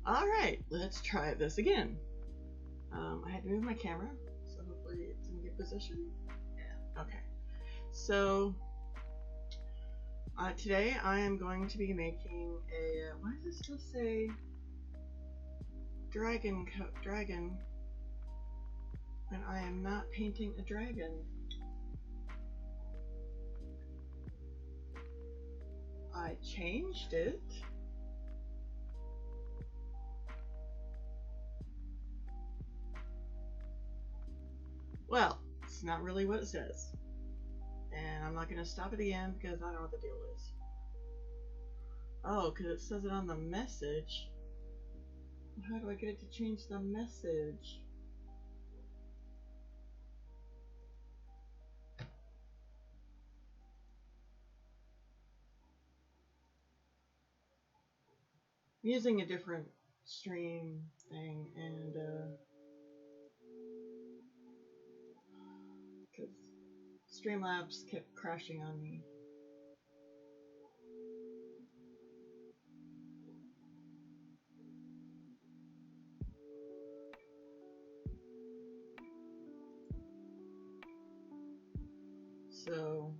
Alright, let's try this again. I had to move my camera, so hopefully it's in a good position. Yeah, okay. So, today I am going to be making a, why does it still say dragon when I am not painting a dragon? I changed it. Well, it's not really what it says. And I'm not going to stop at the end because I don't know what the deal is. Oh, because it says it on the message. How do I get it to change the message? I'm using a different stream thing, and because Streamlabs kept crashing on me. So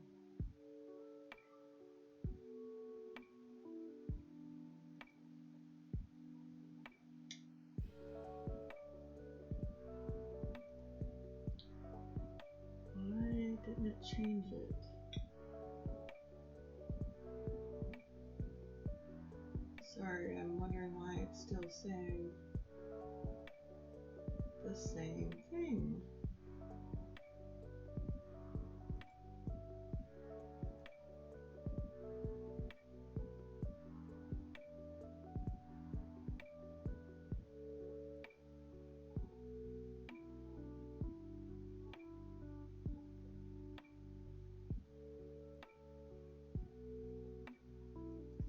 why didn't it change it? Sorry, I'm wondering why it's still saying the same thing.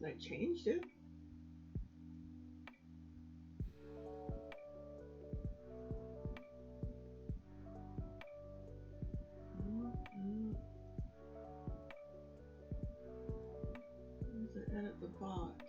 I changed it. Where's it edit the bot?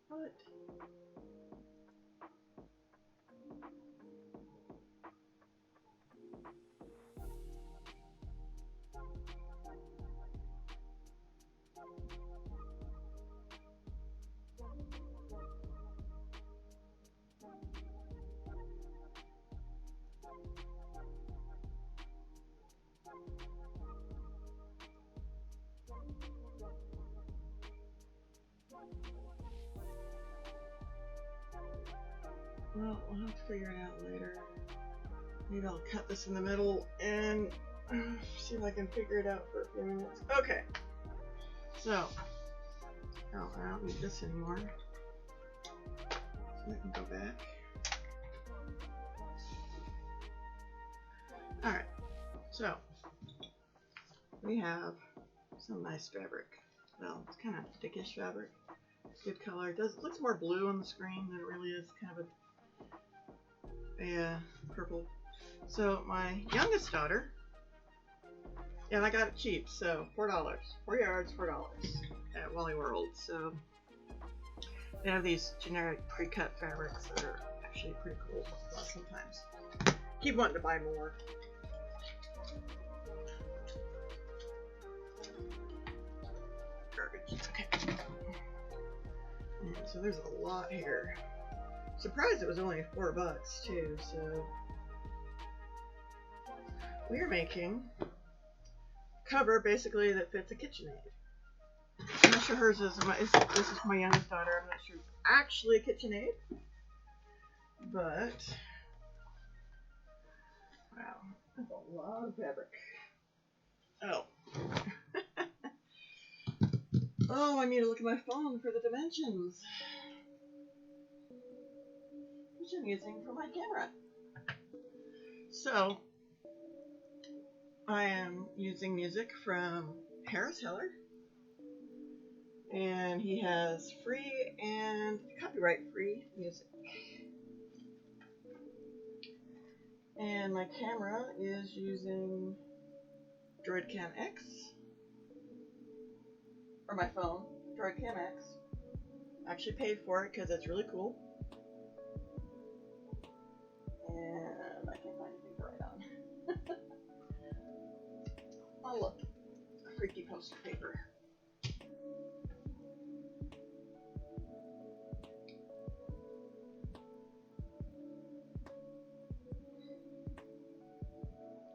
What? Well, we'll have to figure it out later. Maybe I'll cut this in the middle and see if I can figure it out for a few minutes. Okay. So, oh, I don't need this anymore. So I can go back. Alright. So, we have some nice fabric. Well, it's kind of thickish fabric. Good color. It looks more blue on the screen than it really is. Kind of a purple. So my youngest daughter, and I got it cheap, so $4, 4 yards, $4 at Wally World. So they have these generic pre-cut fabrics that are actually pretty cool sometimes. Keep wanting to buy more. Garbage. Okay. And so there's a lot here. Surprised it was only $4 too, so we're making cover basically that fits a KitchenAid. I'm not sure hers is. This is my youngest daughter. I'm not sure it's actually a KitchenAid, but wow, that's a lot of fabric. Oh. Oh, I need to look at my phone for the dimensions, which I'm using for my camera. So, I am using music from Harris Heller, and he has free and copyright free music. And my camera is using Droidcam X, or my phone, Droidcam X. I actually paid for it because it's really cool. And I can't find anything to write on. Oh look, a freaky poster paper.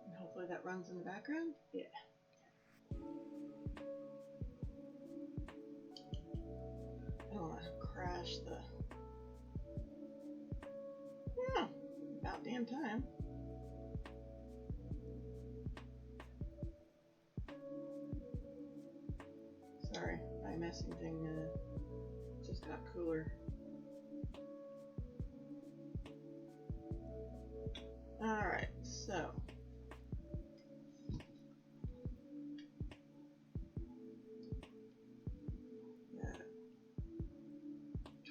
And hopefully that runs in the background. Yeah. I don't want to crash the... Yeah, about damn time. Sorry, my messing thing just got cooler. Alright, so... got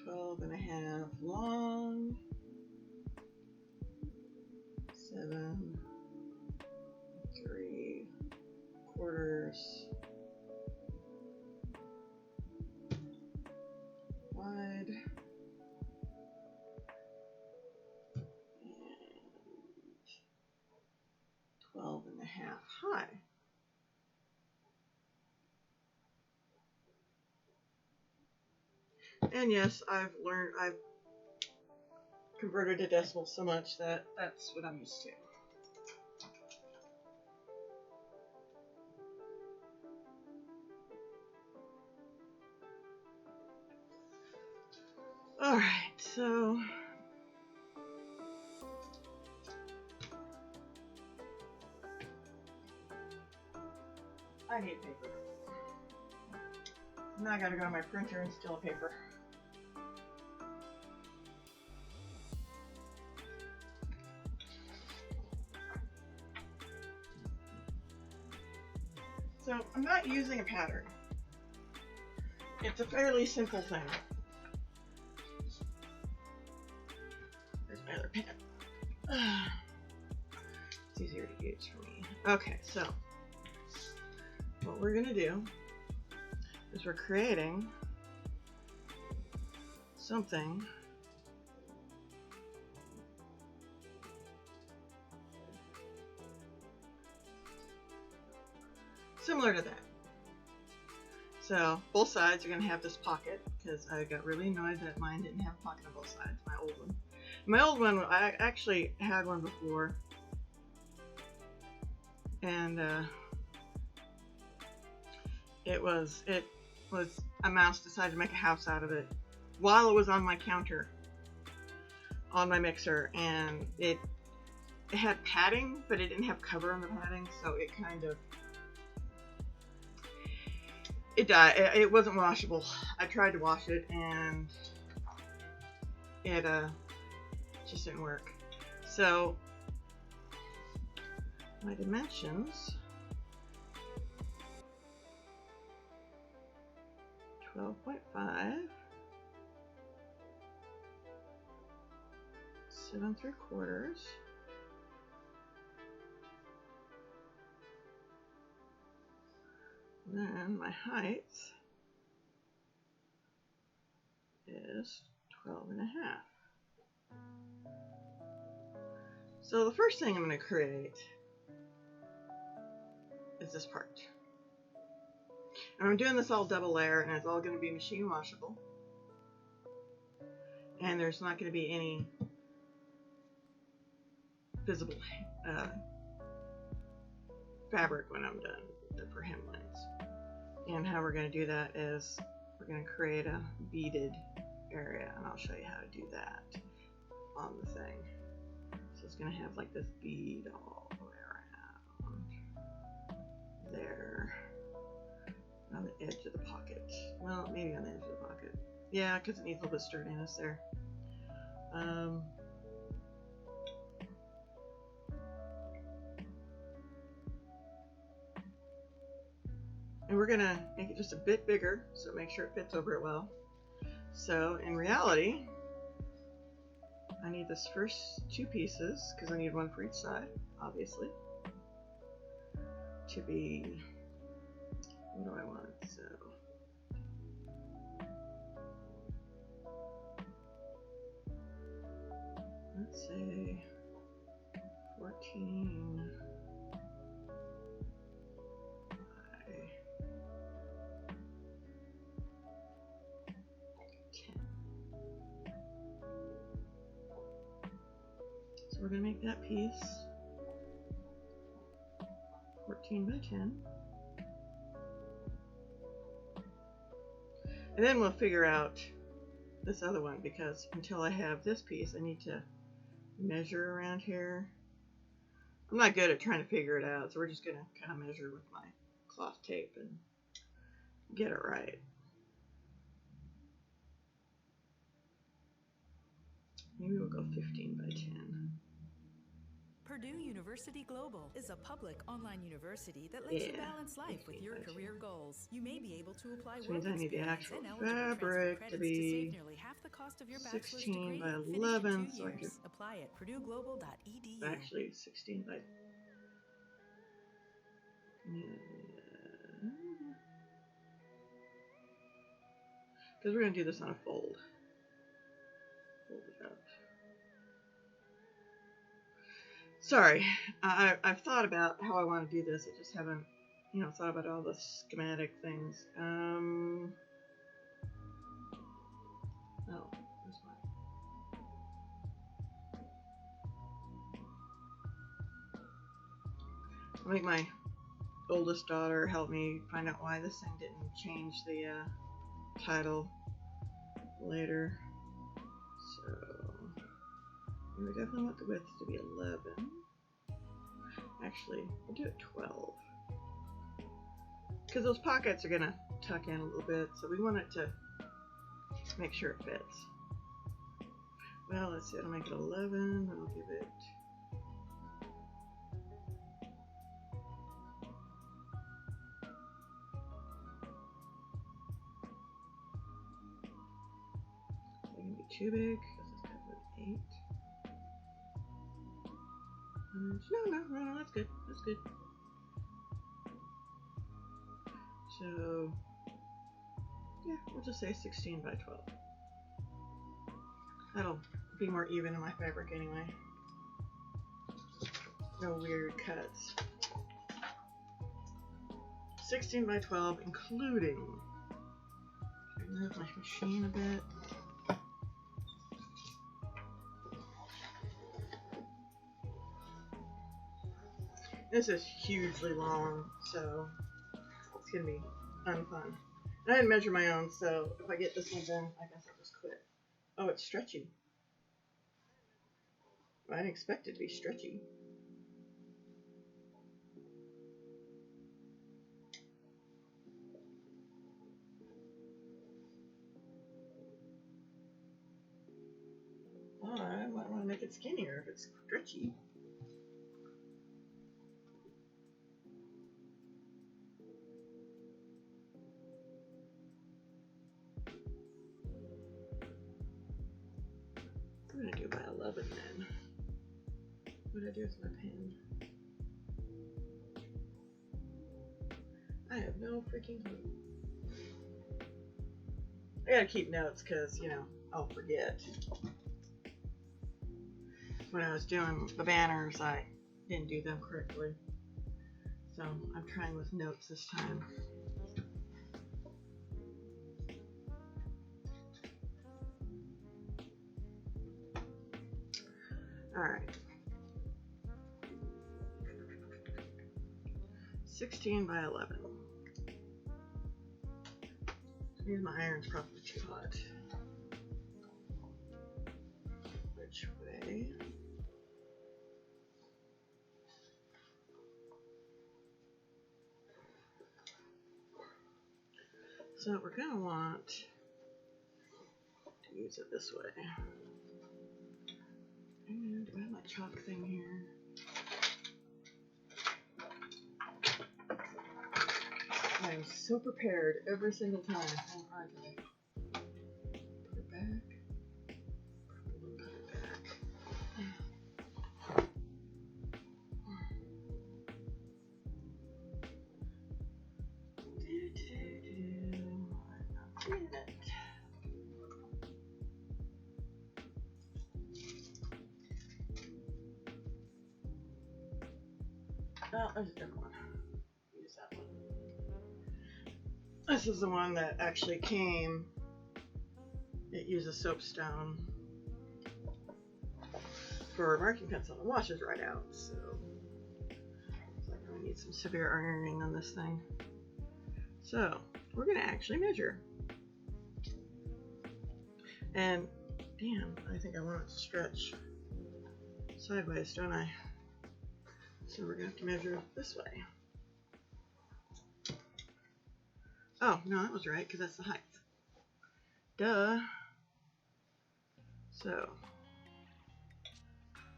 12.5 long, 7 3/4 wide, and 12.5 high. And yes, I've converted to decimals so much that that's what I'm used to. Alright, so I need paper. Now I gotta go to my printer and steal a paper. So I'm not using a pattern. It's a fairly simple thing. There's my other pen. It's easier to use for me. Okay, so what we're gonna do is we're creating something similar to that. So both sides are going to have this pocket, because I got really annoyed that mine didn't have a pocket on both sides, my old one. My old one, I actually had one before, and a mouse decided to make a house out of it while it was on my counter on my mixer, and it had padding, but it didn't have cover on the padding, so it kind of, it died. It wasn't washable. I tried to wash it, and it just didn't work. So my dimensions, 12.5, 7 3/4, then my height is 12.5. So the first thing I'm going to create is this part. And I'm doing this all double layer, and it's all going to be machine washable. And there's not going to be any visible fabric when I'm done for hemlines. And how we're going to do that is we're going to create a beaded area, and I'll show you how to do that on the thing. So it's going to have like this bead all the way around there on the edge of the pocket. Well, maybe on the edge of the pocket. Yeah, because it needs a little bit of sturdiness there. And we're going to make it just a bit bigger, so make sure it fits over it well. So in reality, I need this first two pieces, because I need one for each side, obviously, to be, what do I want? So let's say 14 by 10. So we're going to make that piece 14 by 10. And then we'll figure out this other one, because until I have this piece, I need to measure around here. I'm not good at trying to figure it out, so we're just going to kind of measure with my cloth tape and get it right. Maybe we'll go 15 by 10. Purdue University Global is a public online university that lets you balance life with your career goals. You may be able to apply work experience and eligible transfer credits to save nearly half the cost of your bachelor's degree. 16 by 11, so I could apply at purdueglobal.edu. Actually, 16 by... Because we're going to do this on a fold. Fold it up. Sorry, I've thought about how I want to do this. I just haven't, thought about all the schematic things. Oh, there's one. I'll make my oldest daughter help me find out why this thing didn't change the title later. So we definitely want the width to be 11. Actually, we'll do it 12. Because those pockets are going to tuck in a little bit, so we want it to make sure it fits. Well, let's see, I'll make it 11, I'll give it... It's going to be too big, because it's cut with 8. No, that's good. That's good. So, yeah, we'll just say 16 by 12. That'll be more even in my fabric anyway. No weird cuts. 16 by 12, including... Can I move my machine a bit? This is hugely long, so it's going to be unfun. And I didn't measure my own, so if I get this one done, I guess I'll just quit. Oh, it's stretchy. I didn't expect it to be stretchy. Oh, I might want to make it skinnier if it's stretchy. I'm going to do by 11 then. What did I do with my pen? I have no freaking clue. I gotta keep notes because, I'll forget. When I was doing the banners, I didn't do them correctly. So I'm trying with notes this time. Alright. 16 by 11. Maybe my iron's probably too hot. Which way? So we're going to want to use it this way. And do I have my chalk thing here? I am so prepared every single time. Oh, okay. Put it back. Put it back. Oh, there's a different one. Use that one. This is the one that actually came. It uses soapstone for marking pencil and washes right out. So it's like I need some severe ironing on this thing. So we're gonna actually measure. And damn, I think I want it to stretch sideways, don't I? So we're gonna have to measure this way. Oh, no, that was right, because that's the height. Duh. So,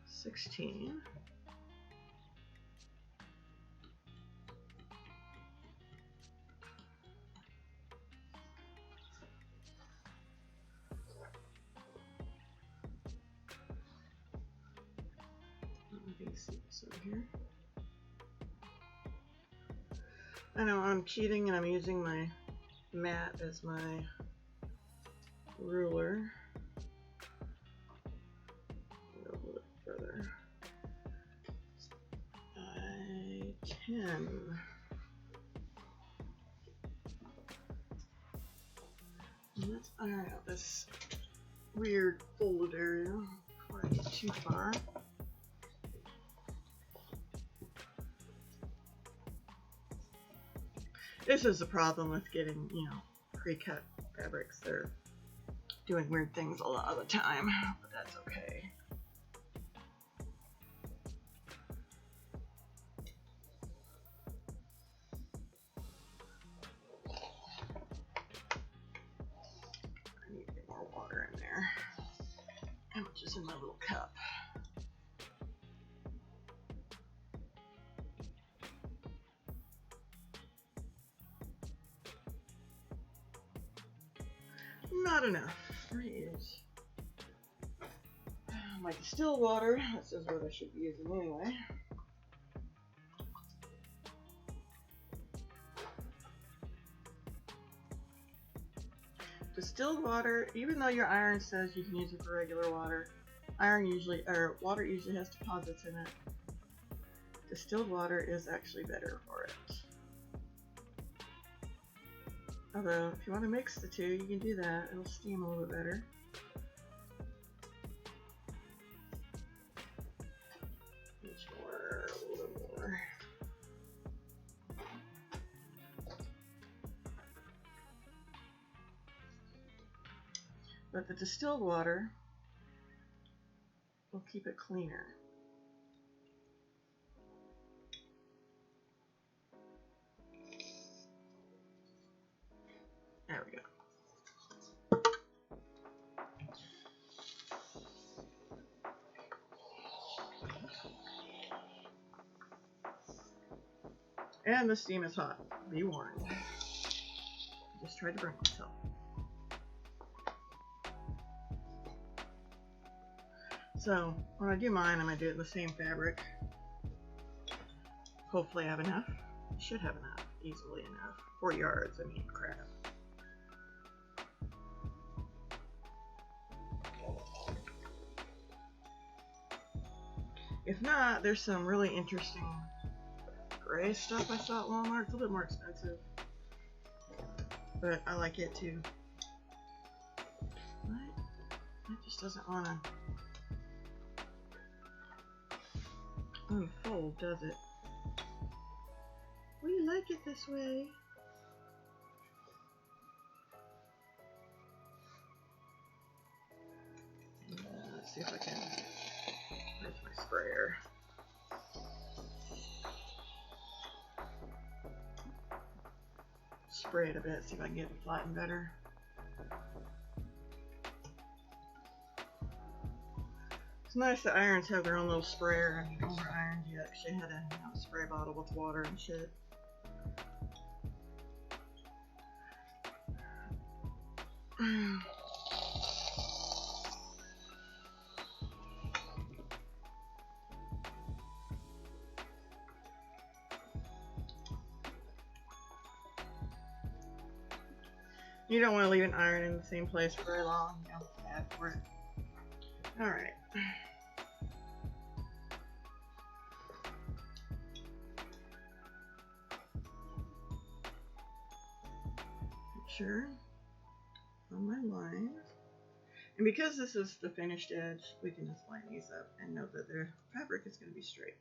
16. So here. I know I'm cheating and I'm using my mat as my ruler. Go a little bit further. 10. And let's iron out this weird folded area before I get too far. This is the problem with getting, pre-cut fabrics. They're doing weird things a lot of the time, but that's okay. I need to get more water in there. How much is in my little cup? Not enough. Where is my distilled water? This is what I should be using anyway. Distilled water, even though your iron says you can use it for regular water, water usually has deposits in it. Distilled water is actually better for it. Although, if you want to mix the two, you can do that. It'll steam a little bit better. Much more, a little bit more. But the distilled water will keep it cleaner. There we go. And the steam is hot. Be warned. I just tried to burn myself. So when I do mine, I'm going to do it in the same fabric. Hopefully I have enough. I should have enough. Easily enough. 4 yards, I mean, crap. If not, there's some really interesting gray stuff I saw at Walmart. It's a little bit more expensive, but I like it too. What? It just doesn't want to unfold, does it? We like it this way. see if I can. Where's my sprayer? Spray it a bit, see if I can get it flattened better. It's nice that irons have their own little sprayer, and older irons you actually had a spray bottle with water and shit. You don't want to leave an iron in the same place for very long. You know, it's bad for it. Alright. Sure. On my lines. And because this is the finished edge, we can just line these up and know that the fabric is going to be straight.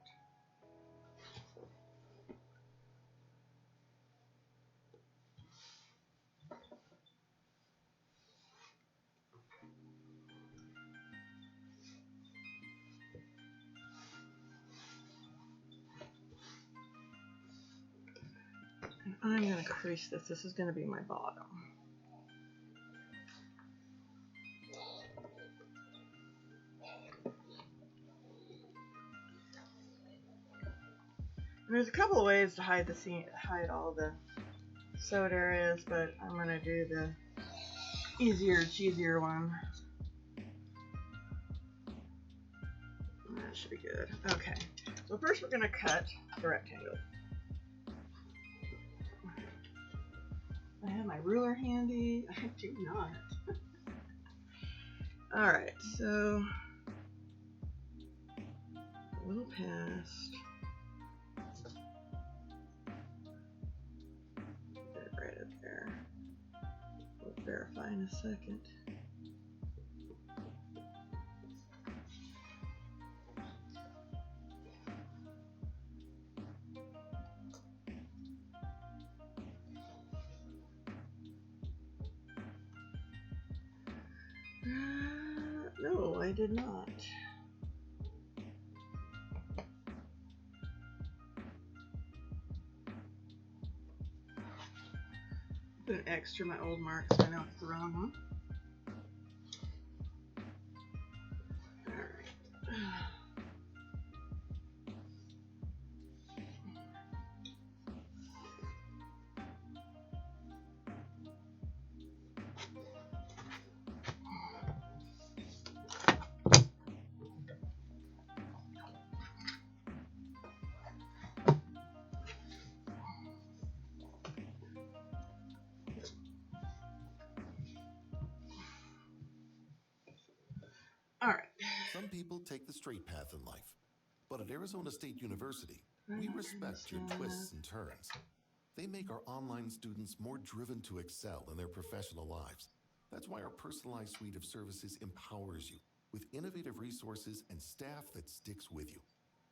And I'm going to crease this. This is going to be my bottom. And there's a couple of ways to hide the seam, hide all the sewed areas, but I'm going to do the easier, cheesier one. That should be good. Okay, so first we're going to cut the rectangle. I have my ruler handy. I do not. Alright, so a little past. Get it right up there. We'll verify in a second. No, I did not. Put an X through my old mark so I know it's the wrong one. Alright. Some people take the straight path in life, but at Arizona State University, we respect your twists and turns. They make our online students more driven to excel in their professional lives. That's why our personalized suite of services empowers you with innovative resources and staff that sticks with you.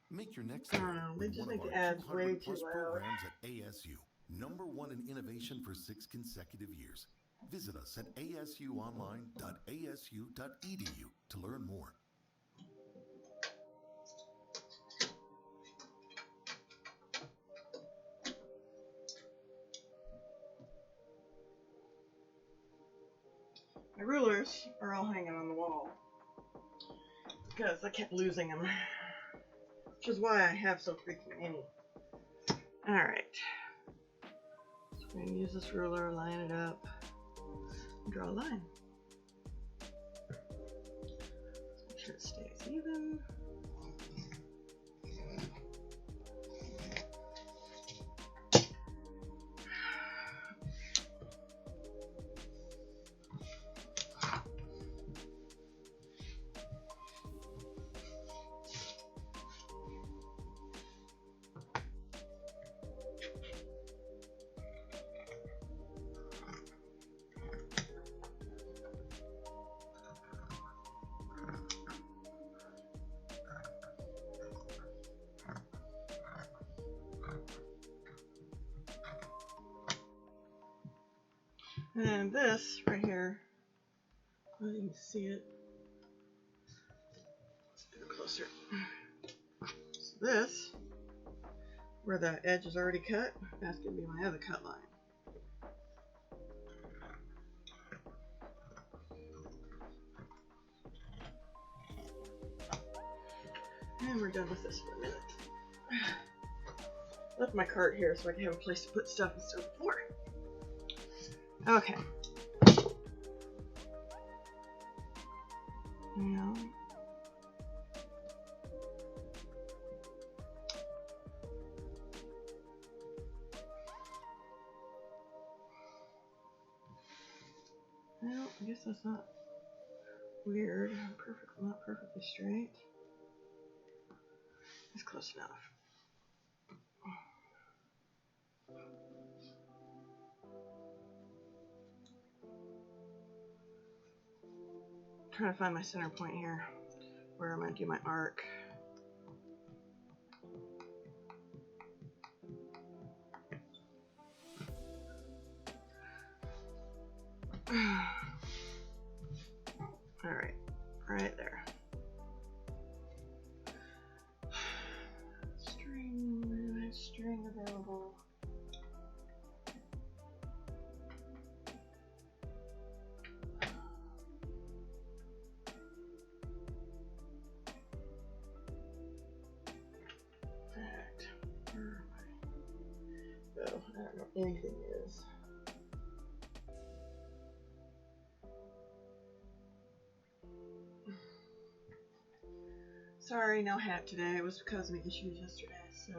Make your next step with one of our 200 plus programs at ASU, #1 in innovation for 6 consecutive years. Visit us at asuonline.asu.edu to learn more. My rulers are all hanging on the wall because I kept losing them, which is why I have so freaking many. Alright, so we're going to use this ruler, line it up, and draw a line. Let's make sure it stays even. And this right here, well, you can see it, So this, where the edge is already cut, that's going to be my other cut line. And we're done with this for a minute. Left my cart here so I can have a place to put stuff instead of the floor. Okay. Now, well, I guess that's not weird. Not perfectly straight. It's close enough. I'm trying to find my center point here, where I'm going to do my arc. Alright, right there. String available. Oh, I don't know what anything is. Sorry, no hat today. It was because of my issues yesterday, so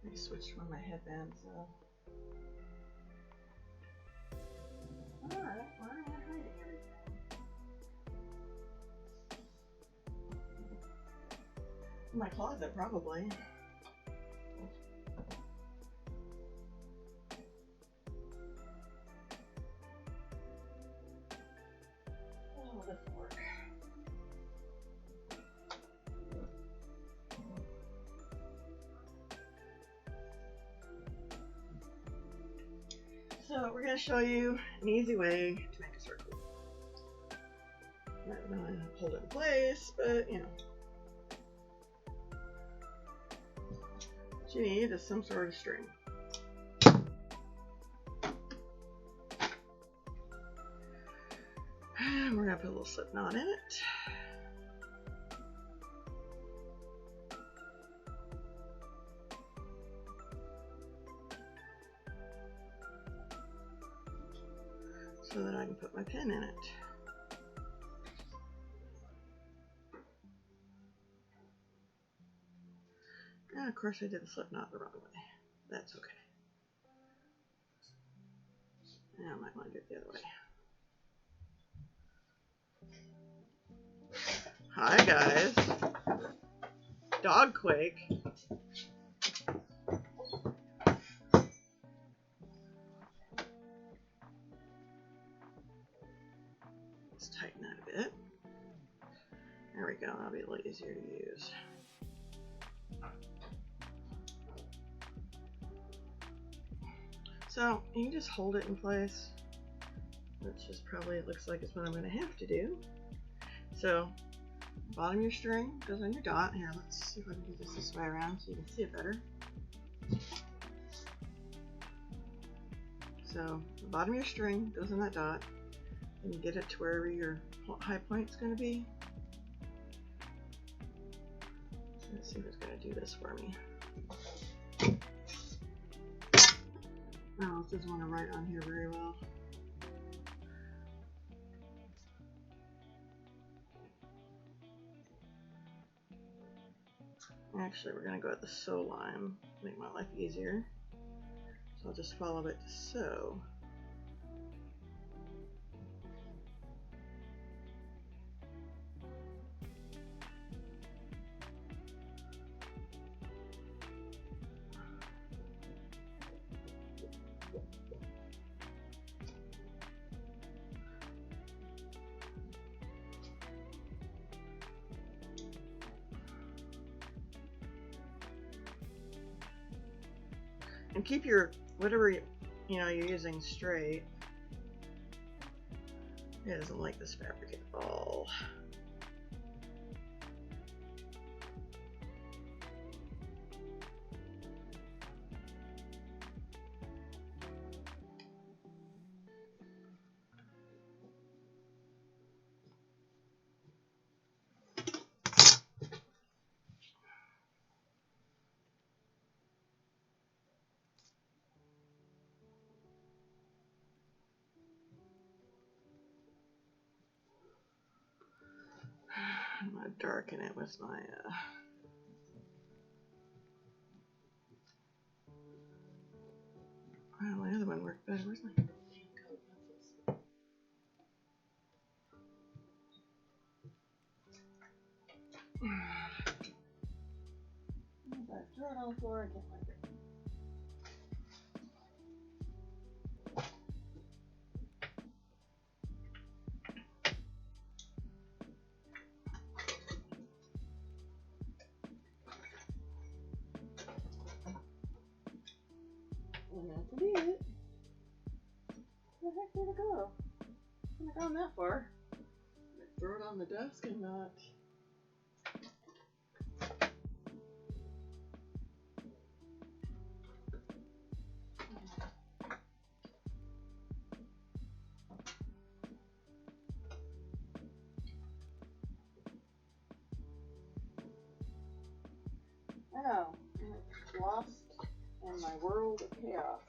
I switched one of my headbands, so. Alright, why am I hiding everything? In my closet, probably. Oh, this will work. So we're going to show you an easy way to make a circle. I'm not going to hold it in place, but you know. What you need is some sort of string. And we're going to put a little slip knot in it. So that I can put my pin in it. And of course I did the slip knot the wrong way. That's okay. Now I might want to do it the other way. Hi guys. Dogquake. Let's tighten that a bit. There we go. That'll be a little easier to use. So you can just hold it in place, which is probably, it looks like it's what I'm going to have to do. So bottom of your string goes on your dot. Here, let's see if I can do this way around so you can see it better. So the bottom of your string goes on that dot, and you get it to wherever your high point is going to be. So let's see who's going to do this for me. Oh, it doesn't want to write on here very well. Actually, we're going to go at the sew line, make my life easier. So I'll just follow it to sew. And keep your, whatever you're using straight. It doesn't like this fabric at all. darken it with my well, the other one worked better. Where's my colored pencils? If I throw it on the floor, I can't like it. Well, that could be it. Where the heck did it go? Couldn't have gone that far. Throw it on the desk and not. I know, and it's lost in my world of chaos.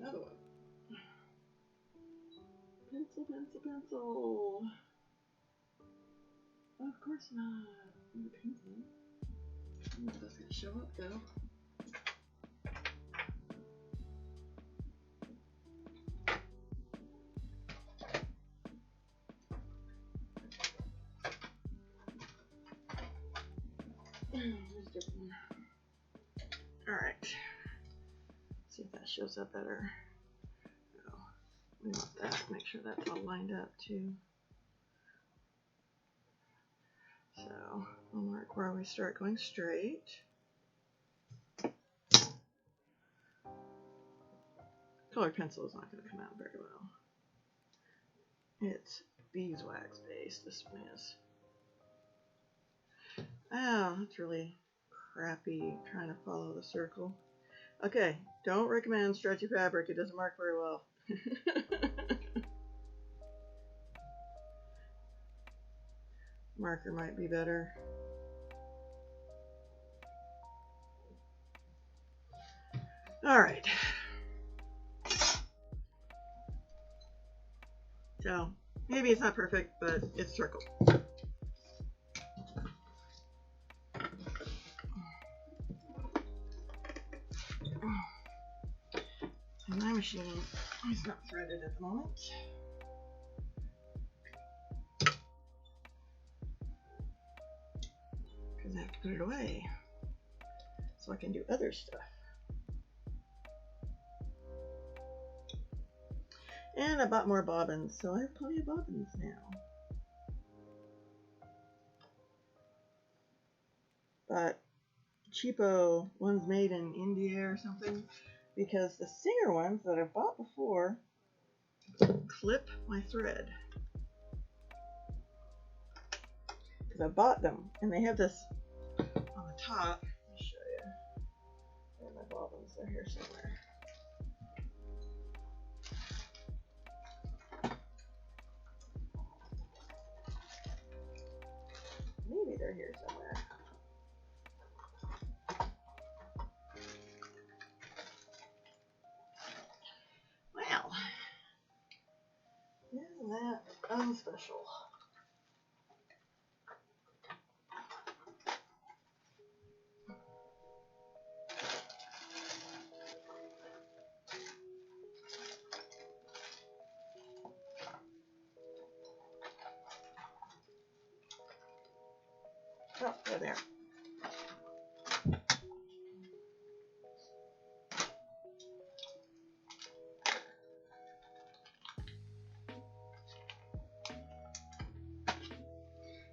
Another one. Pencil, pencil, pencil. Of course not. The pencil. I don't know if that's going to show up though. Alright. See if that shows up better. No. We want that. Make sure that's all lined up too. So we'll mark where we start going straight. Colored pencil is not going to come out very well. It's beeswax based, this one is. Oh, that's really crappy trying to follow the circle. Okay, don't recommend stretchy fabric. It doesn't mark very well. Marker might be better. All right. So maybe it's not perfect, but it's circle. And my machine is not threaded at the moment. Because I have to put it away so I can do other stuff. And I bought more bobbins, so I have plenty of bobbins now. But cheapo ones made in India or something, because the Singer ones that I bought before clip my thread. Because I bought them, and they have this on the top. Let me show you. Where are my bobbins? They're here somewhere. Maybe they're here somewhere. Well, isn't that unspecial? Oh, they're there.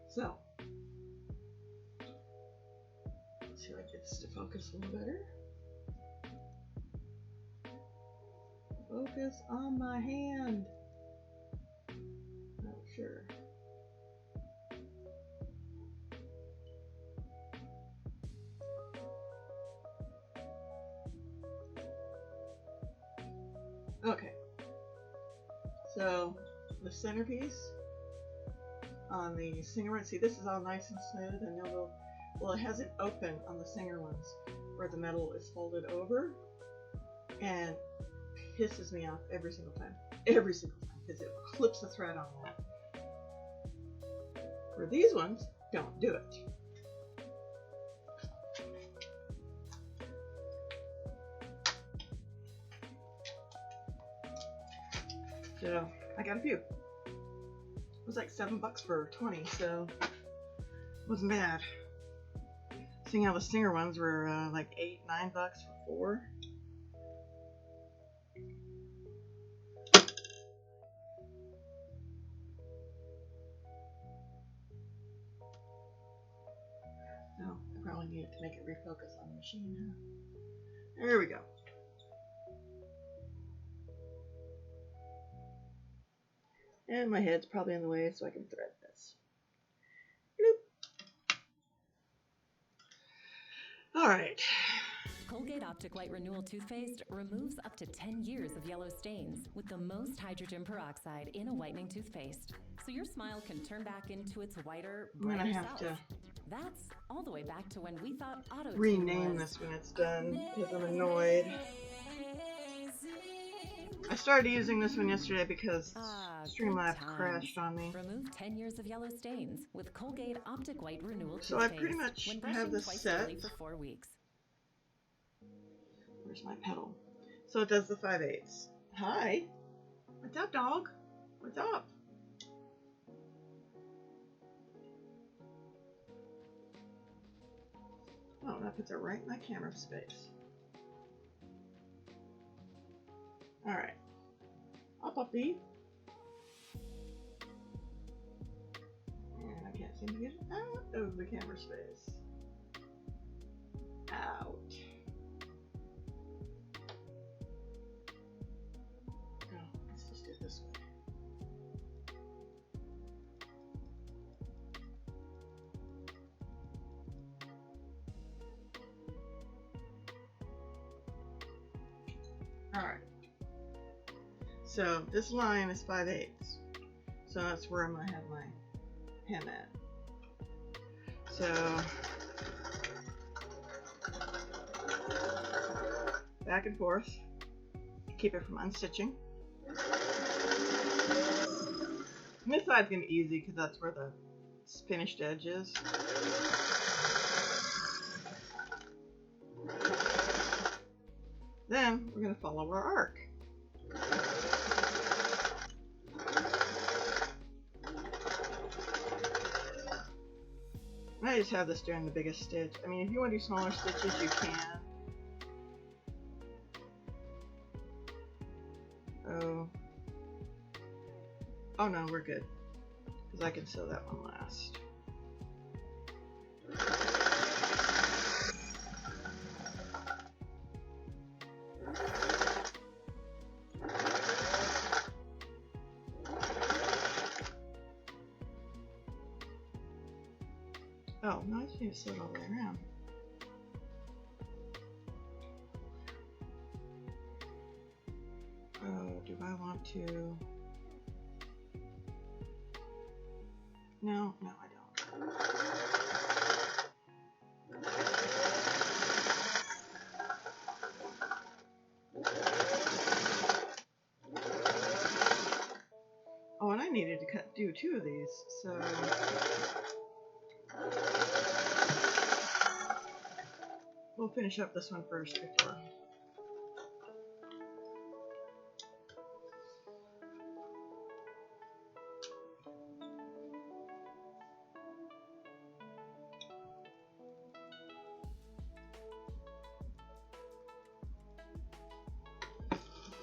So, let's see if I get this to focus a little better. Focus on my hand. Oh, sure. Okay. So, the centerpiece on the Singer one, see, this is all nice and smooth, and you'll go, well, it has it open on the Singer ones where the metal is folded over, and pisses me off every single time. Every single time, because it clips the thread on that. For these ones, don't do it. So, I got a few. It was like $7 for 20, so it wasn't bad. Seeing how the Singer ones were like $8, $9 for 4. Oh, I probably need it to make it refocus on the machine. Huh? There we go. And my head's probably in the way, so I can thread this. Bloop. All right. Colgate Optic White Renewal toothpaste removes up to 10 years of yellow stains with the most hydrogen peroxide in a whitening toothpaste. So your smile can turn back into its whiter, brighter I'm gonna have self. to That's all the way back to when we thought auto rename this when it's done because I'm annoyed. I started using this one yesterday because Streamlabs crashed on me. Remove 10 years of yellow stains with Colgate Optic White Renewal So toothpaste. I pretty much when have brushing this twice set. daily for 4 weeks. Where's my pedal? So it does the 5/8. Hi. What's up, dog? What's up? Oh, that puts it right in my camera space. Alright. Up, uppy. And I can't seem to get it out of the camera space. Out. Oh, let's just do it this way. Alright. So this line is 5/8. So that's where I'm going to have my hem at. So back and forth. Keep it from unstitching. And this side's going to be easy because that's where the finished edge is. Then we're going to follow our arc. I just have this during the biggest stitch. I mean, if you want to do smaller stitches, you can. Oh no, we're good. Because I can sew that one last. Oh, no, I just need to sew it all the way around. Oh, do I want to? No, I don't. Oh, and I needed to do 2 of these, so we'll finish up this one first before.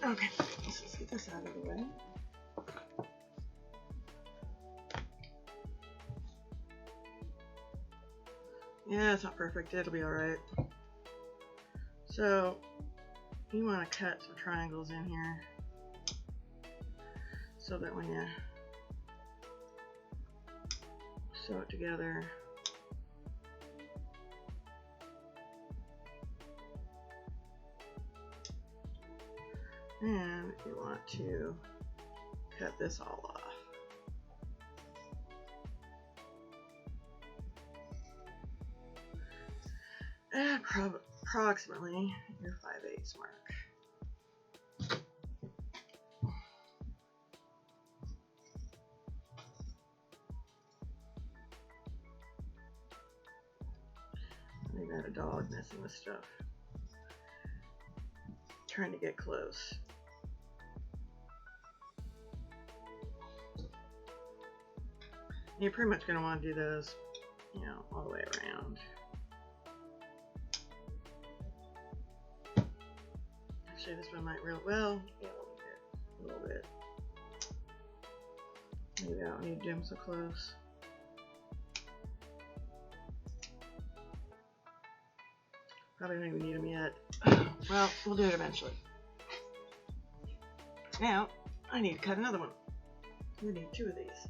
Okay, let's just get this out of the way. Yeah, it's not perfect. It'll be alright. So, you want to cut some triangles in here so that when you sew it together, and if you want to cut this all off. Approximately your 5/8 mark. looking at a dog messing with stuff. Trying to get close. You're pretty much going to want to do those, you know, all the way around. Actually, this one might real well. Yeah, a little bit. Maybe I don't need to do them so close. Probably don't even need them yet. Well, we'll do it eventually. Now, I need to cut another one. We need 2 of these.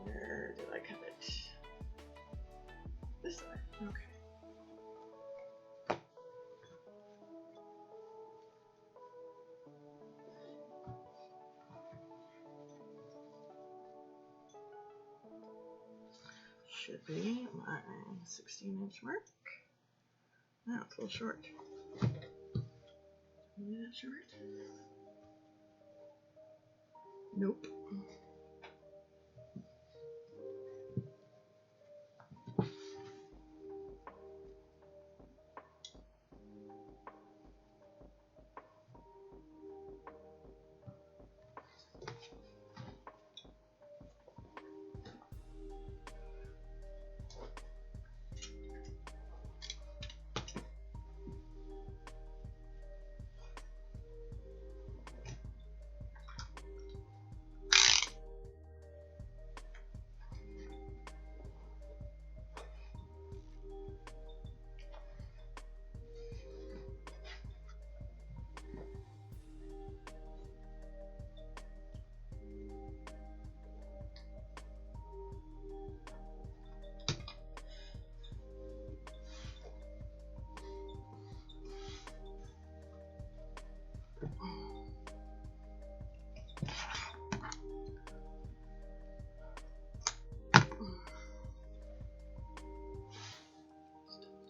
Where did I cut it? This side. Okay. Should be my 16-inch mark. No, it's a little short. Maybe that short? Nope.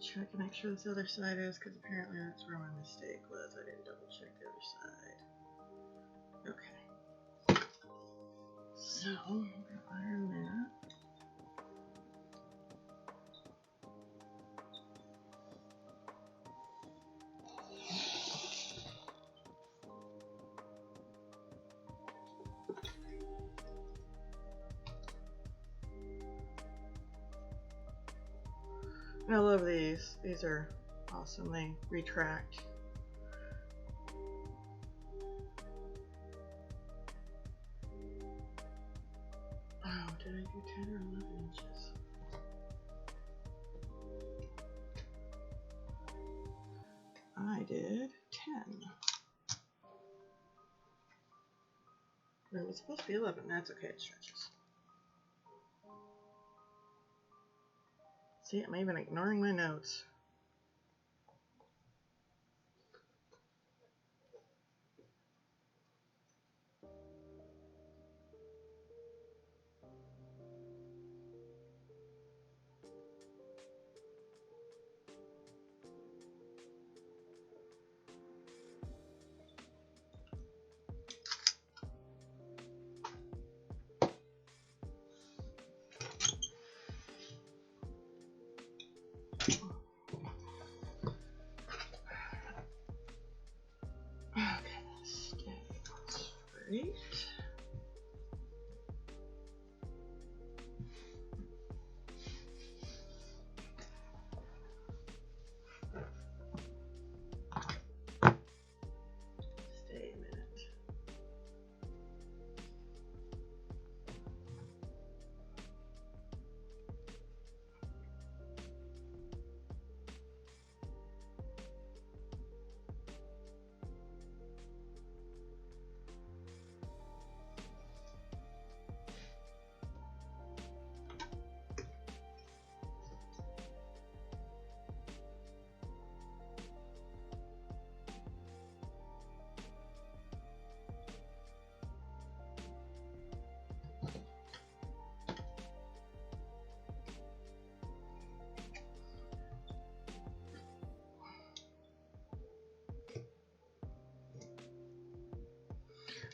Check to make sure this other side is, because apparently that's where my mistake was. I didn't double check the other side. Okay. So, I'm going to iron that. I love these. These are awesome. They retract. Oh, did I do 10 or 11 inches? I did 10. It was supposed to be 11. That's okay. It stretches. See, I'm even ignoring my notes.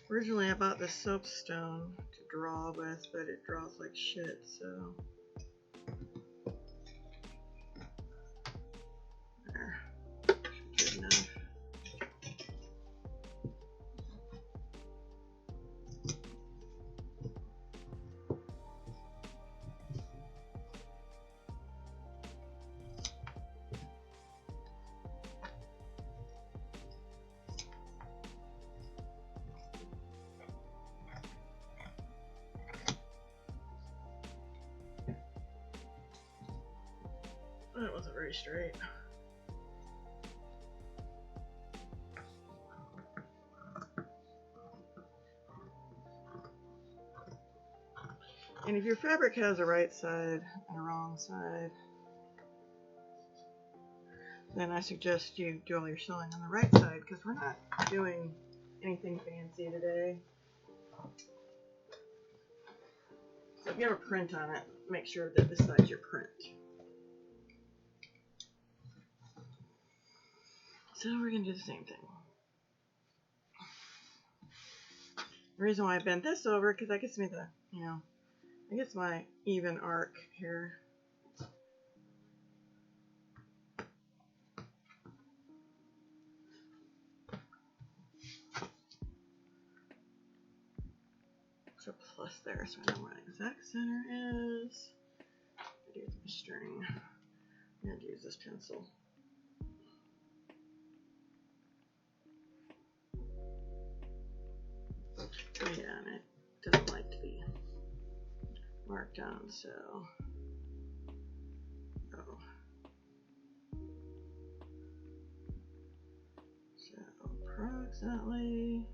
Originally I bought this soapstone to draw with, but it draws like shit, so there. Should be good enough. That wasn't very straight. And if your fabric has a right side and a wrong side, then I suggest you do all your sewing on the right side, because we're not doing anything fancy today. So if you have a print on it, make sure that this side's your print. So we're going to do the same thing. The reason why I bent this over, because that gets me the, I guess my even arc here. So plus there, so I know where the exact center is. Here's my string. I'm going to use this pencil. Yeah, and it doesn't like to be marked down, so approximately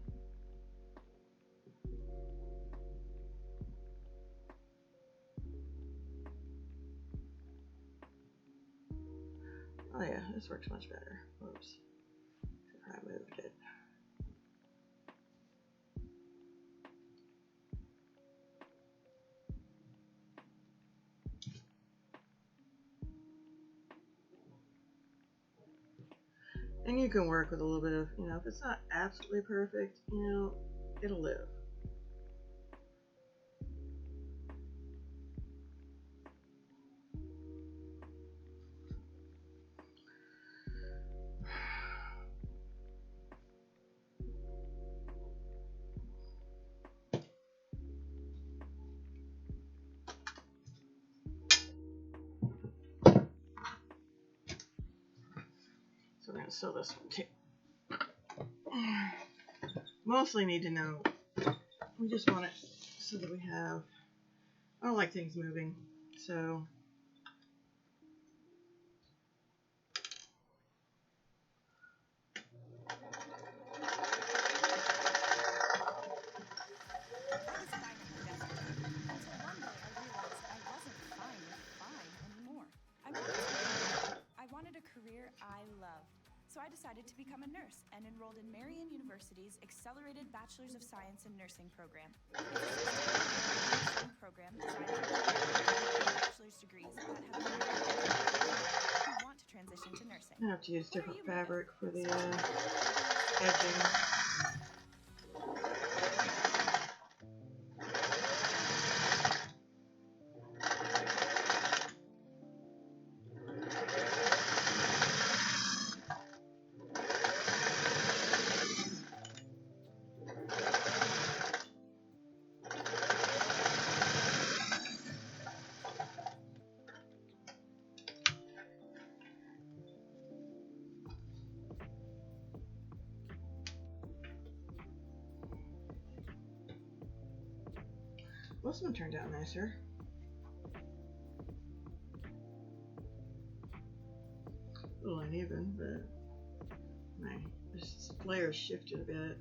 oh yeah, this works much better. Whoops, I moved it. And you can work with a little bit of, if it's not absolutely perfect, it'll live. So we're going to sew this one too. Mostly need to know, we just want it so that we have, I don't like things moving, so So I decided to become a nurse and enrolled in Marian University's Accelerated Bachelor's of Science in Nursing program. It's a program designed for bachelor's degrees that have who want to transition to nursing. I have to use different fabric for the edging. Most of them turned out nicer. A little uneven, but my layers shifted a bit.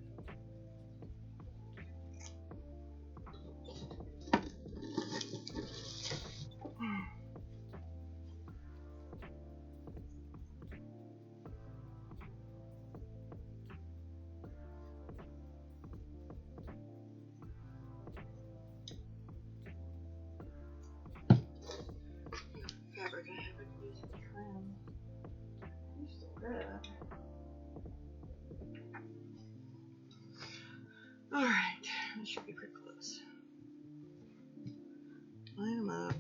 Fabric I haven't used to trim. You're still good. should be pretty close. Line them up.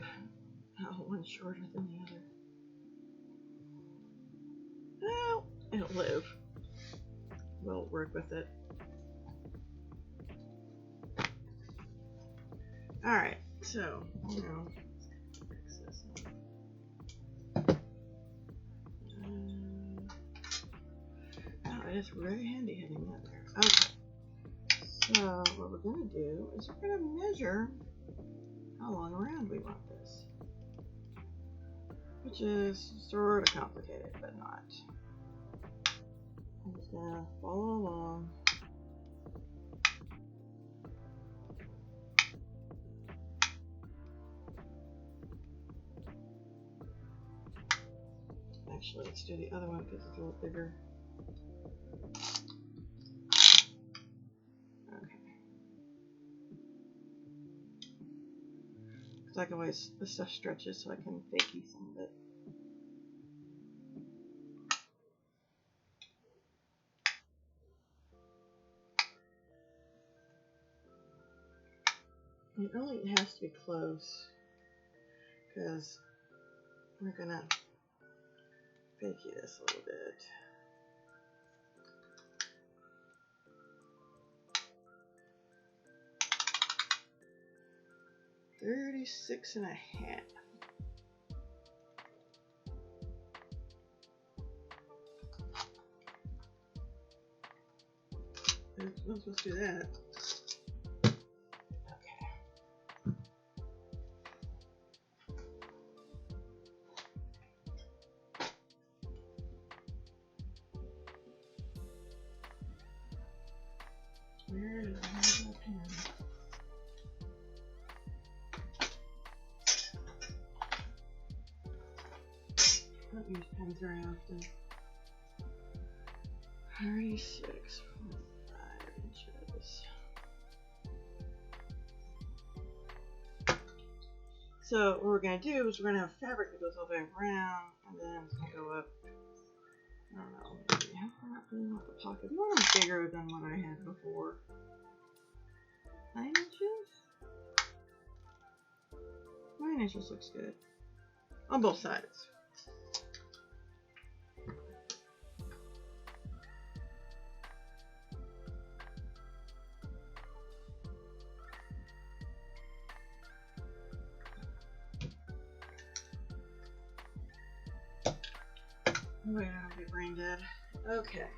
Oh, one's shorter than the other. Well, it'll live. We'll work with it. Alright, so, you know, fix this up. Oh, it is very handy having that there. Okay. So, what we're going to do is we're going to measure how long around we want this. Which is sort of complicated, but not. I'm just going to follow along. Actually, let's do the other one because it's a little bigger. Okay. Because I can always, the stuff stretches so I can fakey some of it. And only it has to be close because we're gonna fakey this a little bit. $36.50. I'm supposed to do that. Where did I have my pen? I don't use pens very often. 36.5 inches. So what we're going to do is we're going to have fabric that goes all the way around, and then it's going to go up. I don't know. Maybe how far up do we want the pocket? We want them bigger than what I had before. 9 inches? 9 inches looks good. On both sides. Wait, I don't get brain dead. Okay.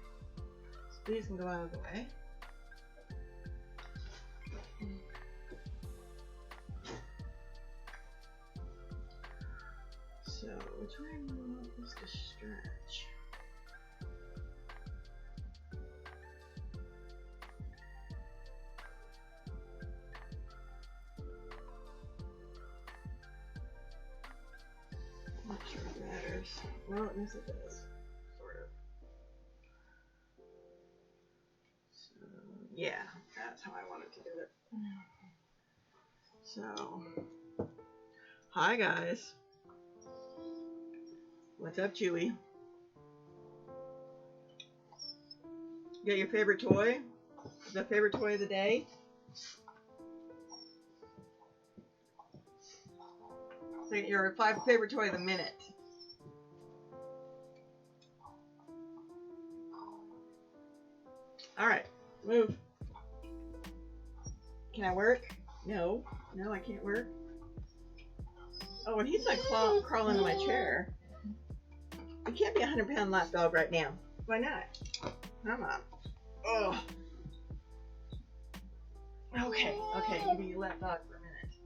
So these can go out of the way. So, which way do we want this to stretch? Not sure it matters. Well, yes it does. Sort of. So, yeah, that's how I wanted to do it. So, hi guys. What's up, Chewy? You got your favorite toy? The favorite toy of the day? So your favorite toy of the minute. Alright, move. Can I work? No. No, I can't work. Oh, and he's like crawling into my chair. You can't be a 100-pound lapdog right now. Why not? Come on. Oh. Okay, okay, you be a lapdog for a minute.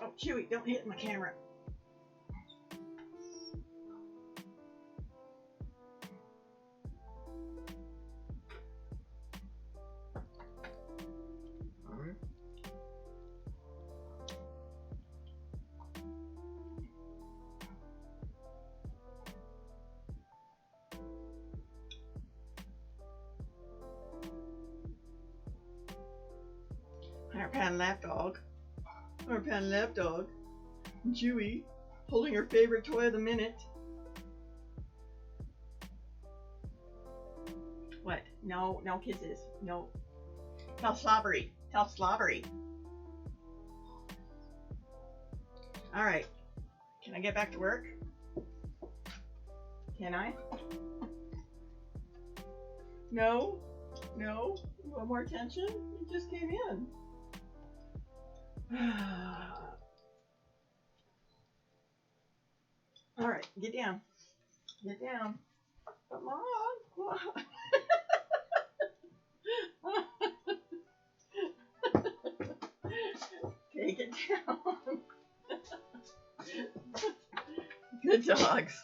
Oh, Chewy, don't hit my camera. Our pan lapdog. Our Pan Lab dog, Chewy, holding her favorite toy of the minute. What? No, no kisses. No. Tell slobbery. Tell slobbery. All right. Can I get back to work? Can I? No? No? You want more attention? You just came in. All right, get down. Get down. Come on. Take it down. Good dogs.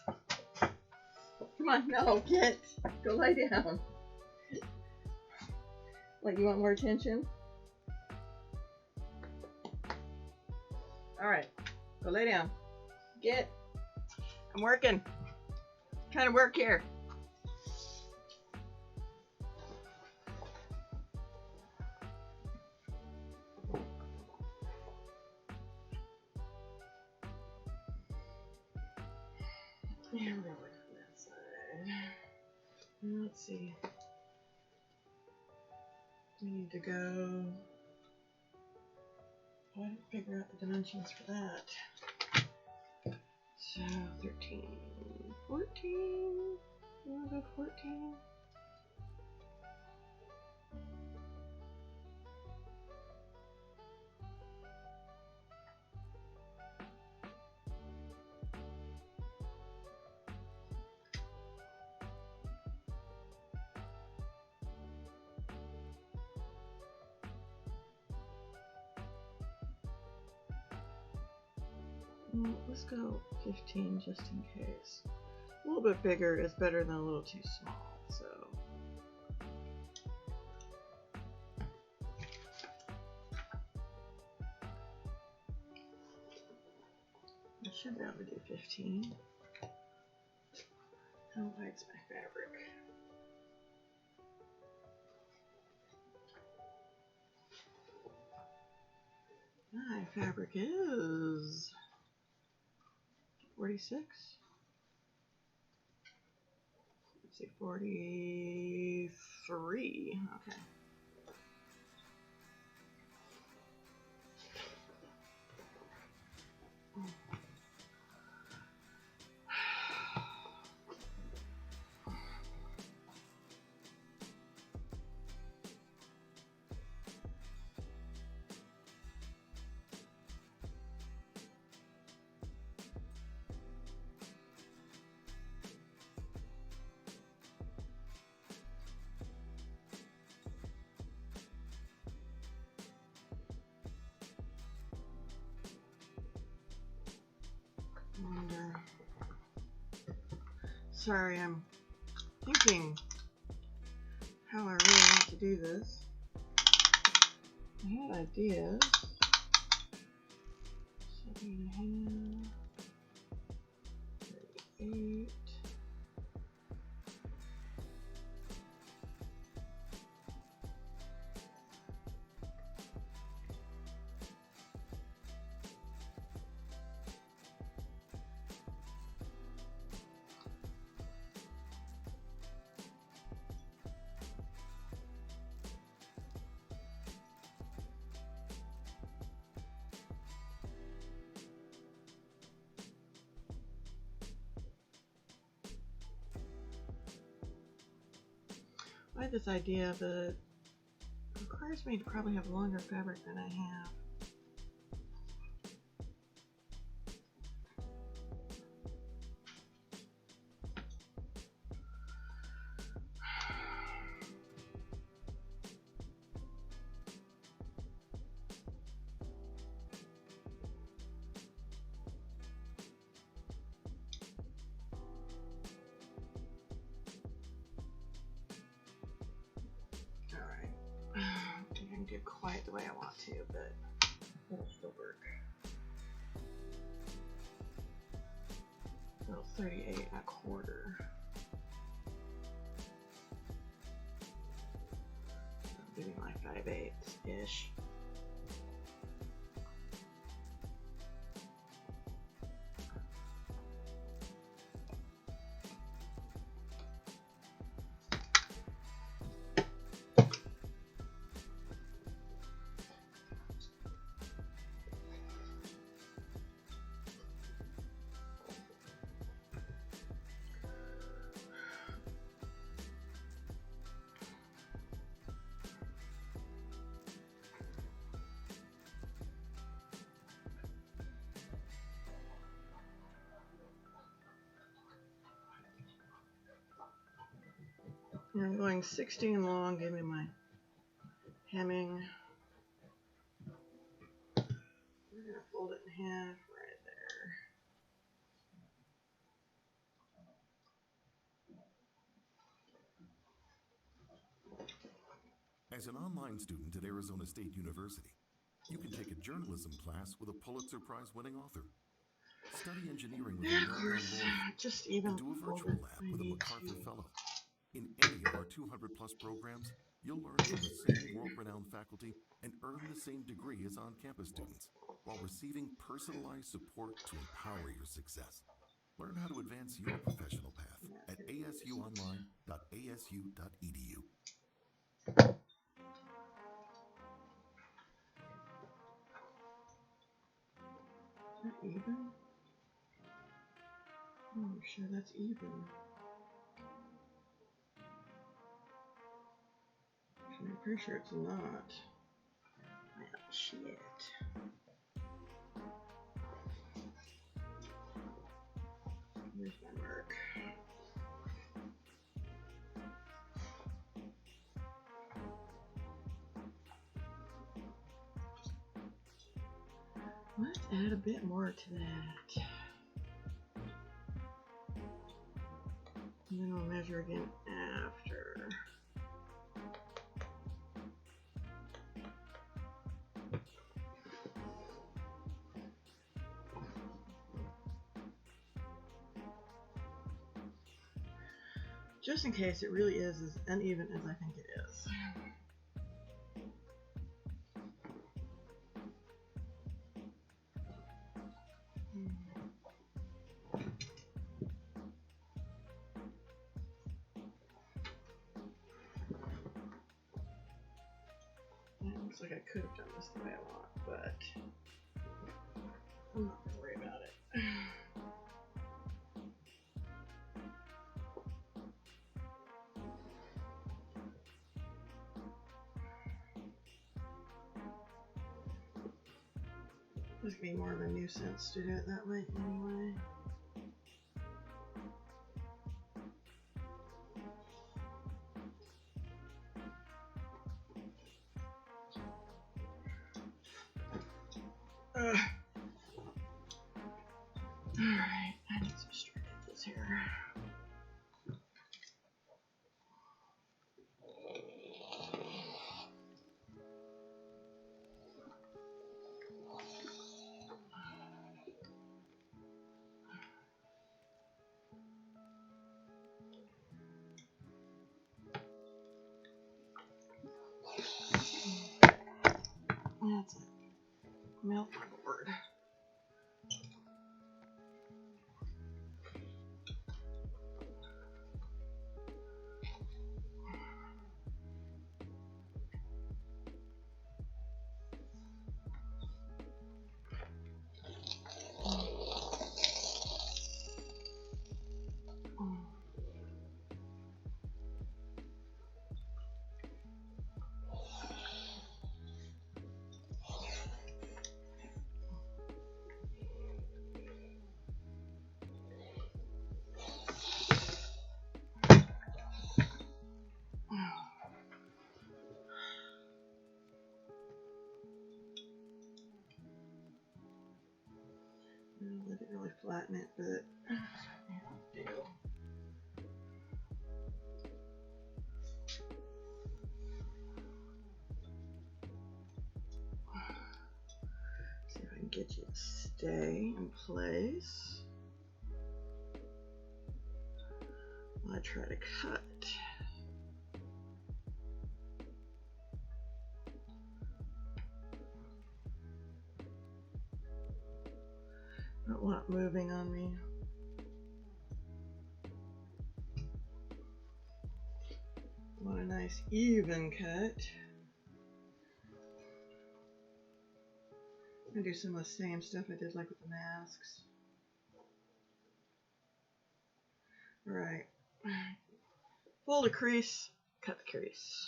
Come on, no, get. Go lie down. What, you want more attention? Alright, go lay down. Get. I'm working. I'm trying to work here. Yeah, we're gonna work on that side. Let's see. We need to go. I didn't figure out the dimensions for that. So 13, 14. You wanna go 14? Let's go 15 just in case. A little bit bigger is better than a little too small, so. I should be able to do 15. How wide's my fabric? My fabric is 46. Let's see, 43. Okay. Sorry, I'm thinking how I really want to do this. I had ideas. 7.5, 38. I had this idea that it requires me to probably have longer fabric than I have. Do quite the way I want to, but it'll still work. So 38.25. I'll give you my 5/8 ish. And I'm going 16 long, give me my hemming. We're going to fold it in half right there. As an online student at Arizona State University, you can take a journalism class with a Pulitzer Prize-winning author, study engineering with a And of Nobel course, laureate, just even and do a fold virtual it. lab I with a need MacArthur to. Fellow. In any of our 200-plus programs, you'll learn from the same world-renowned faculty and earn the same degree as on-campus students, while receiving personalized support to empower your success. Learn how to advance your professional path at asuonline.asu.edu. Is that even? Oh, I'm sure that's even. I'm pretty sure it's not. Well, shit. Where's my mark? Let's add a bit more to that. And then we'll measure again after. Just in case it really is as uneven as I think it is. It looks like I could have done this the way I want, but I'm not going to worry about it. It's going to be more of a nuisance to do it that way anyway. Alright, I need some straight edges here. That's it. Melt forward. I didn't really flatten it, but yeah, deal. See if I can get you to stay in place while I try to cut. Don't want it moving on me. Want a nice even cut. I'm gonna do some of the same stuff I did like with the masks. Alright. Fold a crease, cut the crease.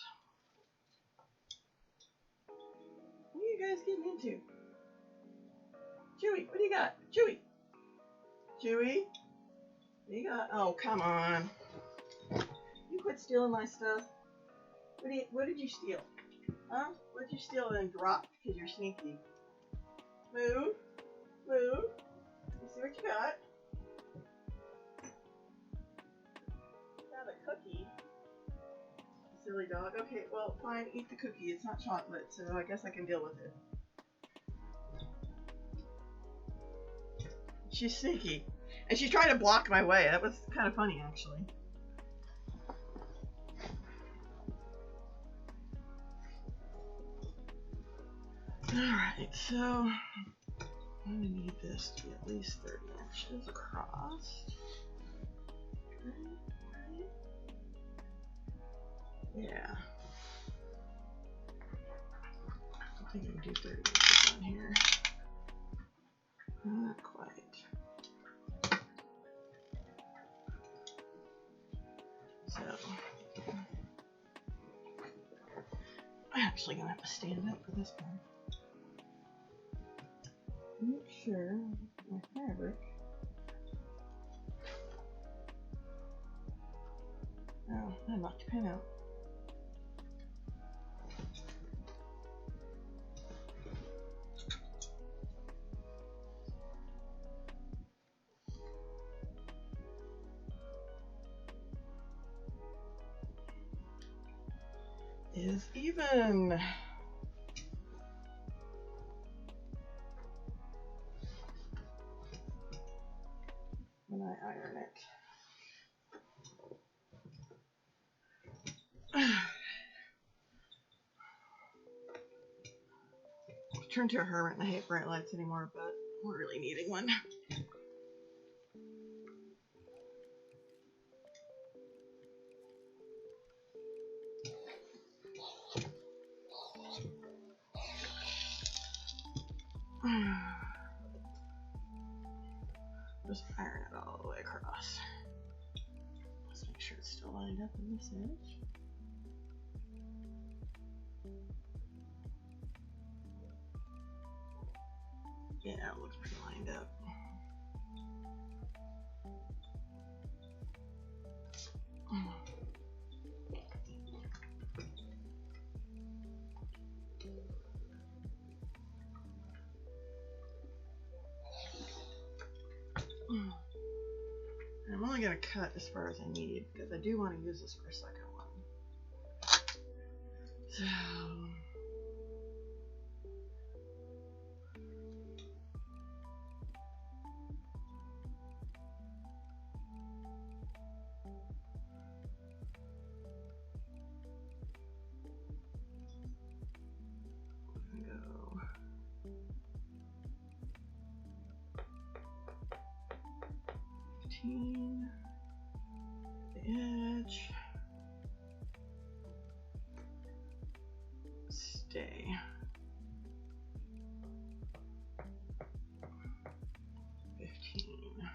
What are you guys getting into? Chewy, what do you got? Chewy! Chewy? What do you got? Oh, come on. You quit quit stealing my stuff? What did you steal? Huh? What did you steal and drop because you're sneaky? Move. Move. Let's see what you got. Got a cookie. Silly dog. Okay, well, fine. Eat the cookie. It's not chocolate, so I guess I can deal with it. She's sneaky. And she's trying to block my way. That was kind of funny, actually. Alright, so I'm going to need this to be at least 30 inches across. Right. Yeah. I think I can do 30 inches on here. Not quite. So, I'm actually going to have to stand up for this one. Make sure my fabric. Oh, I knocked the pen out. Is even. When I iron it. I've turned to a hermit and I hate bright lights anymore, but we're really needing one. Just iron it all the way across. Let's make sure it's still lined up on this edge. Yeah, it looks pretty lined up. I'm only going to cut as far as I need because I do want to use this for a second one. So, the edge, stay, 15.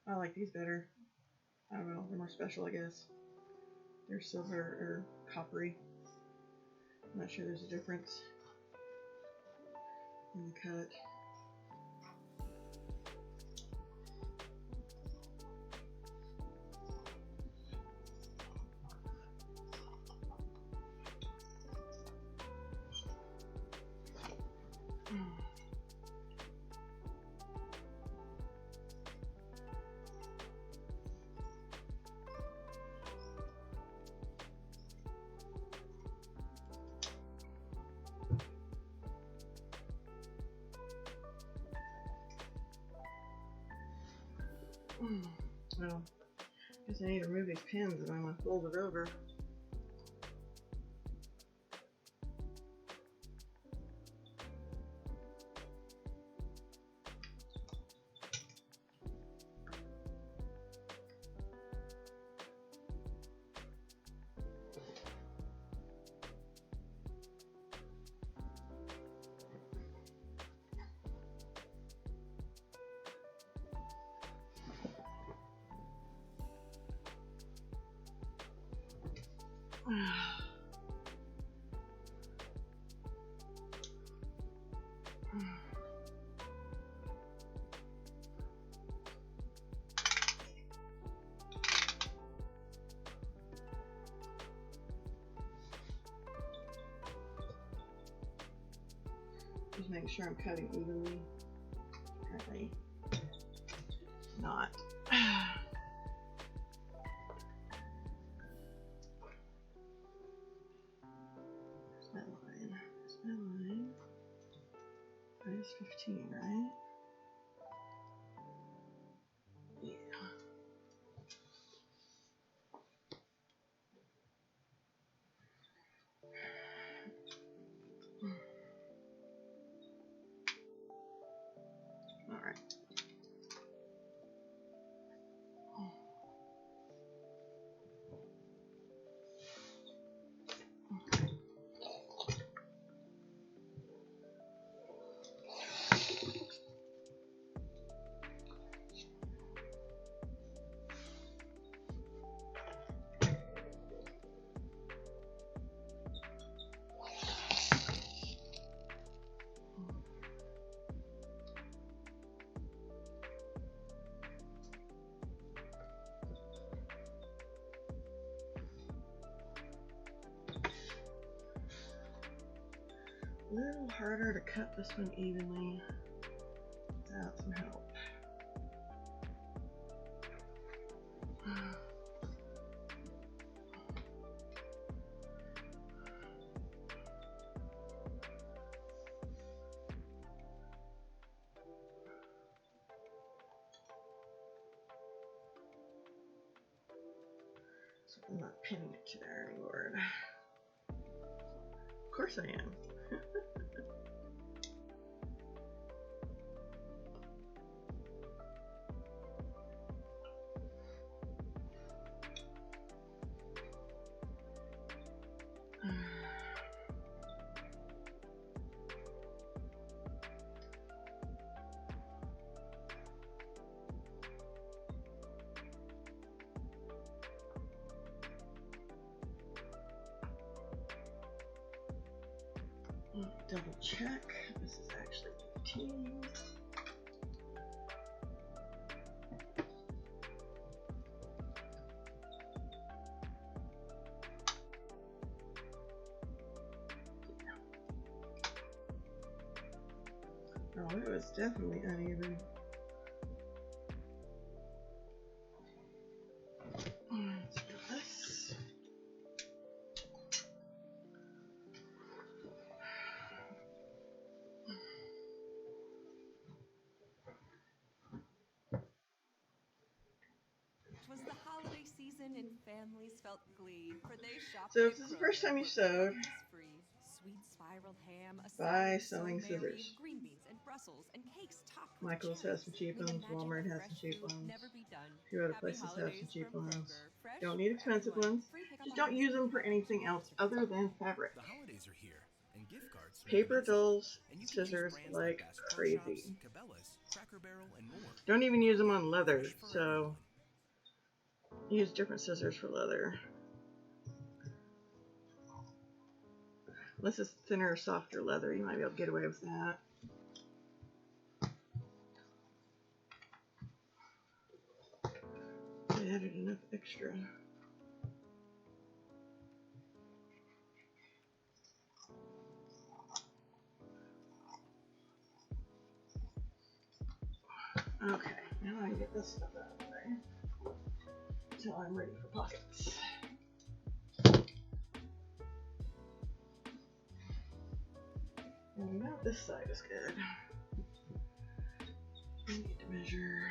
I like these better. I don't know, they're more special, I guess. They're silver or coppery. I'm not sure there's a difference in the cut. Well, I guess I need to remove these pins and I'm going to fold it over. Just making sure I'm cutting evenly. Apparently not. Where's my line? Where's my line? Minus 15, right? Yeah. All right. A little harder to cut this one evenly without some help. So I'm not pinning it to there anymore. Of course I am. Double check. This is actually 15. Oh, it was definitely uneven. Let's do this. Was the holiday season and families felt glee, for they shopped. So if this is the first time you sewed, Sweet spiral ham, a buy salad sewing so merry, scissors. green beans and Brussels and cakes topped with Michael's cherries. has some cheap May the ones, magic Walmart of has fresh some cheap food ones. never be done. A few other Happy places have some holidays cheap from ones. Kroger. Fresh Don't need for expensive everyone. ones. Free pickup Just on don't use them for anything else other than fabric. The holidays are here, and gift cards make Paper it easy. dolls, And you can use scissors brands like Bass Pro crazy. Shops, Cabela's, Cracker Barrel, and more. Don't even use them on Kroger, leather, fresh for so everyone. use different scissors for leather. Unless it's thinner or softer leather, you might be able to get away with that. I added enough extra. Okay, now I can get this stuff out of the way until I'm ready for pockets. And now this side is good. I need to measure.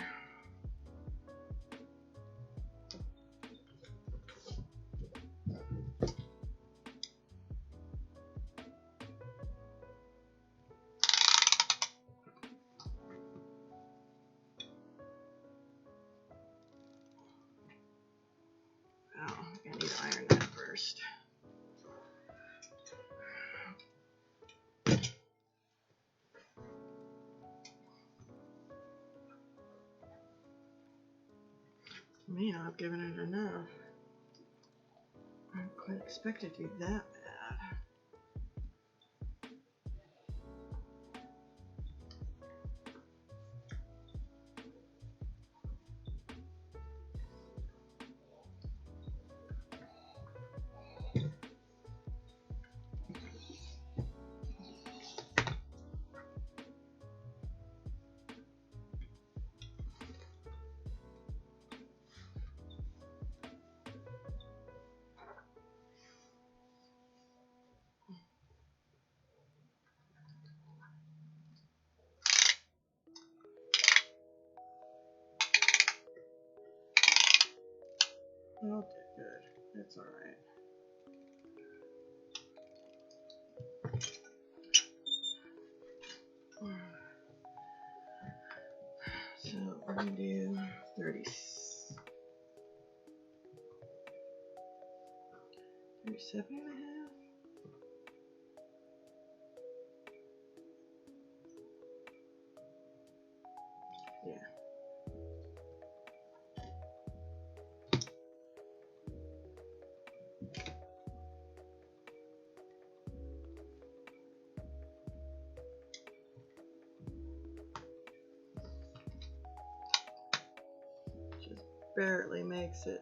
Oh, I need to iron that first. Man, I've given it enough. I didn't quite expect it to be that bad. That's all right. So we're going to do 37 and a half. Yeah. Just barely makes it.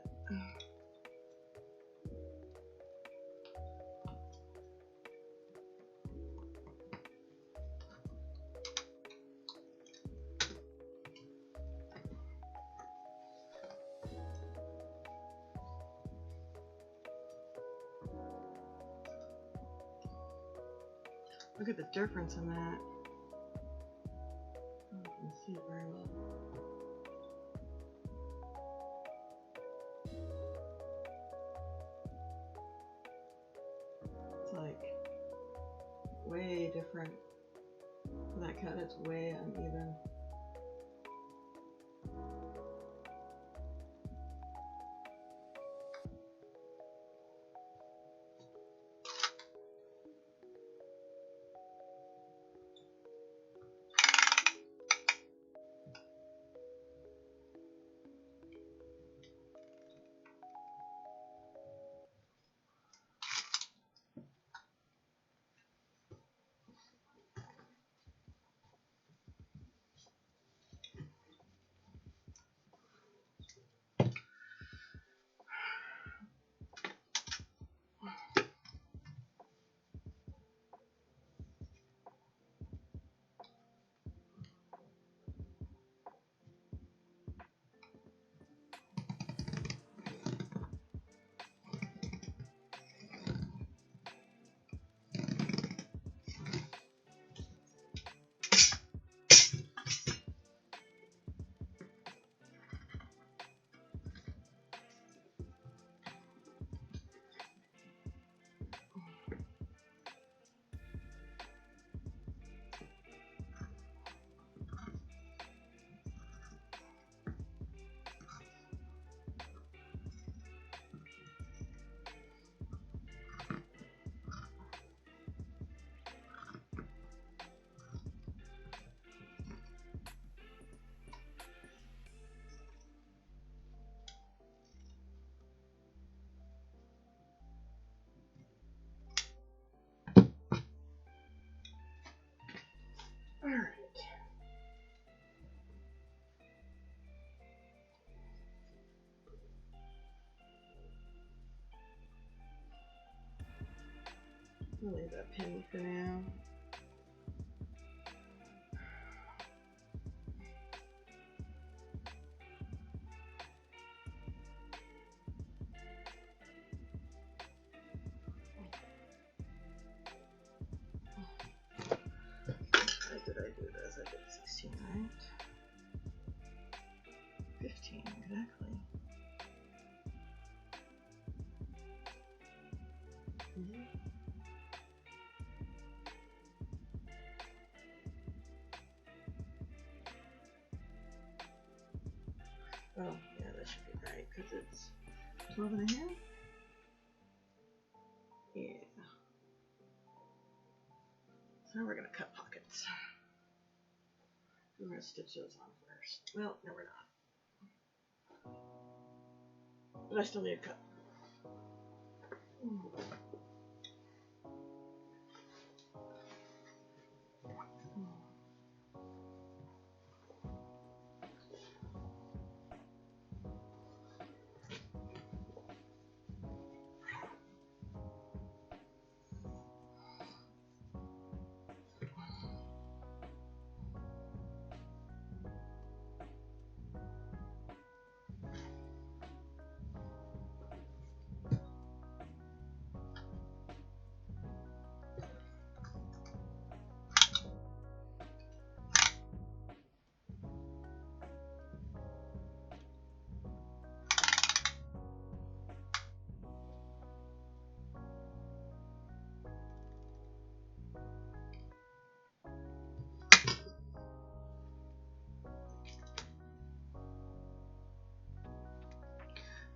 Look at the difference in that. I don't know if you can see it very well. It's like way different. For that cut, it's way uneven. Alright. I'll leave that pin for now. How did I do this? I did 16, right? 15, exactly. Oh, yeah, that should be right, because it's 12 and a half? Yeah. So now we're going to cut pockets. We're going to stitch those on first. Well, no, we're not. But I still need a cut.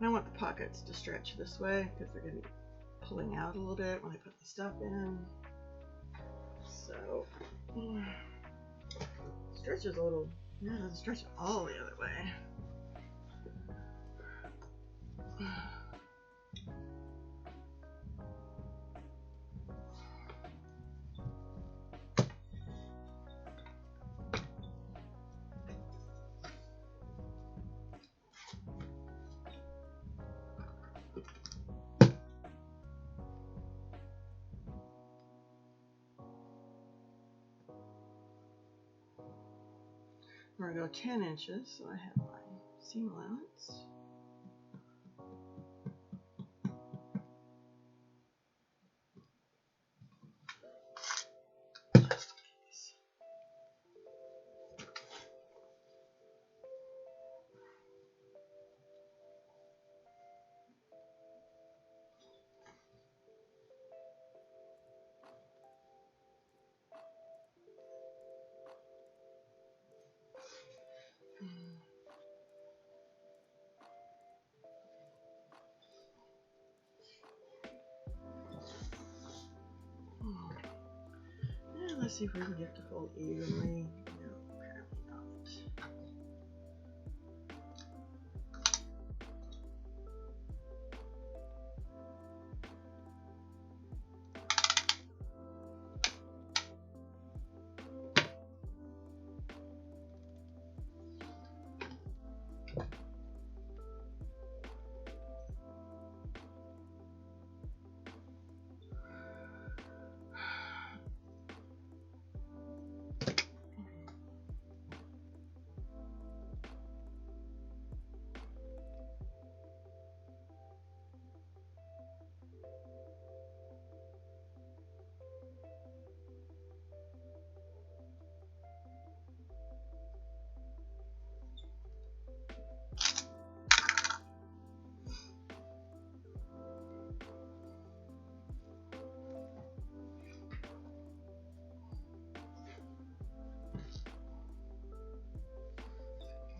And I want the pockets to stretch this way because they're going to be pulling out a little bit when I put the stuff in. So, stretches a little, yeah, it doesn't stretch all the other way. We're going to go 10 inches, so I have my seam allowance. And let's see if we can get it to fold evenly. No, apparently not.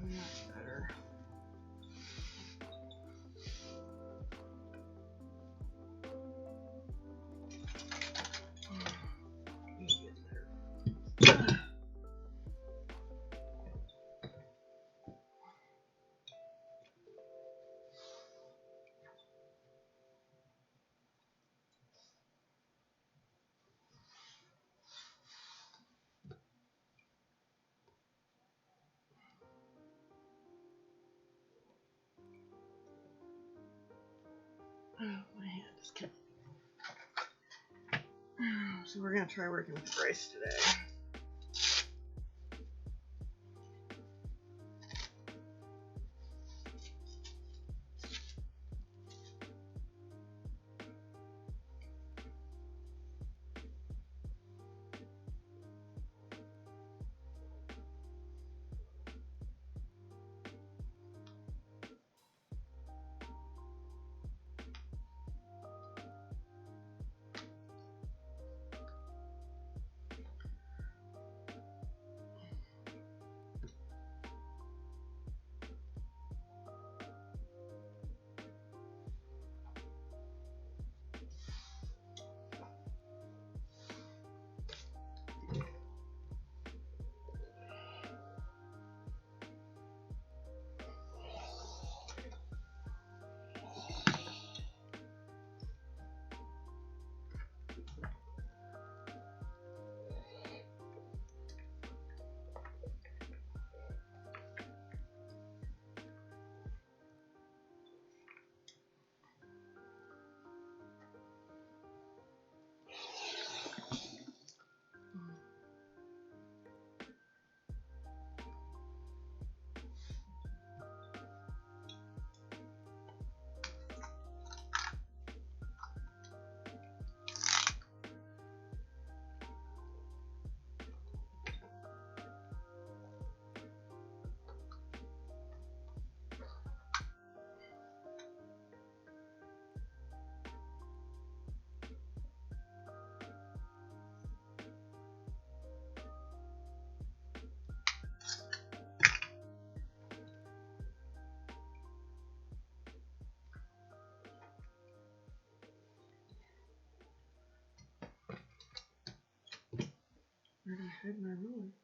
Much better. Oh, my hand is killing me. So we're going to try working with Bryce today. Where'd I hide my ruler?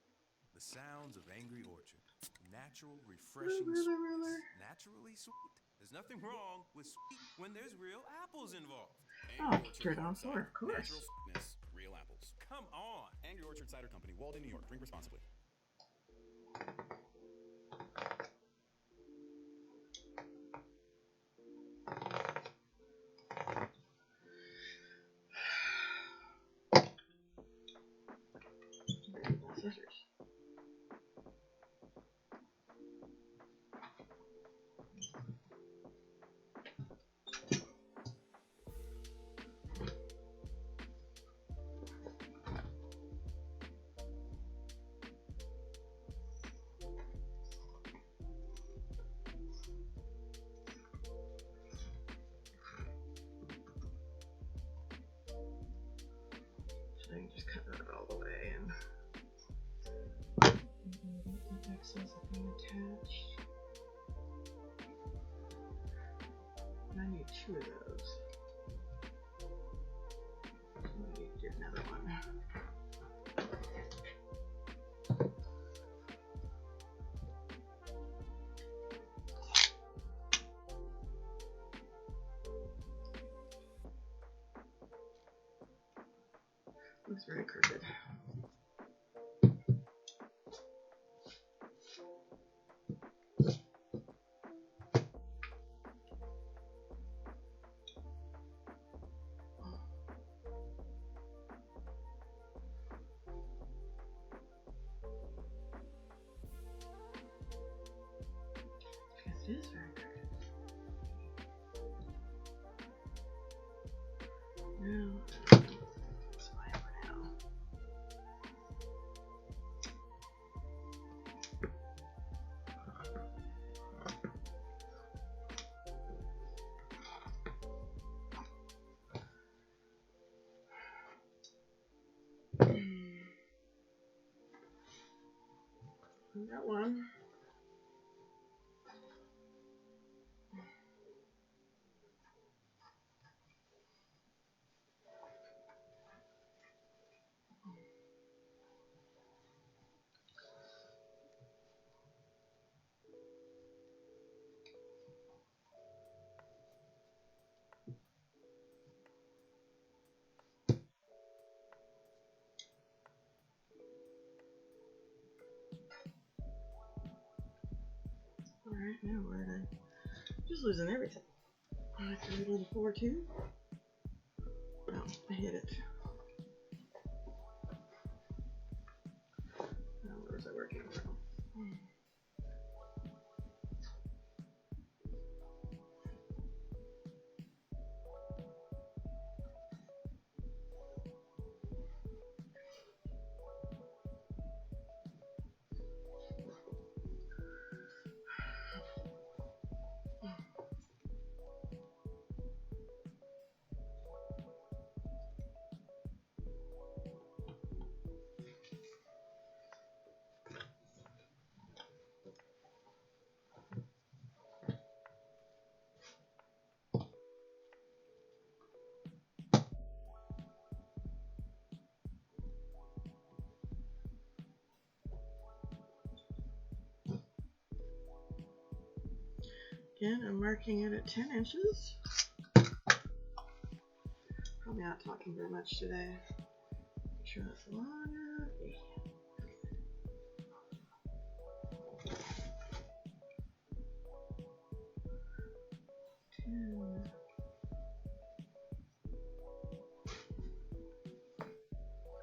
The sounds of Angry Orchard. Natural, refreshing Ruler. sweetness. Naturally sweet. There's nothing wrong with sweet when there's real apples involved. Oh, straight on floor, of course. Natural sweetness, real apples. Come on! Angry Orchard Cider Company, Walden, New York. Drink responsibly. Scissors. So I can just cut that all the way and the excess of being attached. And I need 2 of those. So I need to do another one. Looks very crooked. It is very crooked. Now, that's fine for now. Got one. Alright, now where did I? Just losing everything. I created before too. No, I hit it. Now where was I working from? Again, I'm marking it at 10 inches. Probably not talking very much today. Make sure that's long enough.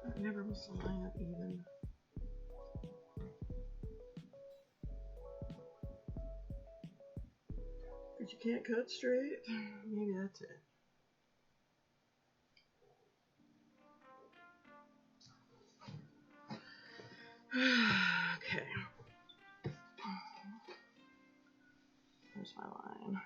That never was to line up even. But you can't cut straight. Maybe that's it. Okay. There's my line.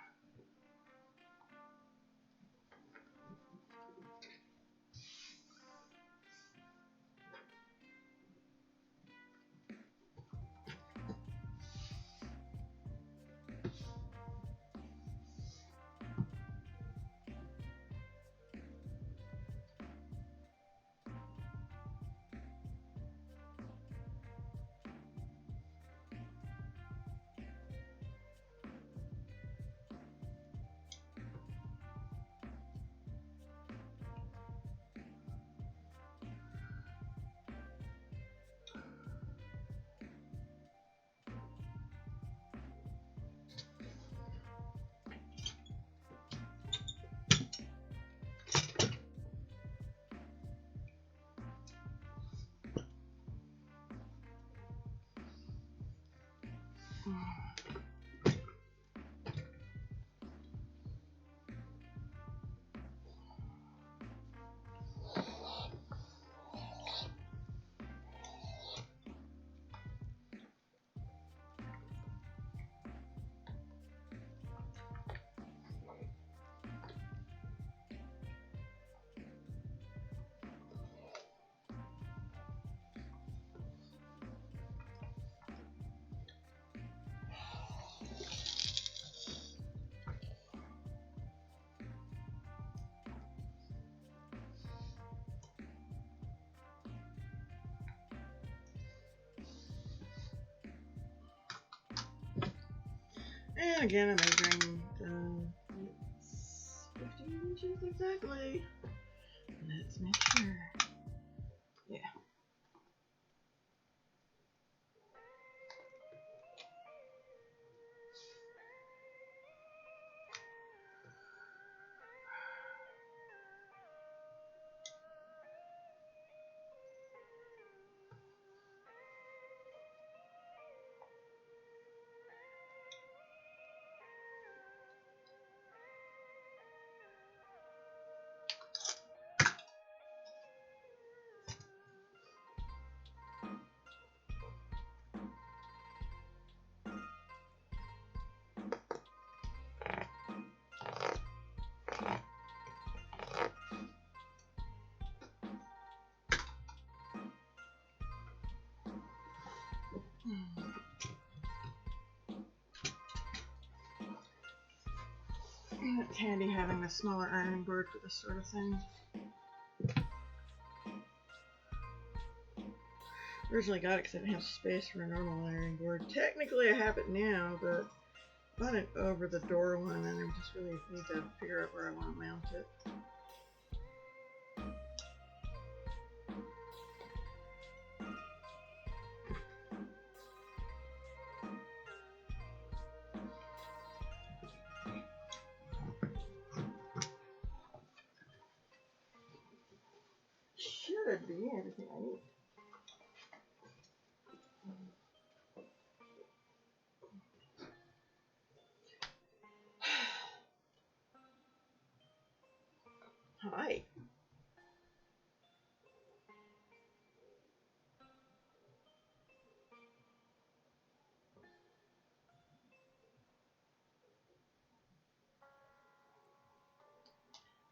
And again, I'm measuring it's 15 inches exactly. Let's make sure. Yeah. It's handy having a smaller ironing board for this sort of thing. Originally got it because I didn't have space for a normal ironing board. Technically I have it now, but I bought an over the door one and I just really need to figure out where I want to mount it. Should be everything I need. Hi.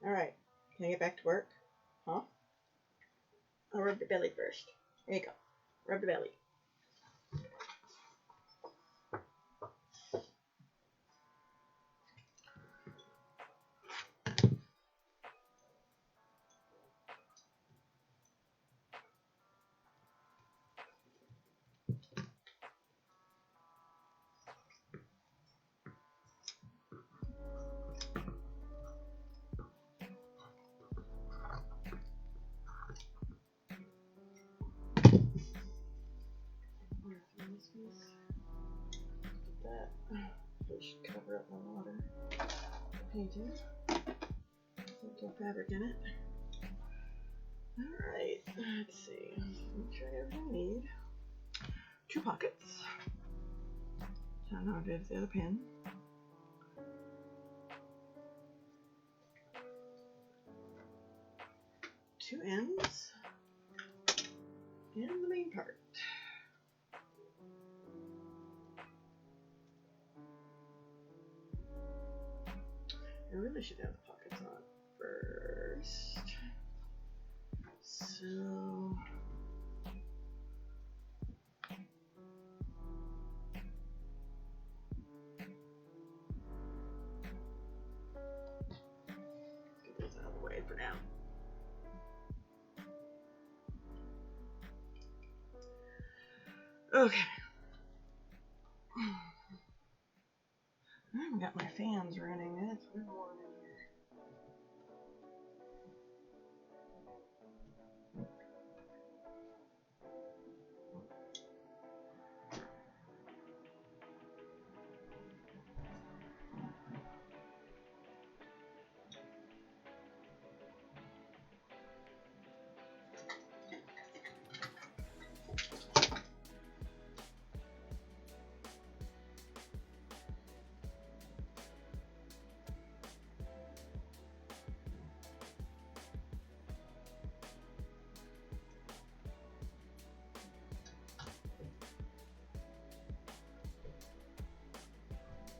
Alright, can I get back to work? Huh? I'll rub the belly first. There you go. Rub the belly. That should cover up my water painting. Some fabric in it. Alright, let's see. Make sure I have everything I need. 2 pockets. I don't know if it's the other pin. Two ends. And the main part. I really should have the pockets on first. So get those out of the way for now. Okay. I haven't got my fans running. That's real warm in here.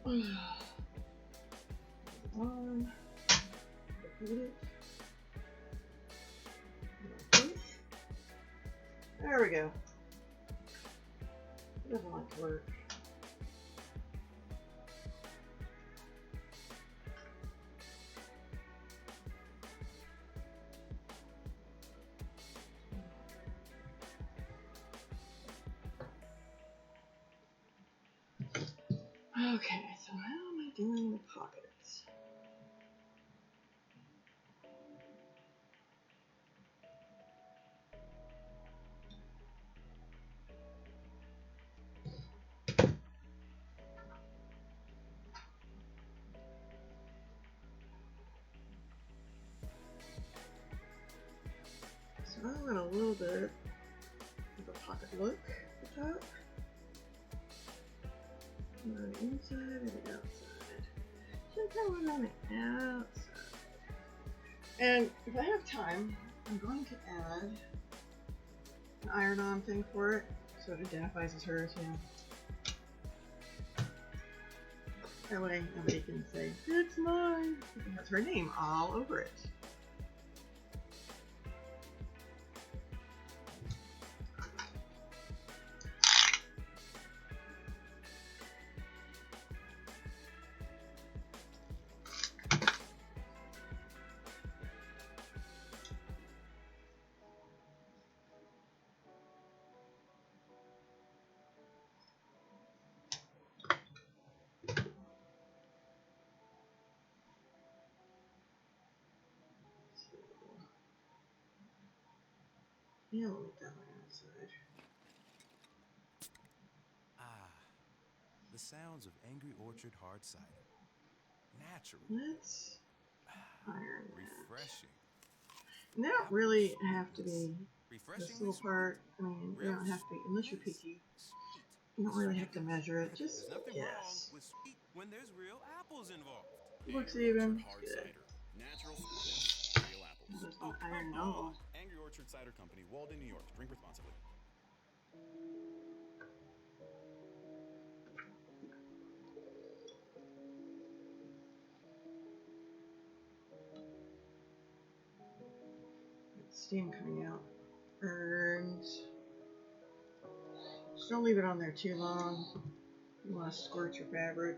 On. Repeat it. There we go. It doesn't like to work. Okay, so how am I doing the pockets? So I want a little bit of a pocket look at the top. On the inside or the outside? I think I want on the outside. And if I have time, I'm going to add an iron-on thing for it so it identifies as hers, you know. That way nobody can say, it's mine. It has her name all over it. Yeah, we'll make that one outside. Ah, the sounds of Angry Orchard hard cider. Natural. Let's iron that. Refreshing. And they don't really have to be this Refreshingly little part. I mean, you don't have to be, unless you're picky. sweet. You don't really have to measure it. Just There's nothing wrong guess. with sweet when there's real apples involved. Looks Angry even. Orchard hard It's good. cider. Natural sweetness, real apples. Just want iron it all. Angry Orchard Cider Company, Walden, New York. Drink responsibly. Steam coming out. Burns. Just don't leave it on there too long. You want to squirt your fabric.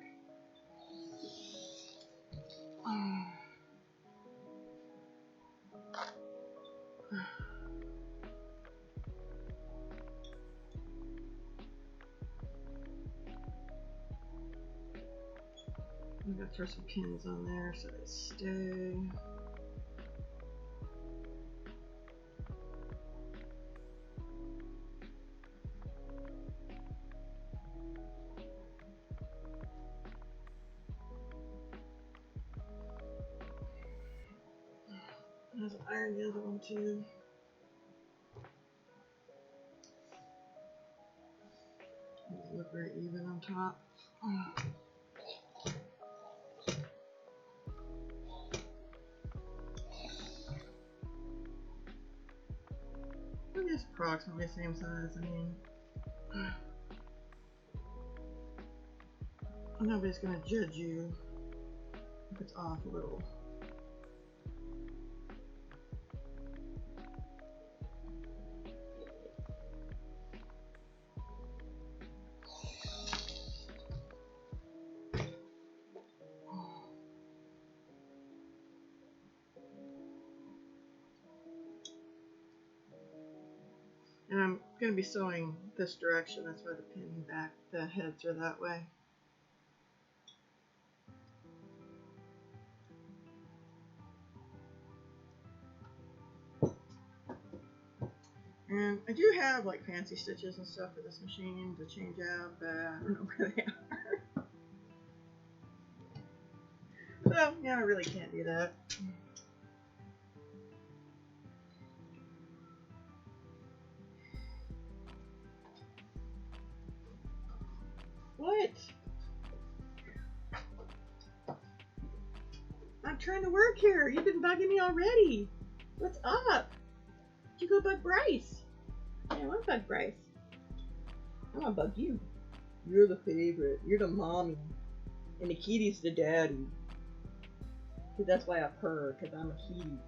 I'm gonna throw some pins on there so they stay. Let's iron the other one too. Doesn't look very even on top. I guess approximately the same size. I mean, nobody's gonna judge you if it's off a little. And I'm going to be sewing this direction, that's why the heads are that way. And I do have like fancy stitches and stuff for this machine to change out, but I don't know where they are. So, yeah, I really can't do that. What? I'm trying to work here. You've been bugging me already. What's up? You go bug Bryce. I want to bug Bryce. I'm gonna bug you. You're the favorite. You're the mommy. And Nikiti's the daddy. Cause that's why I purr, cause I'm a kitty.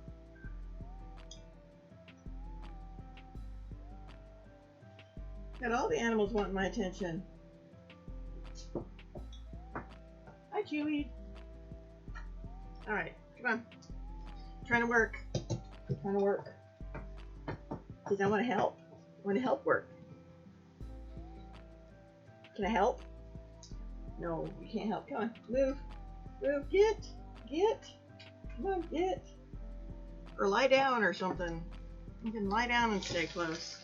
Got all the animals wanting my attention. Hi, Chewie. Alright, come on. Trying to work. Trying to work. Because I want to help. I want to help work. Can I help? No, you can't help. Come on, move. Move. Get. Come on, get. Or lie down or something. You can lie down and stay close.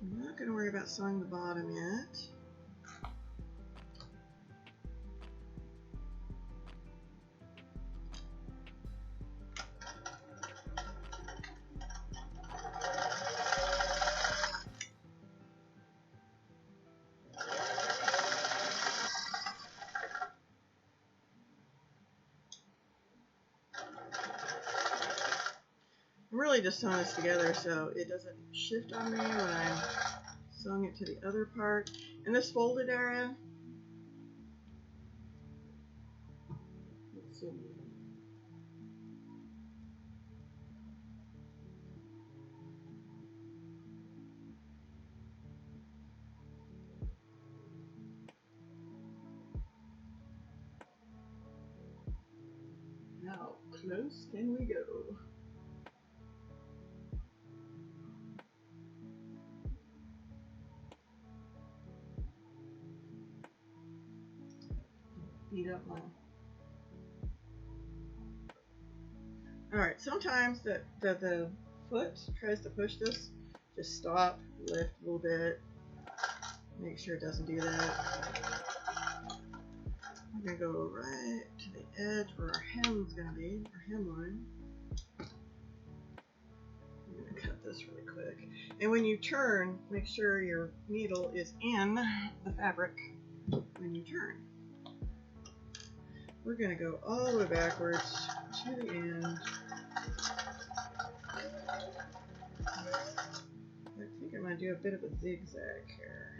I'm not going to worry about sewing the bottom yet. I'm really just sewing this together so it doesn't shift on me when I'm sewing it to the other part. In this folded area, let's see. How close can we go? Beat up my. Alright, sometimes the foot tries to push this. Just stop, lift a little bit. Make sure it doesn't do that. I'm going to go right to the edge where our hem's going to be, our hemline. I'm going to cut this really quick. And when you turn, make sure your needle is in the fabric when you turn. We're going to go all the way backwards to the end. I think I'm going to do a bit of a zigzag here.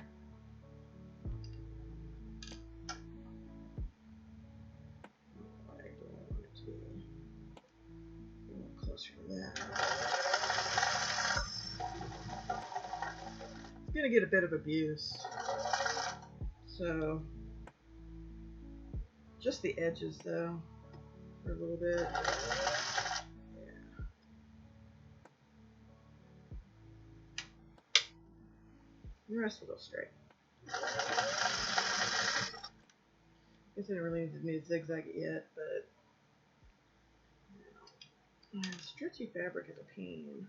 I don't want it to be a little closer to that. It's going to get a bit of abuse. So, just the edges though, for a little bit. The rest will go straight. Guess I didn't really need to zigzag it yet, but stretchy fabric is a pain.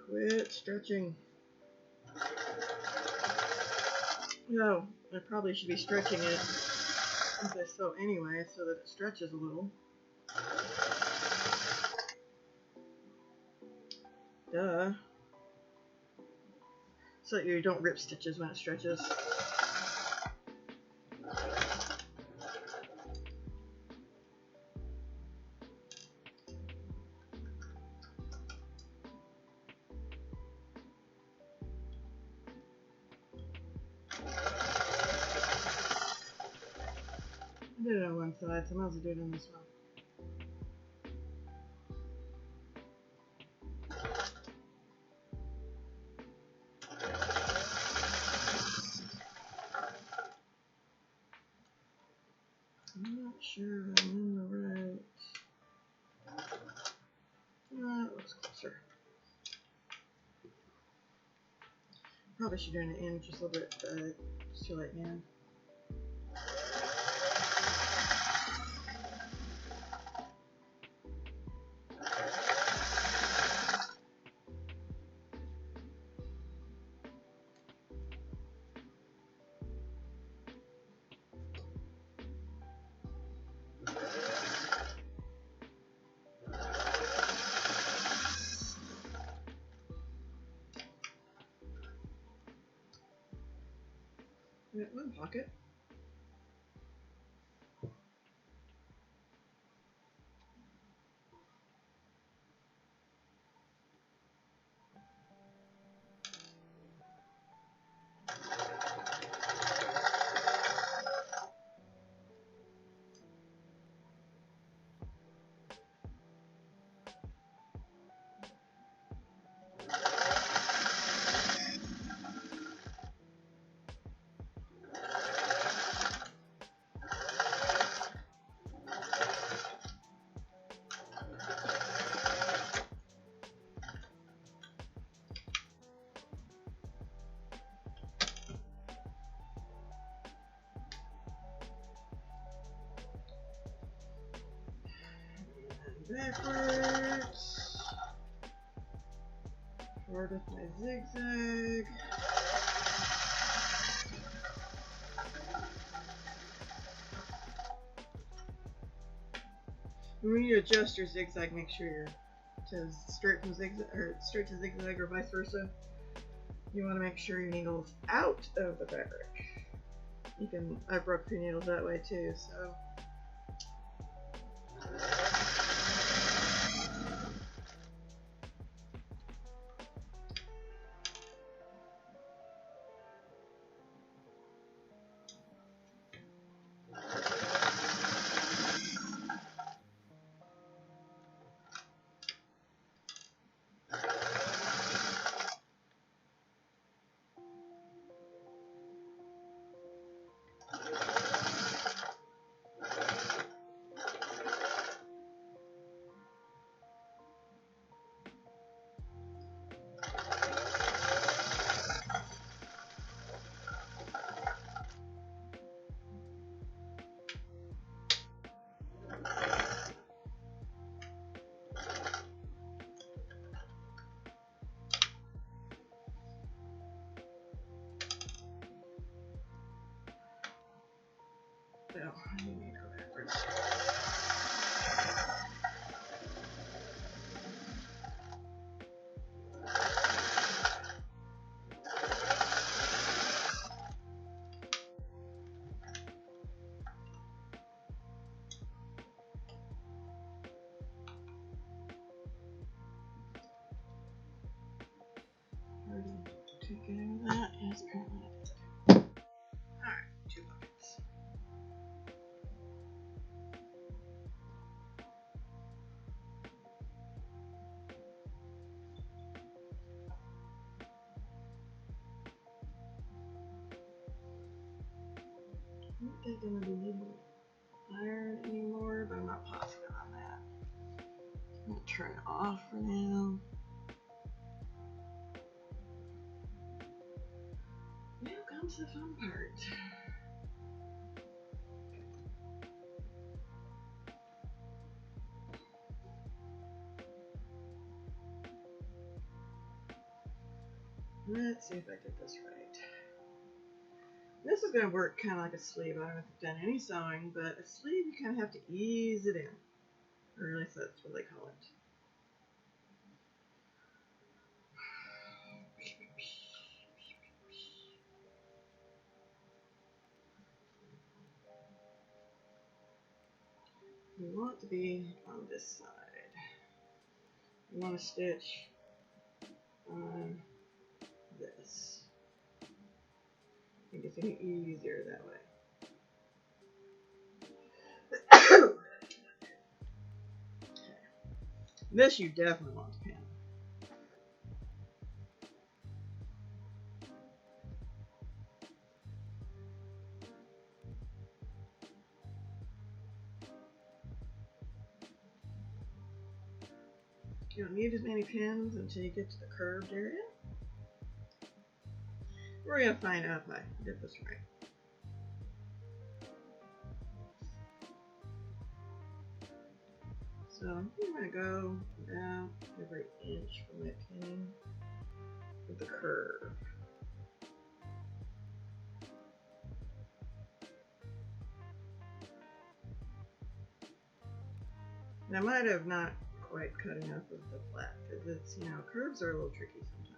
Quit stretching. No, I probably should be stretching it as I sew anyway, so that it stretches a little. Duh. So that you don't rip stitches when it stretches. I did it on one side, so I might as well do it on this one. I'm not sure I'm in the right. That looks closer. Probably should do an inch just a little bit, but it's too late now. One pocket. backwards. Forward with my zigzag. When you adjust your zigzag, make sure you're to straight from zigzag or straight to zigzag or vice versa. You want to make sure your needle's out of the fabric. You can, I broke 3 needles that way too, so. No, I need to go backwards. Already took care of that. Yes, apparently I did. Alright, 2 buckets. I don't think I'm going to be needing iron anymore, but I'm not positive on that. I'm going to turn it off for now. Now comes the fun part. Let's see if I did this right. This is going to work kind of like a sleeve. I don't know if you've done any sewing, but a sleeve you kind of have to ease it in. Or at least that's what they call it. You want to be on this side. You want to stitch on this. I think it's going to be easier that way. Okay. This you definitely want to pin. You don't need as many pins until you get to the curved area. We're going to find out if I did this right. So I'm going to go about every inch from my pinning with the curve. And I might have not quite cut enough of the flat because it's, you know, curves are a little tricky sometimes.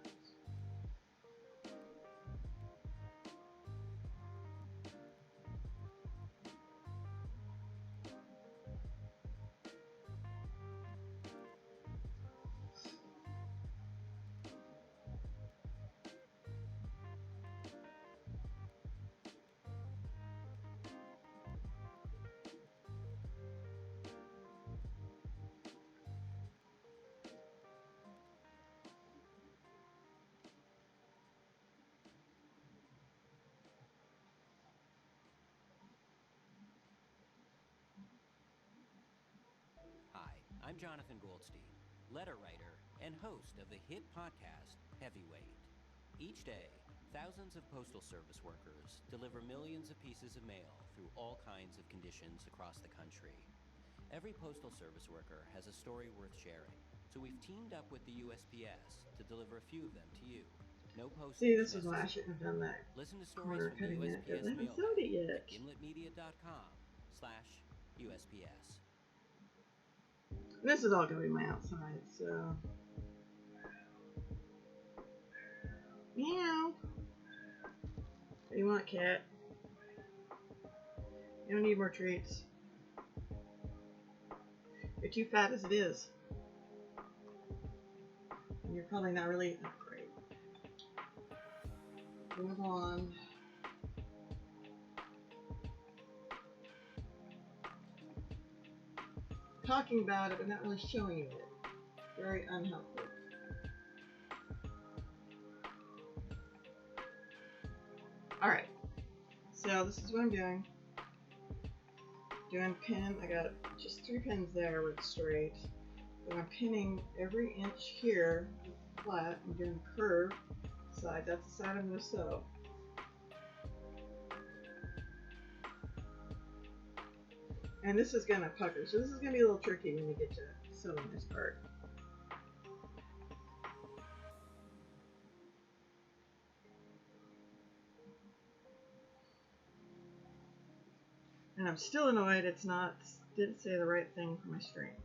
I'm Jonathan Goldstein, letter writer and host of the hit podcast, Heavyweight. Each day, thousands of Postal Service workers deliver millions of pieces of mail through all kinds of conditions across the country. Every postal service worker has a story worth sharing, so we've teamed up with the USPS to deliver a few of them to you. No postage See, this is why I necessary. shouldn't have done that. Listen to stories Corner from the cutting that, USPS because I haven't mailbag sold it yet. at gimletmedia.com/USPS. And this is all going to be my outside, so. Meow. What do you want, cat? You don't need more treats. You're too fat as it is. And you're probably not really that great. Move on. Talking about it, but not really showing you it. Very unhealthy. Alright. So this is what I'm doing. Doing pin, I got just 3 pins there with straight. But I'm pinning every inch here flat. I'm doing the curve side. That's the side I'm going to sew. And this is going to pucker, so this is going to be a little tricky when you get to sewing this part. And I'm still annoyed it's not, didn't say the right thing for my string.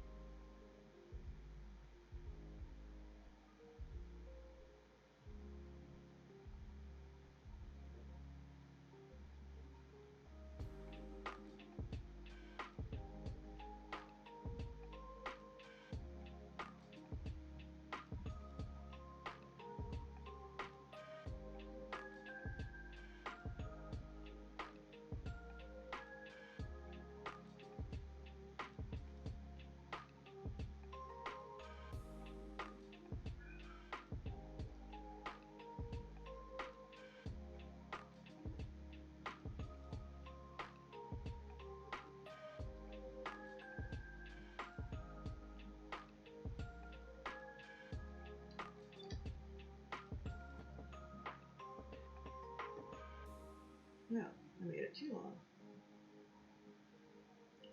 No, I made it too long.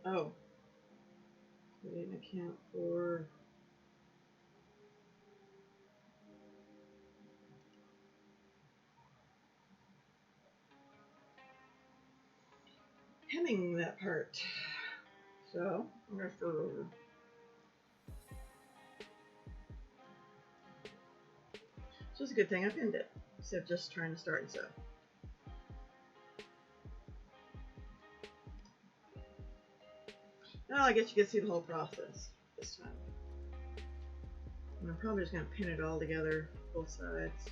Oh. I didn't account for... hemming that part. So, I'm going to start over. So it's a good thing I pinned it, instead of just trying to start and sew. Now I guess you can see the whole process this time. And I'm probably just going to pin it all together, both sides.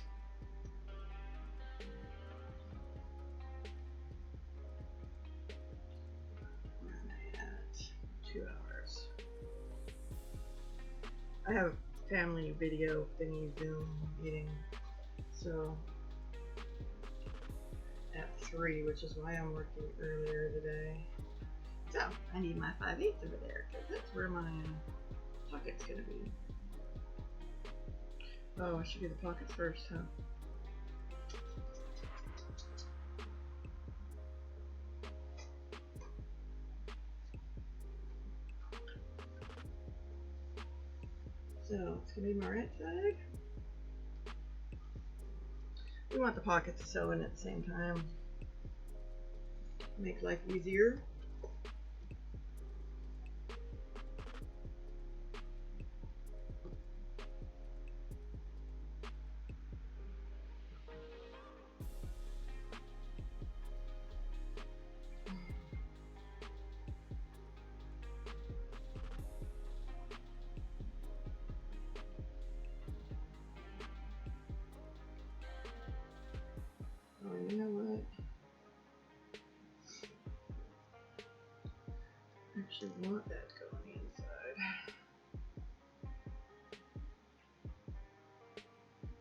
Where am I at? 2 hours. I have a family video thingy Zoom meeting, so at 3, which is why I'm working earlier today. So, I need my 5/8 over there, because that's where my pocket's going to be. Oh, I should do the pockets first, huh? So, it's going to be my right side. We want the pocket to sew in at the same time. Make life easier. Oh, you know what? I actually want that to go on the inside.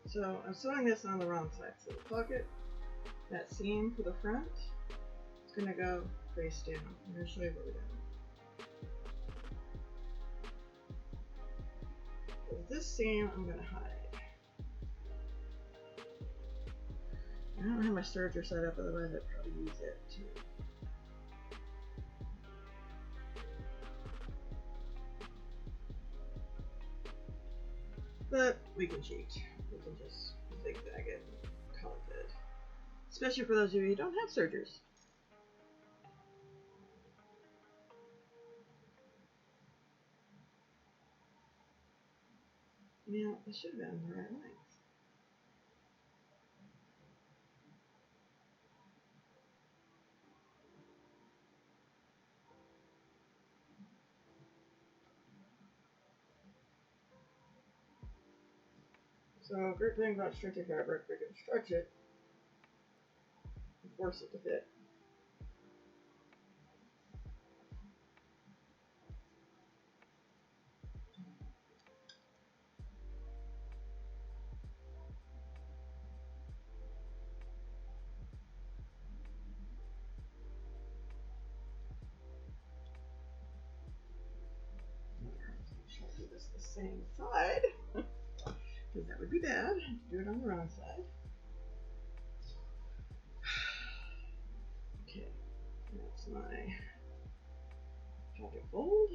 So I'm sewing this on the wrong side. So the pocket, that seam for the front, it's going to go face down. I'm going to show you what we're doing. This seam I'm going to hide. I don't have my serger set up, otherwise I'd probably use it too. But we can cheat. We can just zigzag it and call it good. Especially for those of you who don't have sergers. Now, it should have been the right length. So, great thing about stretchy fabric, we can stretch it and force it to fit. I'll do this the same side, because that would be bad. Do it on the wrong side. Okay, that's my pocket fold.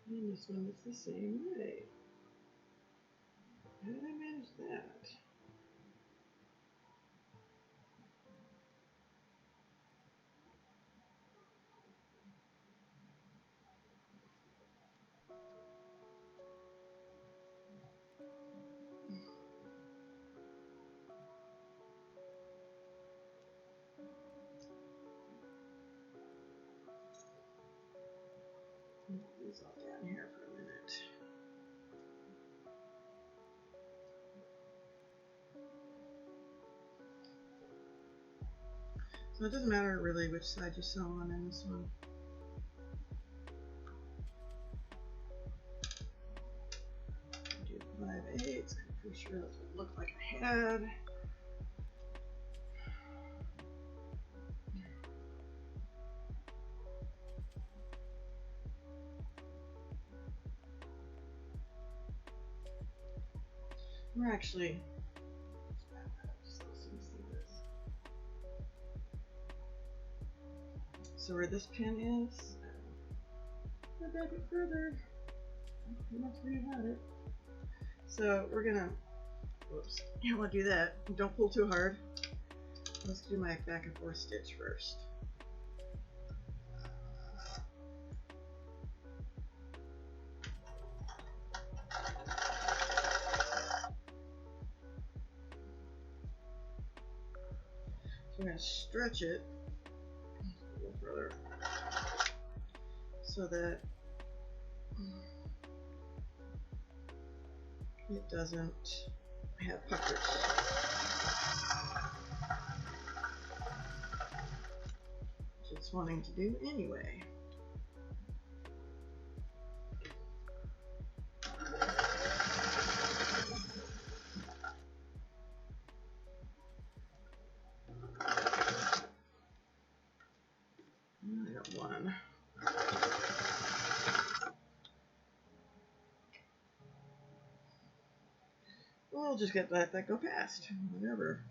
And this one is the same way. How did I manage that? Move these all down here for a minute. So it doesn't matter really which side you sew on in this one. Do 5/8, I'm pretty sure that's what it looked like I had. We're actually just so you can see this. So where this pin is, go back it further. That's where you had it. So we're gonna, whoops, you don't want to do that. Don't pull too hard. Let's do my back and forth stitch first. So I'm going to stretch it a little further so that it doesn't have puckers. Which it's wanting to do anyway. I got one. We'll just let that go past. Whatever.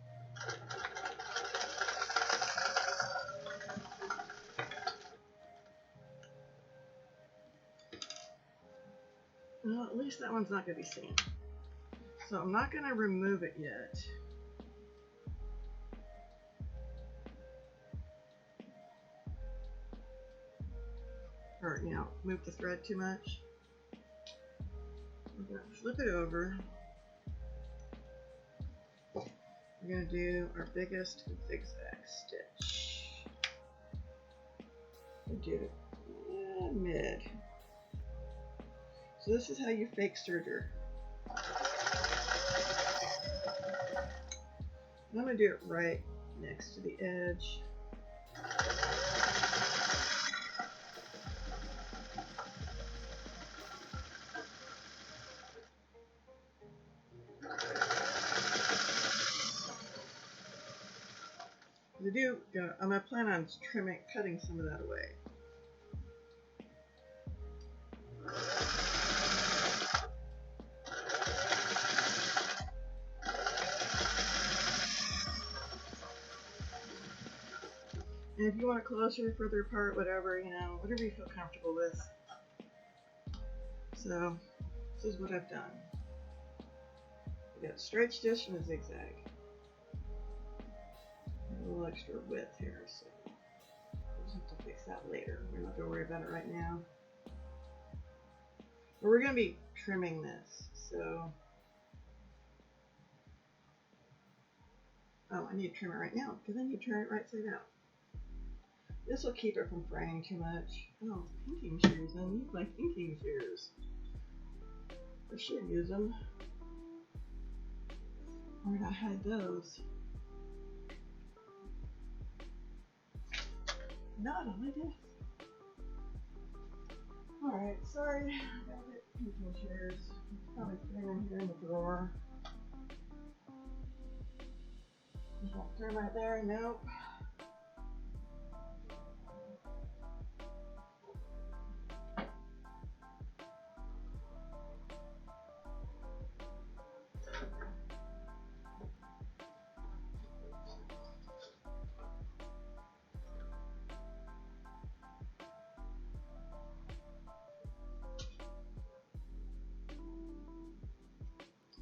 Well, at least that one's not going to be seen. So I'm not going to remove it yet. Or, you know, move the thread too much. We're going to flip it over. We're going to do our biggest zigzag stitch. We do mid. So this is how you fake serger. I'm going to do it right next to the edge. I'm gonna plan on cutting some of that away. And if you want it closer, further apart, whatever, whatever you feel comfortable with. So, this is what I've done. We got a straight stitch and a zigzag. A little extra width here, so we'll just have to fix that later. We're not going to worry about it right now. But we're going to be trimming this, so... Oh, I need to trim it right now, because I need to turn it right side out. This will keep it from fraying too much. Oh, inking shears. I need my inking shears. I should use them. Where'd I hide those? Not on my desk. Alright, sorry. I got the inking shears. Probably putting them here in the drawer. Just won't turn right there. Nope.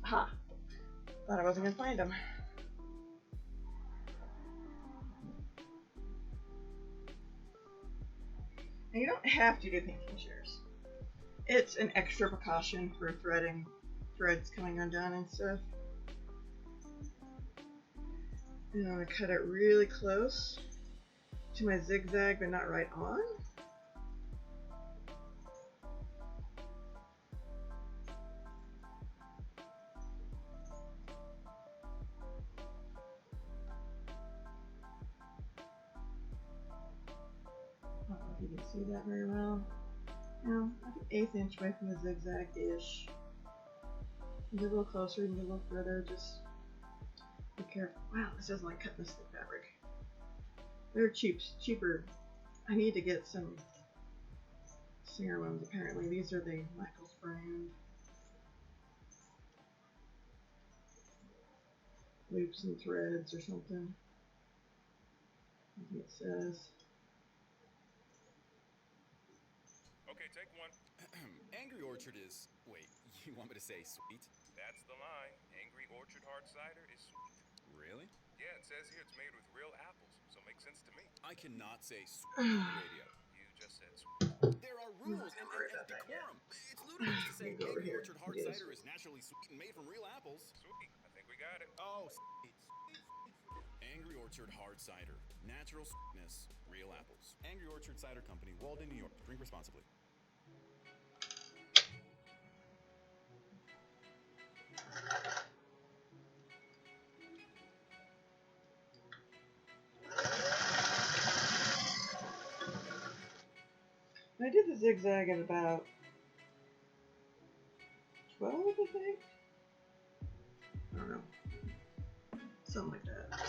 Ha! Thought I wasn't gonna find them. And you don't have to do inking shears. It's an extra precaution for threading, threads coming undone and stuff. And I'm gonna cut it really close to my zigzag, but not right on. I don't know if you can see that very well. No, like an 1/8 inch away from the zigzag-ish. Get a little closer, you can get a little further, just be careful. Wow, this doesn't like cutting this thick fabric. They're cheaper. I need to get some Singer ones apparently. These are the Michaels brand. Loops and threads or something. I think it says. Okay, take one. Angry Orchard is... Wait, you want me to say sweet? That's the line. Angry Orchard Hard Cider is sweet. Really? Yeah, it says here it's made with real apples, so it makes sense to me. I cannot say sweet on the radio. You just said sweet. There are rules and decorum. It's ludicrous to say Angry Orchard Hard Cider is naturally sweet and made from real apples. Sweet. I think we got it. Oh, sweet. Angry Orchard Hard Cider. Natural sweetness, real apples. Angry Orchard Cider Company, Walden, New York. Drink responsibly. I did the zigzag at about 12, I think. I don't know. Something like that.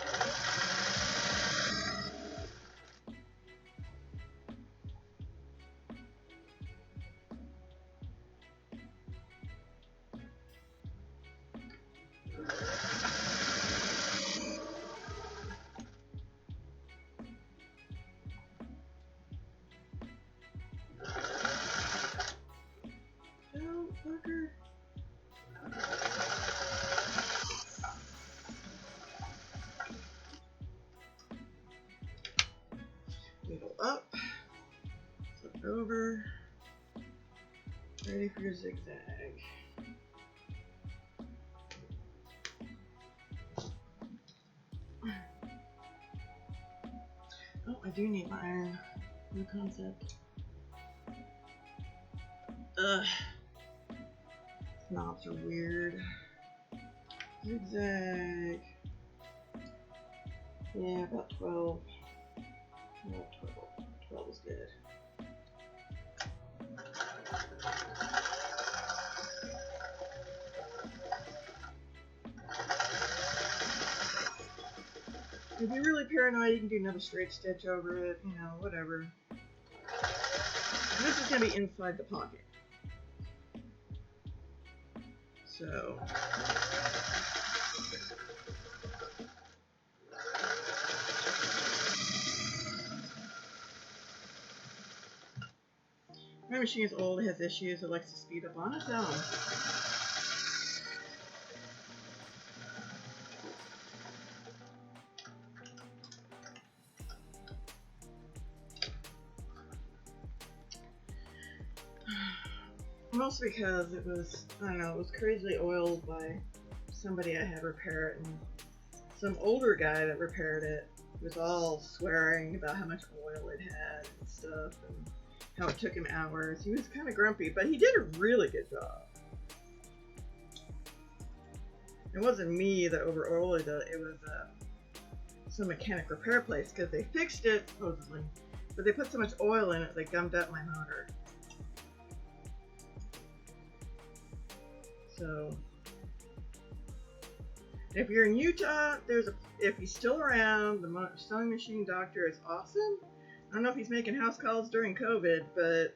Fucker. Needle up, flip over, ready for your zigzag. Oh, I do need my iron. New concept. Ugh. Knobs are weird. Zigzag. Yeah, about 12. About 12. 12 is good. If you're really paranoid, you can do another straight stitch over it, you know, whatever. This is going to be inside the pocket. So, my machine is old, it has issues, it likes to speed up on its own. Mostly because it was, I don't know, it was crazily oiled by somebody I had repair it, and some older guy that repaired it was all swearing about how much oil it had and stuff, and how it took him hours. He was kind of grumpy, but he did a really good job. It wasn't me that over-oiled it, it was some mechanic repair place, because they fixed it, supposedly, but they put so much oil in it, they gummed up my motor. So, if you're in Utah, if he's still around, the sewing machine doctor is awesome. I don't know if he's making house calls during COVID, but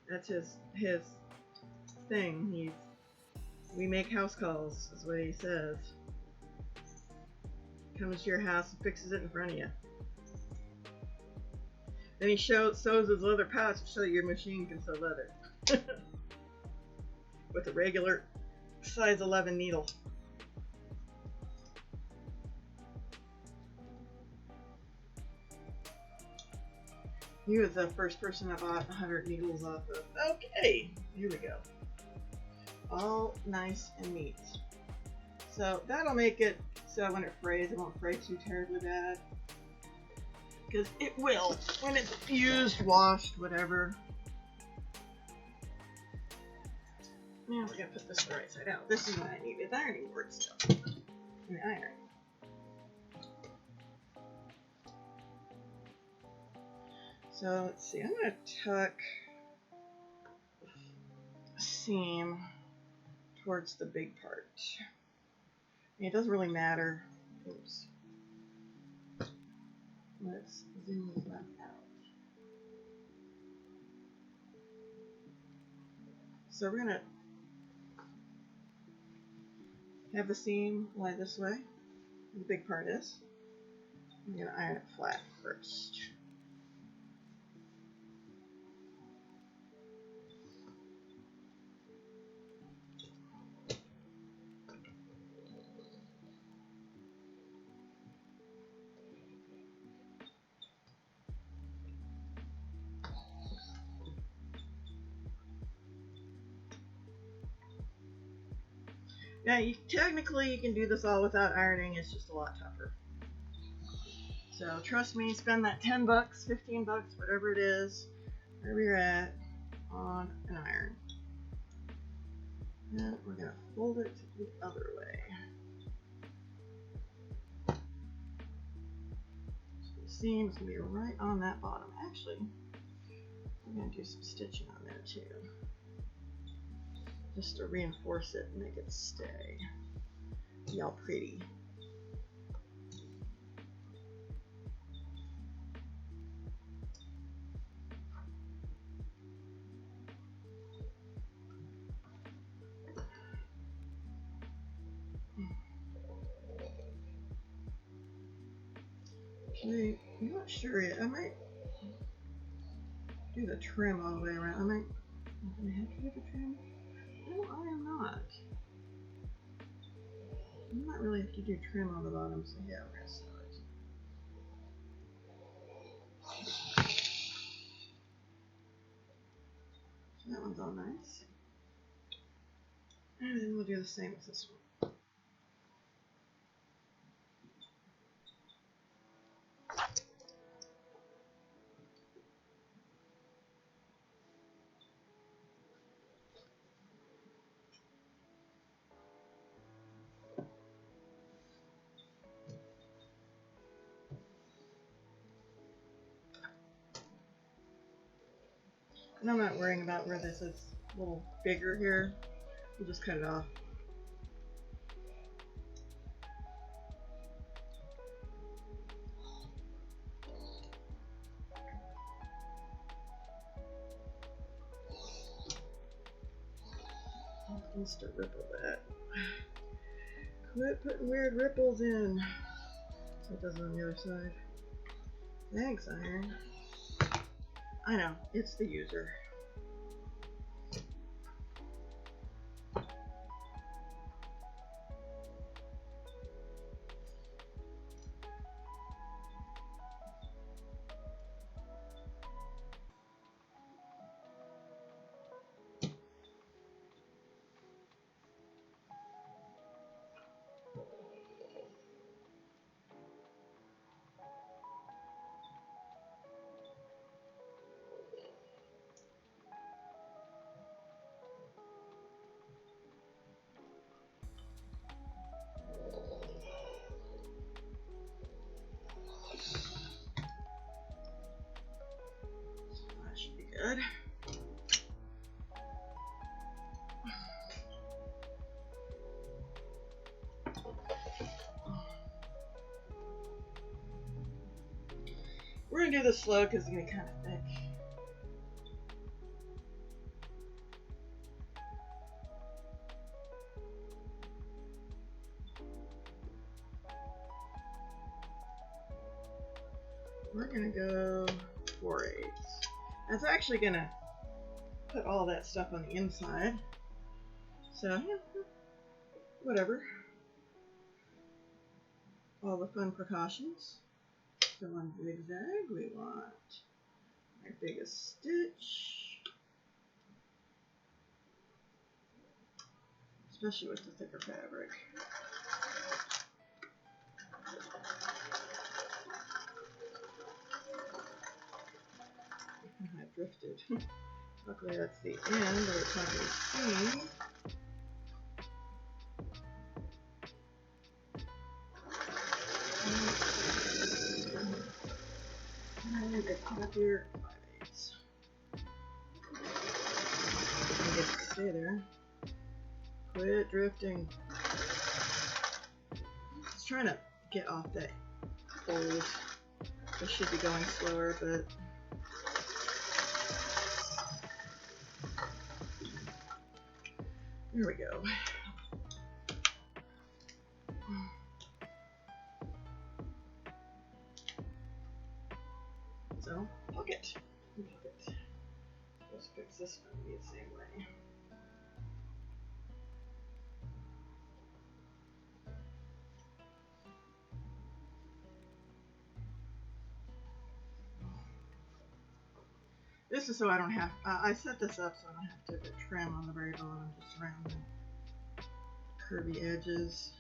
that's his thing. We make house calls, is what he says. Comes to your house and fixes it in front of you. Then he sews his leather pouch to show you your machine can sew leather. With a regular size 11 needle. He was the first person I bought 100 needles off of. Okay, here we go. All nice and neat. So that'll make it so when it frays, it won't fray too terribly bad. Because it will when it's used, washed, whatever. Now we're going to put this the right side out. This is what I needed. Ironing board stuff. And iron. So let's see. I'm going to tuck a seam towards the big part. It doesn't really matter. Oops. Let's zoom this one out. So we're going to have the seam lie this way, the big part is. I'm going to iron it flat first. Now, technically you can do this all without ironing, it's just a lot tougher. So trust me, spend that 10 bucks, 15 bucks, whatever it is, wherever you're at, on an iron. And we're going to fold it the other way. So the seam is going to be right on that bottom. Actually, I'm going to do some stitching on there too. Just to reinforce it and make it stay. Be all pretty. Okay, I'm not sure yet. I might do the trim all the way around. I have to do the trim. No, I am not. I'm not really have to do trim on the bottom, so yeah, we're gonna sew it. So that one's all nice. And then we'll do the same with this one. And I'm not worrying about where this is a little bigger here. We'll just cut it off. Wants to ripple that. Quit putting weird ripples in. So it does on the other side. Thanks, iron. I know, it's the user. Good. We're gonna do this slow because it's gonna be kind of thick. We're gonna go 4/8. That's actually gonna put all that stuff on the inside. So, yeah, whatever. All the fun precautions. So on zigzag, we want our biggest stitch. Especially with the thicker fabric. I drifted. Luckily that's the end of the top of the seam. And I need to top here 5/8. I get to stay there. Quit drifting. Just trying to get off that fold. I should be going slower, but there we go. So, pocket. Let's fix this one the same way. This is so I don't have, I set this up so I don't have to put trim on the very bottom, just around the curvy edges.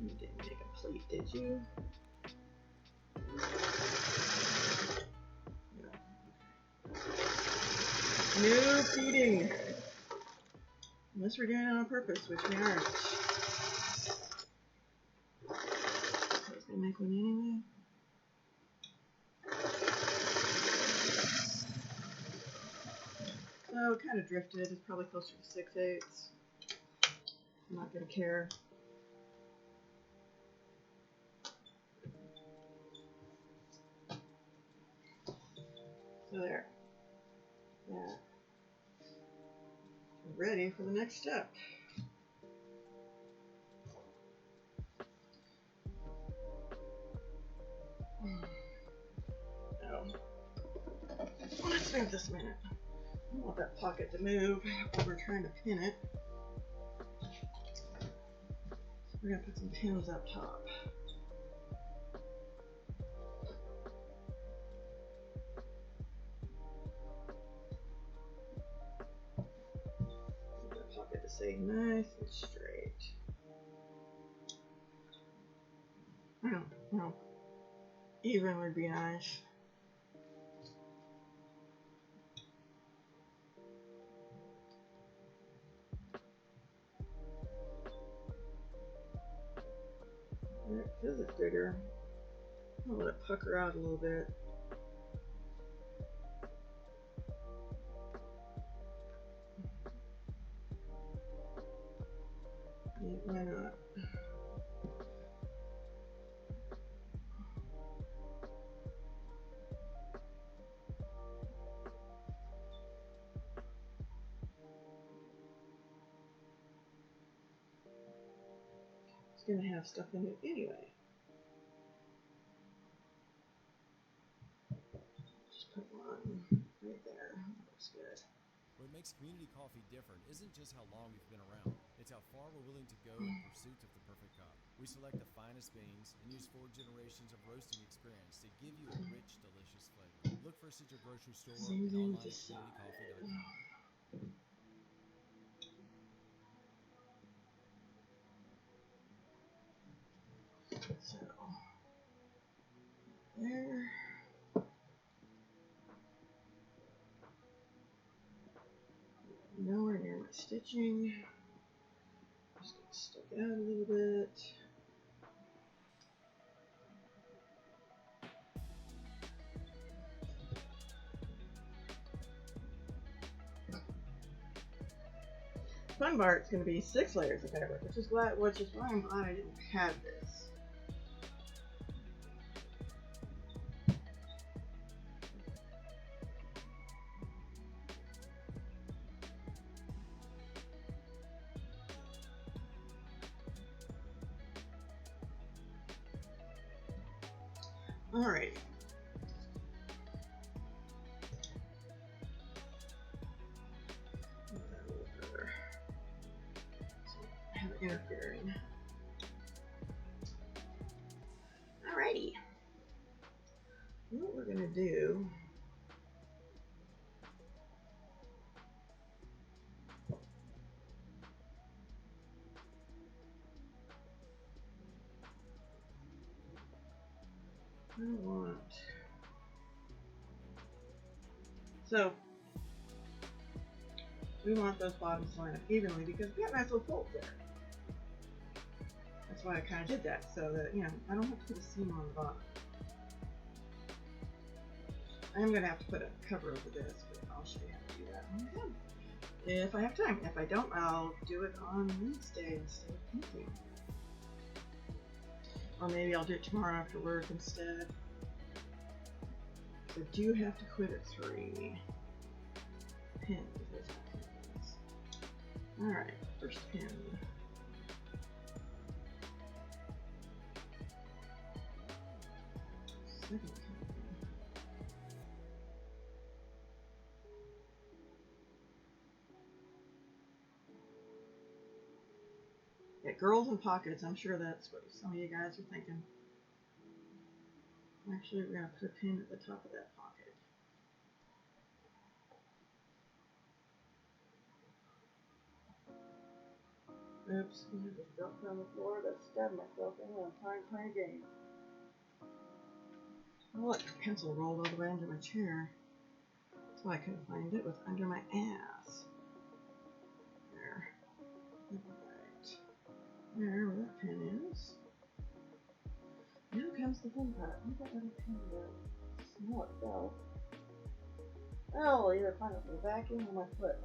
You didn't make a pleat, did you? No feeding. Unless we're doing it on purpose, which we aren't. I was gonna make one anyway. So kind of drifted. It's probably closer to 6/8. I'm not gonna care. So there. Yeah. Ready for the next step. No. Let's move this a minute. I don't want that pocket to move while we're trying to pin it. So we're gonna put some pins up top. To stay nice and straight. No. Even would be nice. Because it's bigger, I'll let it pucker out a little bit. why not? It's gonna have stuff in it anyway. Just put one right there. That looks good. What makes Community Coffee different isn't just how long we've been around, it's how far we're willing to go in pursuit of the perfect cup. We select the finest beans and use 4 generations of roasting experience to give you a rich, delicious flavor. Look for us at your grocery store and online at communitycoffee.com. So, there. Nowhere near my stitching. Just gonna stick it out a little bit. Fun part's gonna be 6 layers of fabric, which is why I'm glad I didn't have this. Alright. Have it interfering. Alrighty. What we're gonna do . I want. So we want those bottoms to line up evenly because we've got nice little folds there. That's why I kind of did that, so that, you know, I don't have to put a seam on the bottom. I am going to have to put a cover over this, but I'll show you how to do that when we're done. If I have time. If I don't, I'll do it on Wednesday instead of painting. Or maybe I'll do it tomorrow after work instead. So I do have to quit at 3. Pins. There's pins. Alright, first pin. Second pin. Yeah, girls in pockets. I'm sure that's what some of you guys are thinking. Actually, we're going to put a pin at the top of that pocket. Oops, I just dropped on the floor to stab myself in when I'm trying to play a game. Oh, look, the pencil rolled all the way under my chair. That's why I couldn't find it. It was under my ass. There. Alright. There, where that pin is. Now comes the fun part. Where'd that little pin go? Smell it fell. Oh, I'll either find it with the vacuum or my foot.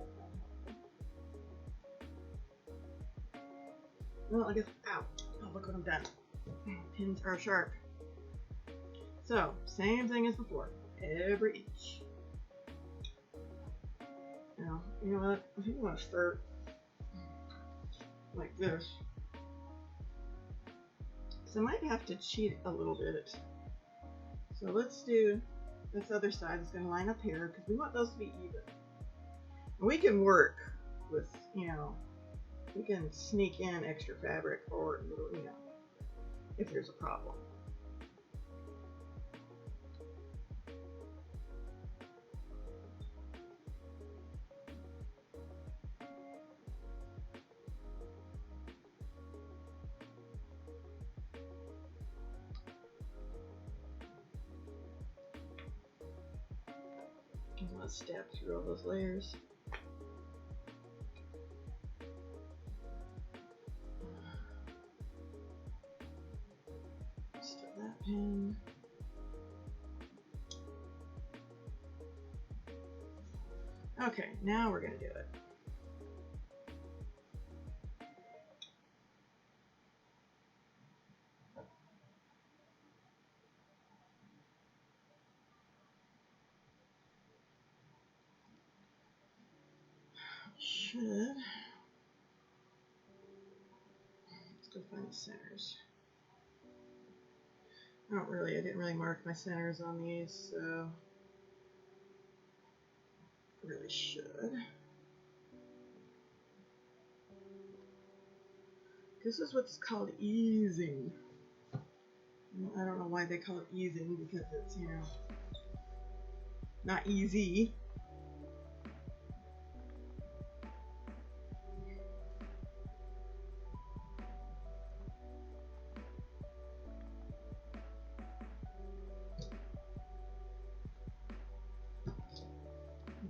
Well, I guess, ow. Oh, look what I've done. Pins are sharp. So, same thing as before. Every inch. Now, you know what? I think I want to start like this. So I might have to cheat a little bit. So let's do this other side is going to line up here because we want those to be even. And we can work with, you know, we can sneak in extra fabric or, you know, if there's a problem. Let's stab through all those layers. Start that pin. Okay, now we're going to do it. should. Let's go find the centers. I didn't really mark my centers on these, so I really should. This is what's called easing. I don't know why they call it easing, because it's, you know, not easy.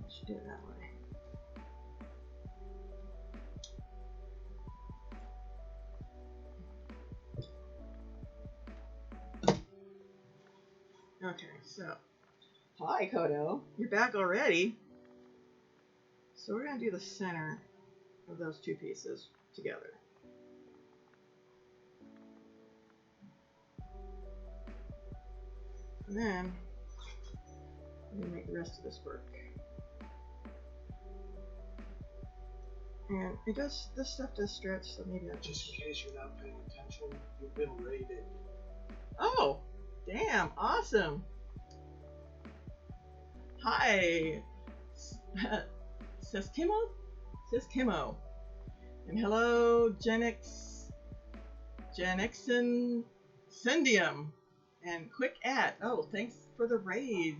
Let's do it that way. Okay, so, hi Kodo, you're back already. So we're going to do the center of those two pieces together. And then, I'm going to make the rest of this work. And this stuff does stretch, so maybe I just in case you're not paying attention, you've been raided. Oh! Damn, awesome. Hi, Seskimo? And hello, Genixen Sendium. And Quick At. Oh, thanks for the raid.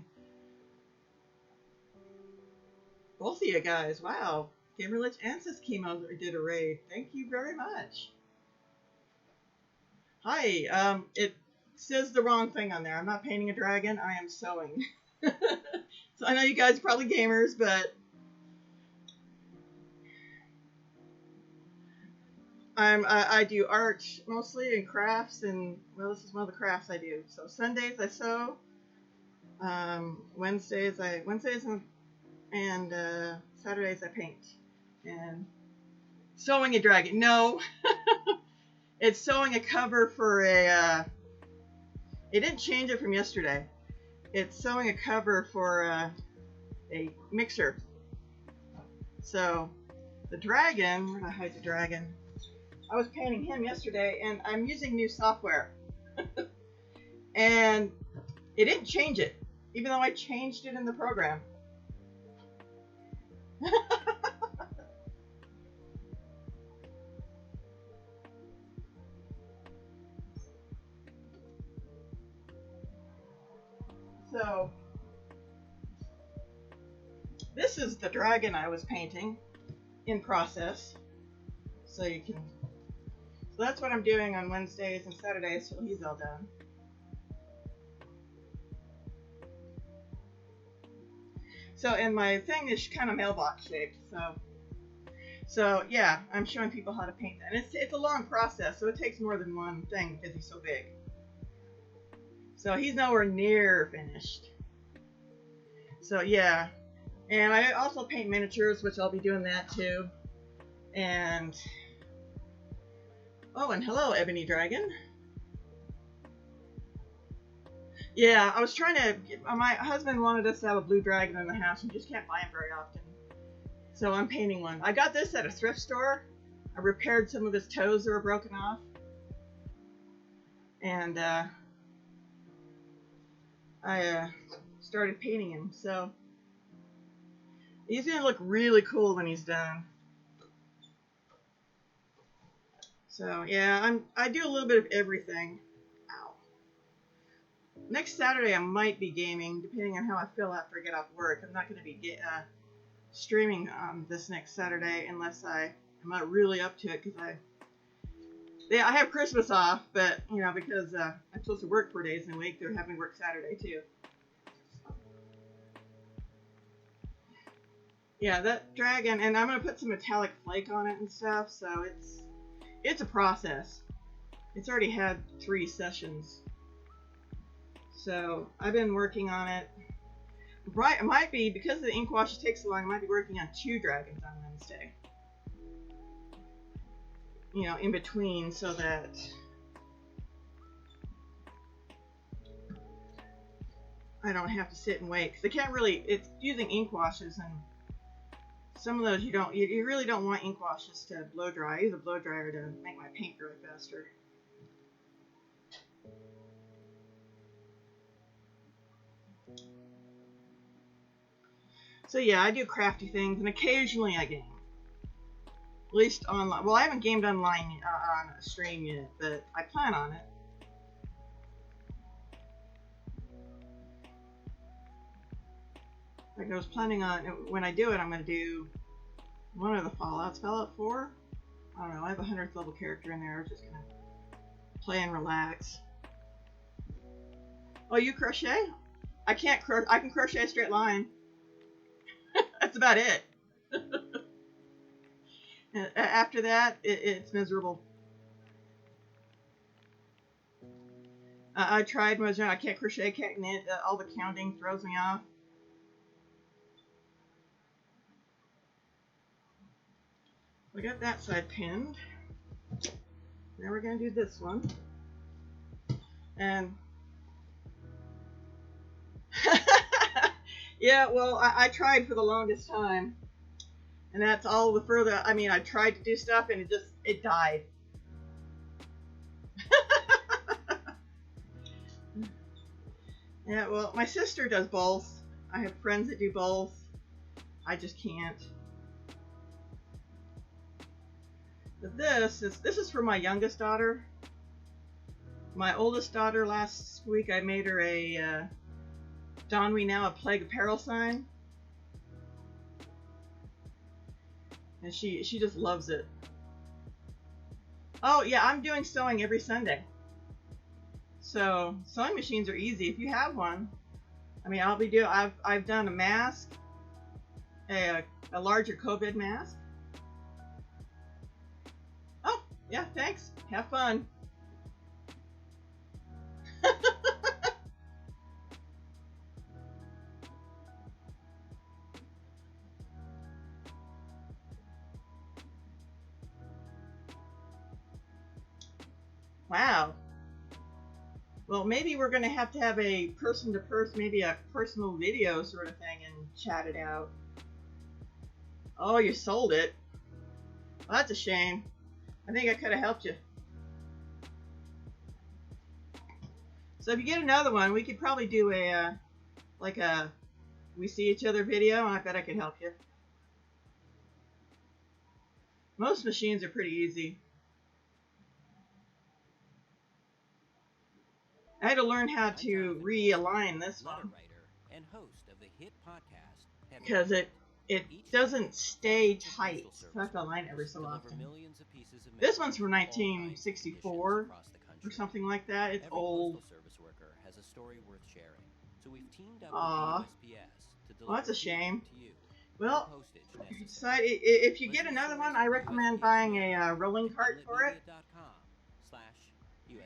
Both of you guys, wow. Gamerlich and Seskimo did a raid. Thank you very much. Hi, it says the wrong thing on there. I'm not painting a dragon, I am sewing. So I know you guys are probably gamers, but I do art mostly and crafts, and well, this is one of the crafts I do. So Sundays I sew, Wednesdays and Saturdays I paint. And sewing a dragon. No, it's sewing a cover for a. It didn't change it from yesterday. It's sewing a cover for a mixer. So the dragon, where did I hide the dragon? I was painting him yesterday, and I'm using new software. And it didn't change it, even though I changed it in the program. So, this is the dragon I was painting in process. So you can, so that's what I'm doing on Wednesdays and Saturdays till he's all done. So, and my thing is kind of mailbox shaped, so yeah, I'm showing people how to paint that. And it's a long process, so it takes more than one thing because he's so big. So he's nowhere near finished. So yeah, and I also paint miniatures, which I'll be doing that too. And oh, and hello, Ebony Dragon. Yeah, I was trying to. My husband wanted us to have a blue dragon in the house, and you just can't buy them very often. So I'm painting one. I got this at a thrift store. I repaired some of his toes that were broken off, and I started painting him. So he's gonna look really cool when he's done. So yeah, I do a little bit of everything. Ow. Next Saturday I might be gaming, depending on how I feel after I get off work. I'm not going to be streaming this next Saturday unless I'm not really up to it, because I have Christmas off, but you know, because I'm supposed to work 4 days in a week, they're having me work Saturday too. Yeah, that dragon, and I'm going to put some metallic flake on it and stuff, so it's a process. It's already had 3 sessions. So I've been working on it. Right, it might be, because the ink wash takes so long, I might be working on 2 dragons on Wednesday. You know, in between, so that I don't have to sit and wait. Because I can't really, it's using ink washes, and some of those you really don't want ink wash just to blow dry. I use a blow dryer to make my paint dry faster. So yeah, I do crafty things, and occasionally I game. At least online. Well, I haven't gamed online on a stream yet, but I plan on it. Like I was planning on, when I do it, I'm going to do one of the Fallouts. Fallout 4? I don't know, I have a 100th level character in there. I'm just going to play and relax. Oh, you crochet? I can't crochet. I can crochet a straight line. That's about it. After that, it's miserable. I tried when I was young. I can't crochet, can't knit. All the counting throws me off. We got that side pinned. Now we're going to do this one. And yeah, well, I tried for the longest time. And that's all the further, I mean, I tried to do stuff and it died. Yeah, well, my sister does both. I have friends that do both. I just can't. But this is for my youngest daughter. My oldest daughter, last week I made her a Don We Now a Plague Apparel sign. And she just loves it. Oh yeah, I'm doing sewing every Sunday. So sewing machines are easy if you have one. I mean, I've done a mask, a larger COVID mask. Oh yeah, thanks. Have fun. Wow. Well, maybe we're going to have a person-to-person, maybe a personal video sort of thing and chat it out. Oh, you sold it. Well, that's a shame. I think I could have helped you. So if you get another one, we could probably do a we see each other video, and I bet I could help you. Most machines are pretty easy. I had to learn how to realign this one because it doesn't stay tight, so I have to align it every so often. This one's from 1964 or something like that. It's old. Aww. Well, that's a shame. Well, if you get another one, I recommend buying a rolling cart for it.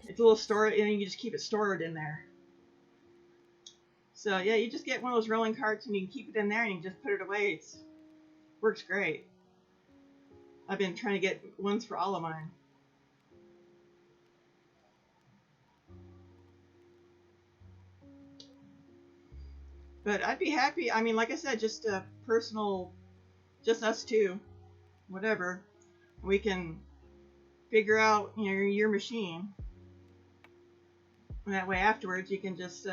It's a little storage, and you can just keep it stored in there. So yeah, you just get one of those rolling carts and you can keep it in there and you can just put it away. It works great. I've been trying to get ones for all of mine. But I'd be happy, I mean, like I said, just a personal, just us two, whatever. We can figure out, you know, your machine. And that way afterwards you can just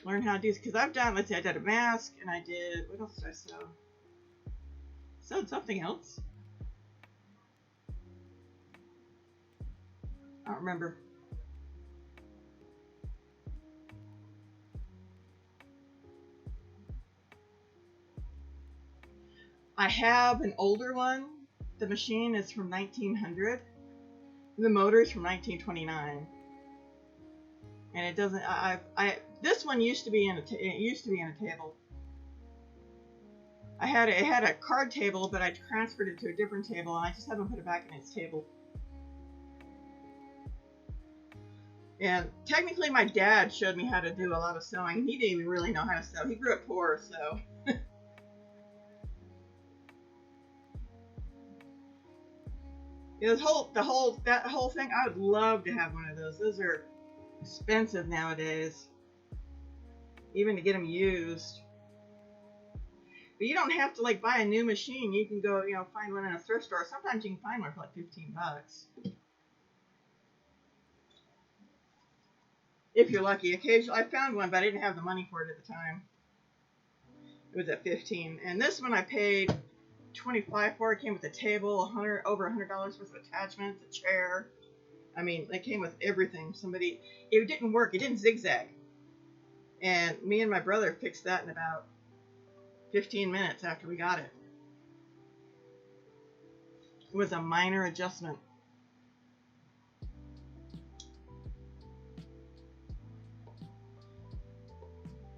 learn how to do this. Because I've done, let's see, I did a mask, and I did, what else did I sew? Sewed something else. I don't remember. I have an older one. The machine is from 1900. The motor is from 1929. And it doesn't. This one used to be in a table. It had a card table, but I transferred it to a different table, and I just haven't put it back in its table. And technically, my dad showed me how to do a lot of sewing. He didn't even really know how to sew. He grew up poor, so. That whole thing, I would love to have one of those. Those are expensive nowadays, even to get them used. But you don't have to like buy a new machine. You can go, you know, find one in a thrift store. Sometimes you can find one for like $15. If you're lucky. Occasionally, I found one, but I didn't have the money for it at the time. It was at $15. And this one I paid $25 for. It came with a table, over $100 worth of attachments, a chair. I mean, it came with everything. It didn't work. It didn't zigzag. And me and my brother fixed that in about 15 minutes after we got it. It was a minor adjustment.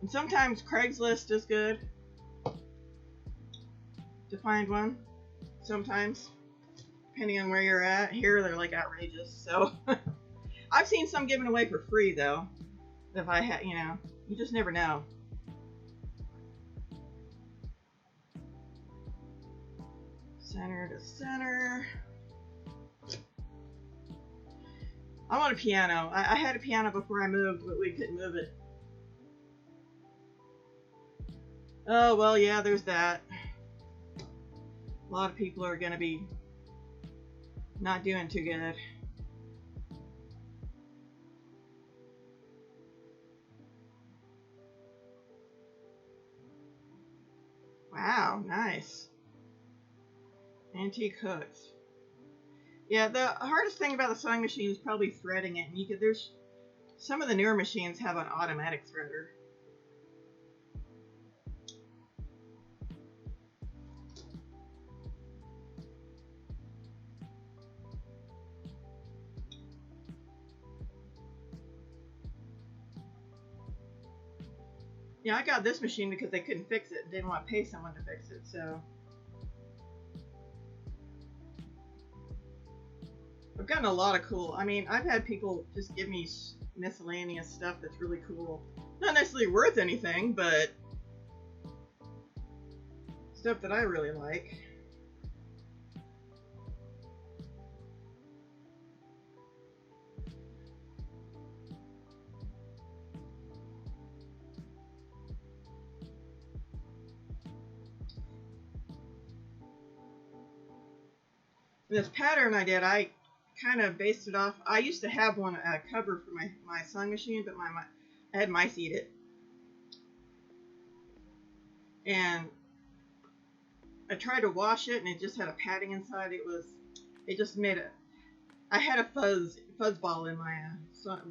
And sometimes Craigslist is good to find one. Sometimes, depending on where you're at. Here they're like outrageous. So I've seen some given away for free though. If I had, you know, you just never know. Center to center. I want a piano. I had a piano before I moved, but we couldn't move it. Oh, well, yeah, there's that. A lot of people are going to be not doing too good. Wow, nice. Antique hooks. Yeah, the hardest thing about the sewing machine is probably threading it. And there's some of the newer machines have an automatic threader. Yeah, I got this machine because they couldn't fix it and didn't want to pay someone to fix it, so. I've gotten a lot of cool, I mean, I've had people just give me miscellaneous stuff that's really cool. Not necessarily worth anything, but stuff that I really like. This pattern I did, I kind of based it off. I used to have one, a cover for my sewing machine, but I had mice eat it. And I tried to wash it, and it just had a padding inside. It just made it. I had a fuzz ball in my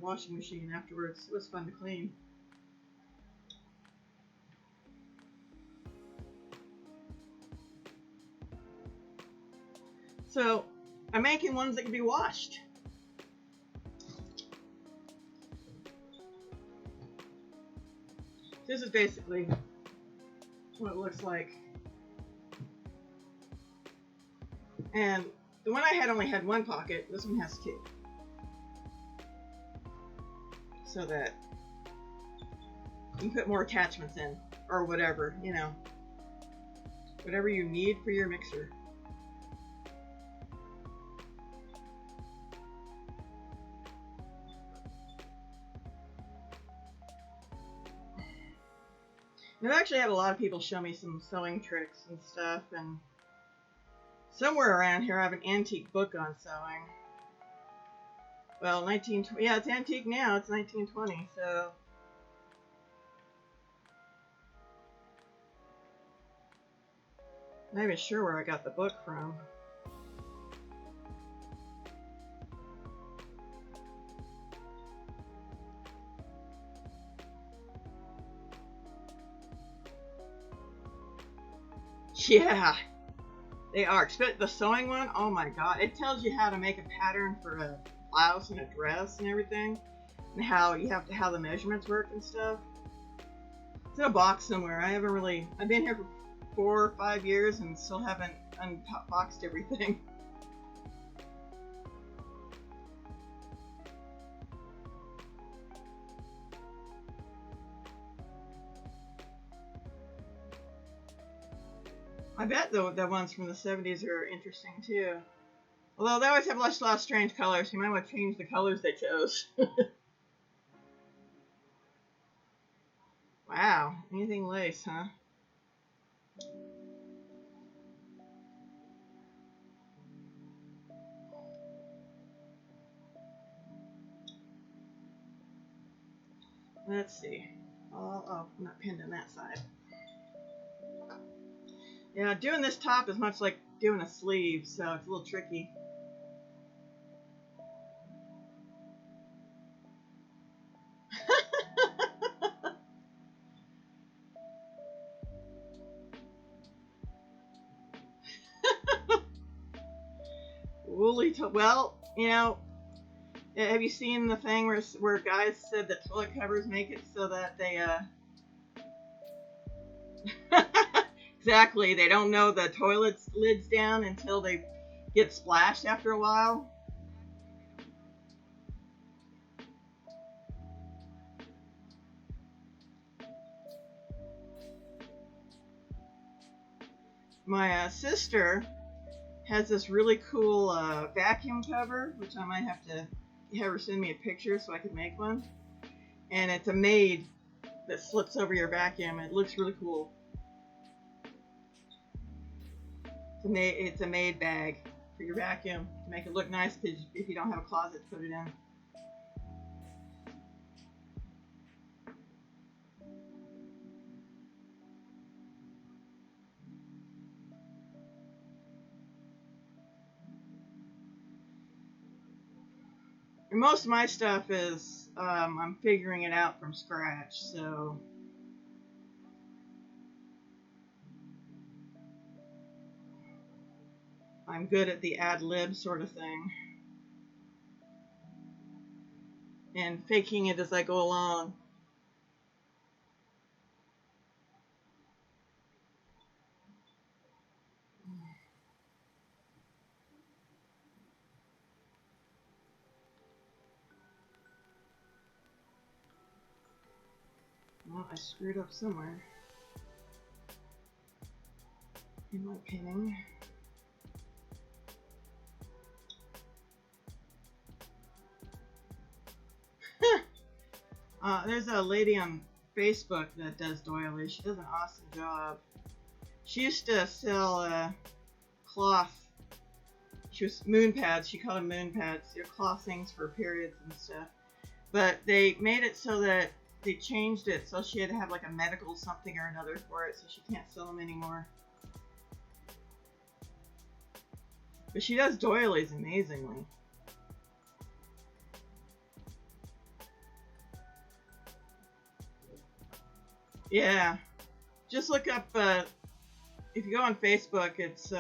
washing machine afterwards. It was fun to clean. So, I'm making ones that can be washed. This is basically what it looks like. And the one I had only had one pocket. This one has two. So that you can put more attachments in, or whatever, you know. Whatever you need for your mixer. I've actually had a lot of people show me some sewing tricks and stuff, and somewhere around here I have an antique book on sewing. Well, yeah, it's antique now. It's 1920, so. I'm not even sure where I got the book from. Yeah, they are. Except the sewing one, oh my god. It tells you how to make a pattern for a blouse and a dress and everything. And how you have to, how the measurements work and stuff. It's in a box somewhere. I've been here for 4 or 5 years and still haven't unboxed everything. I bet the ones from the 70s are interesting too. Although they always have a lot of strange colors. You might want to change the colors they chose. Wow, anything lace, huh? Let's see. Oh, I'm not pinned on that side. Yeah, doing this top is much like doing a sleeve, so it's a little tricky. Woolly well, you know, have you seen the thing where guys said that toilet covers make it so that they exactly, they don't know the toilet's lid's down until they get splashed after a while? My sister has this really cool vacuum cover, which I might have to have her send me a picture so I can make one. And it's a maid that slips over your vacuum. It looks really cool. It's a maid bag for your vacuum to make it look nice if you don't have a closet to put it in. And most of my stuff is I'm figuring it out from scratch, so I'm good at the ad-lib sort of thing and faking it as I go along. Well, I screwed up somewhere in my pinning. There's a lady on Facebook that does doilies. She does an awesome job. She used to sell cloth. She was moon pads. She called them moon pads. They're cloth things for periods and stuff. But they made it so that they changed it so she had to have like a medical something or another for it, so she can't sell them anymore. But she does doilies amazingly. Yeah, just look up, if you go on Facebook, it's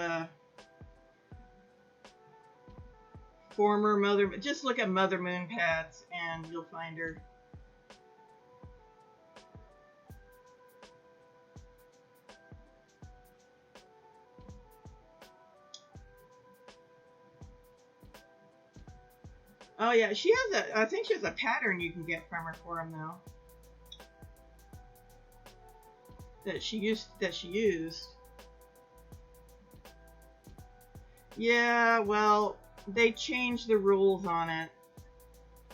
former Mother, just look at Mother Moon Pads and you'll find her. Oh yeah, she has I think she has a pattern you can get from her for them though. That she used. Yeah, well, they changed the rules on it,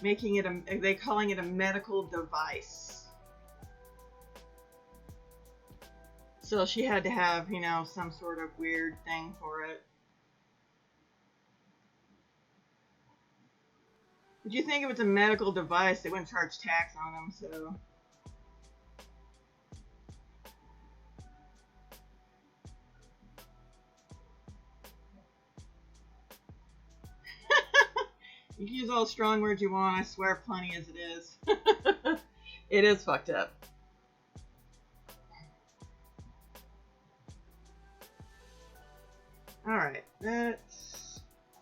making it they calling it a medical device. So she had to have, you know, some sort of weird thing for it. But you think if it's a medical device, they wouldn't charge tax on them, so. You can use all the strong words you want, I swear plenty as it is. It is fucked up. Alright, that's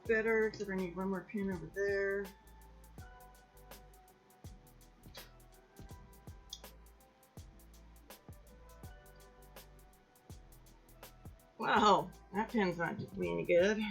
better, because I need one more pin over there. Wow, that pin's not doing me any good.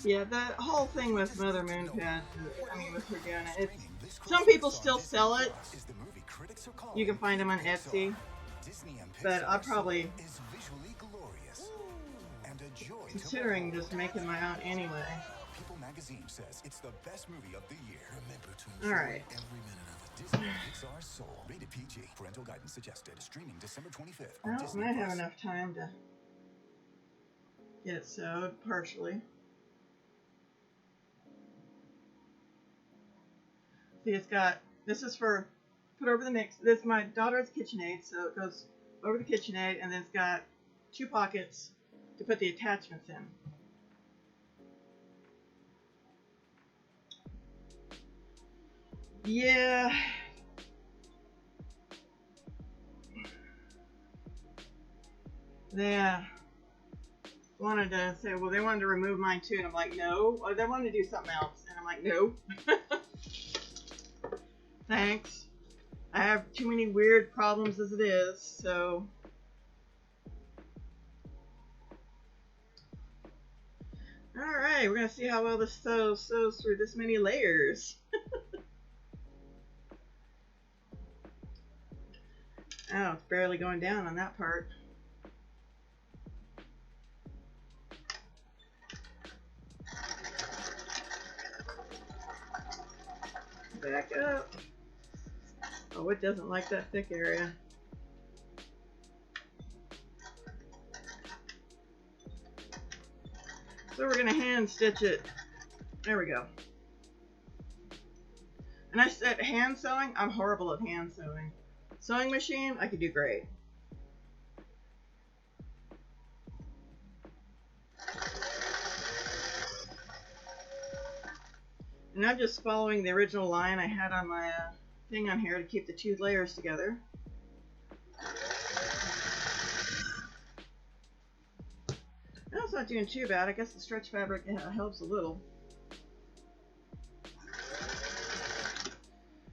Yeah, that whole thing with Mother Moon Pads, I mean with her doing it, some people still sell it. You can find them on Etsy, but I'll probably, considering just making my own anyway. Magazine says it's the best movie of the year. Remember to enjoy every minute of it. Disney Pixar Soul. Rated PG. Parental guidance suggested. Streaming December 25th on Well, Disney+. I might have enough time to get it sewed partially. See, it's got, this is for, put over the mix. This is my daughter's KitchenAid, so it goes over the KitchenAid, and then it's got 2 pockets to put the attachments in. Yeah. They wanted to say, well, they wanted to remove mine too, and I'm like, no. Or they wanted to do something else, and I'm like, no. Thanks. I have too many weird problems as it is, so. Alright, we're going to see how well this sews through this many layers. Oh, it's barely going down on that part. Back up. Oh, it doesn't like that thick area. So we're going to hand stitch it. There we go. And I said hand sewing, I'm horrible at hand sewing. Sewing machine, I could do great. And I'm just following the original line I had on my thing on here to keep the 2 layers together. That's not doing too bad. I guess the stretch fabric helps a little.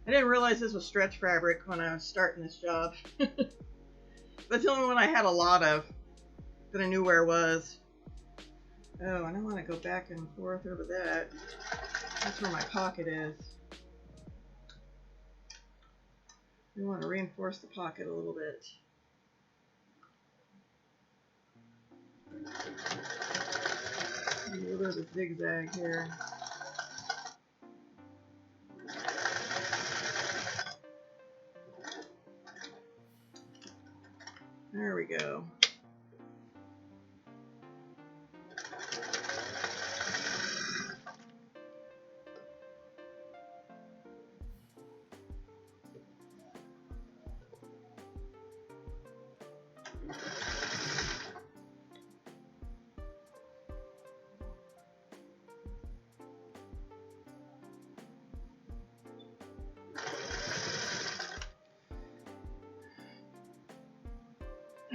I didn't realize this was stretch fabric when I was starting this job. That's the only one I had a lot of that I knew where it was. Oh, and I want to go back and forth over that. That's where my pocket is. We want to reinforce the pocket a little bit. A little bit of a zigzag here. There we go.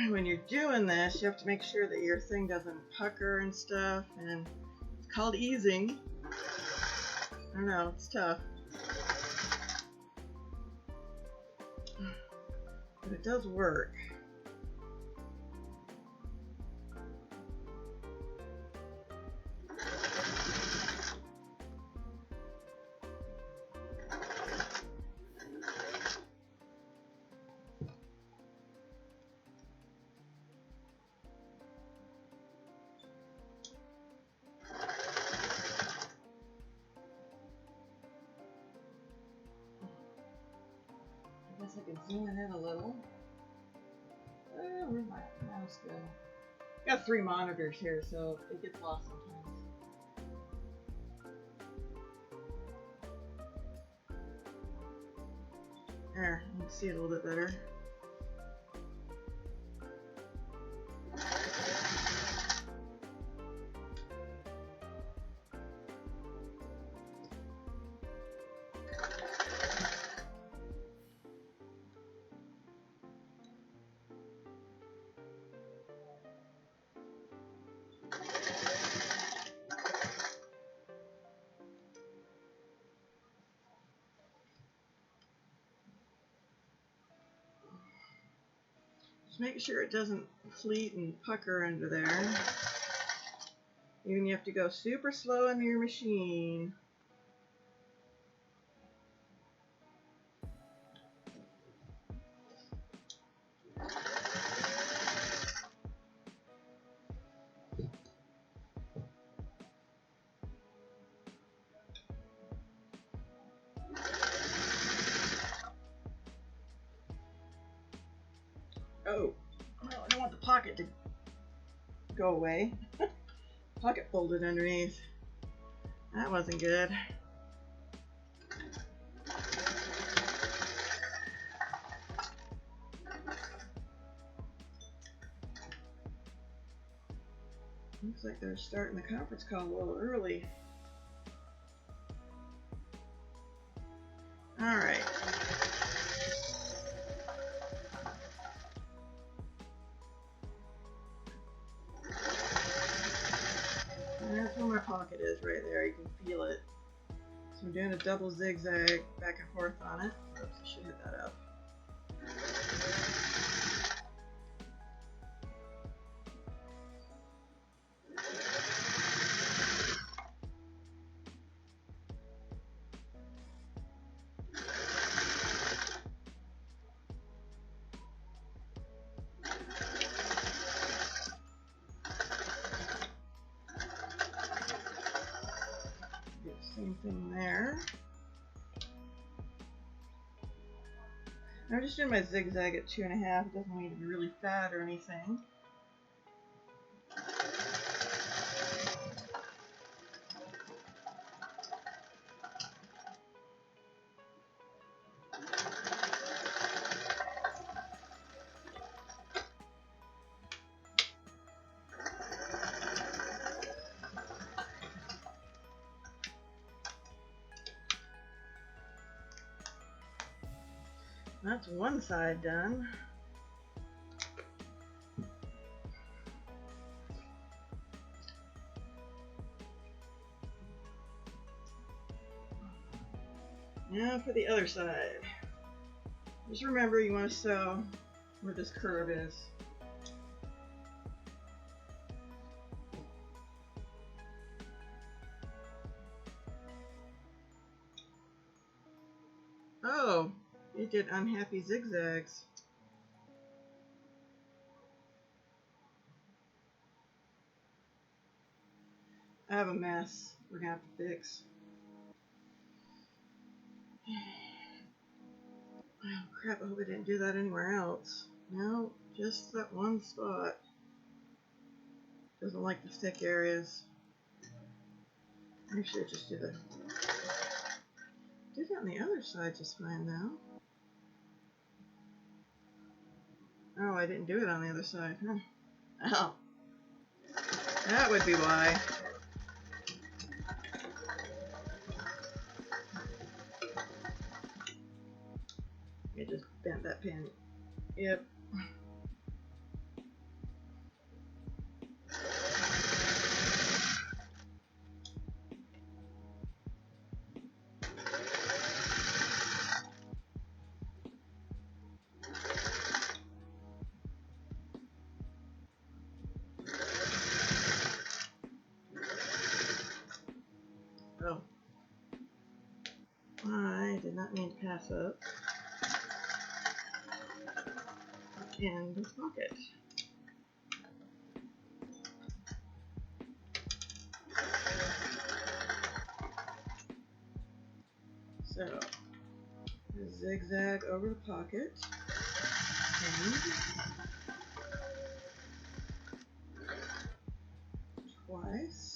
When you're doing this, you have to make sure that your thing doesn't pucker and stuff, and it's called easing. I don't know, it's tough. But it does work. I can zoom in a little. Where's my mouse go? Got 3 monitors here, so it gets lost sometimes. There, you can see it a little bit better. Just make sure it doesn't pleat and pucker under there. Even you have to go super slow on your machine. go away. Pocket folded underneath. That wasn't good. Looks like they're starting the conference call a little early. All right. And that's where my pocket is, right there. You can feel it. So I'm doing a double zigzag back and forth on it. Oops, I should hit that up. Same thing there. I'm just doing my zigzag at 2.5. It doesn't need to be really fat or anything. That's one side done. Now for the other side. Just remember you want to sew where this curve is. Oh! It did unhappy zigzags. I have a mess we're gonna have to fix. Oh crap, I hope I didn't do that anywhere else. No, just that one spot. Doesn't like the thick areas. Actually, I just did it. Did it on the other side just fine though. Oh, I didn't do it on the other side, huh? Oh. That would be why. I just bent that pin. Yep. Oh. I did not mean to pass up. In this pocket. So, zigzag over the pocket. And twice.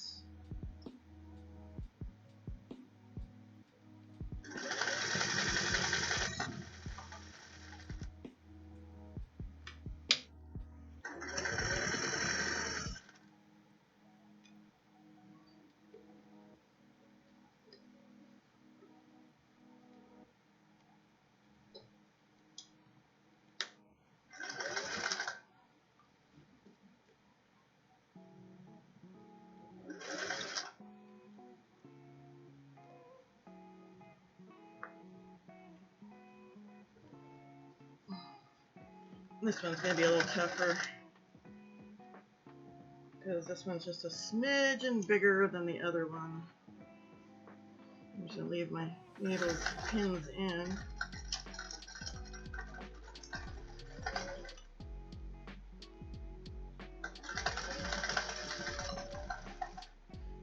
This one's going to be a little tougher because this one's just a smidgen bigger than the other one. I'm just going to leave my needle pins in.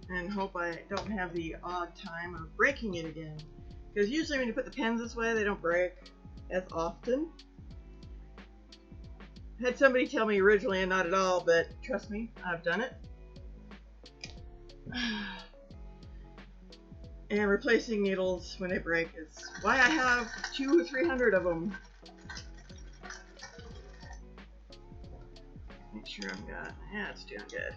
And hope I don't have the odd time of breaking it again. Because usually when you put the pins this way, they don't break as often. Had somebody tell me originally and not at all, but trust me, I've done it. And replacing needles when they break is why I have 200 or 300 of them. Make sure I've got, yeah, it's doing good.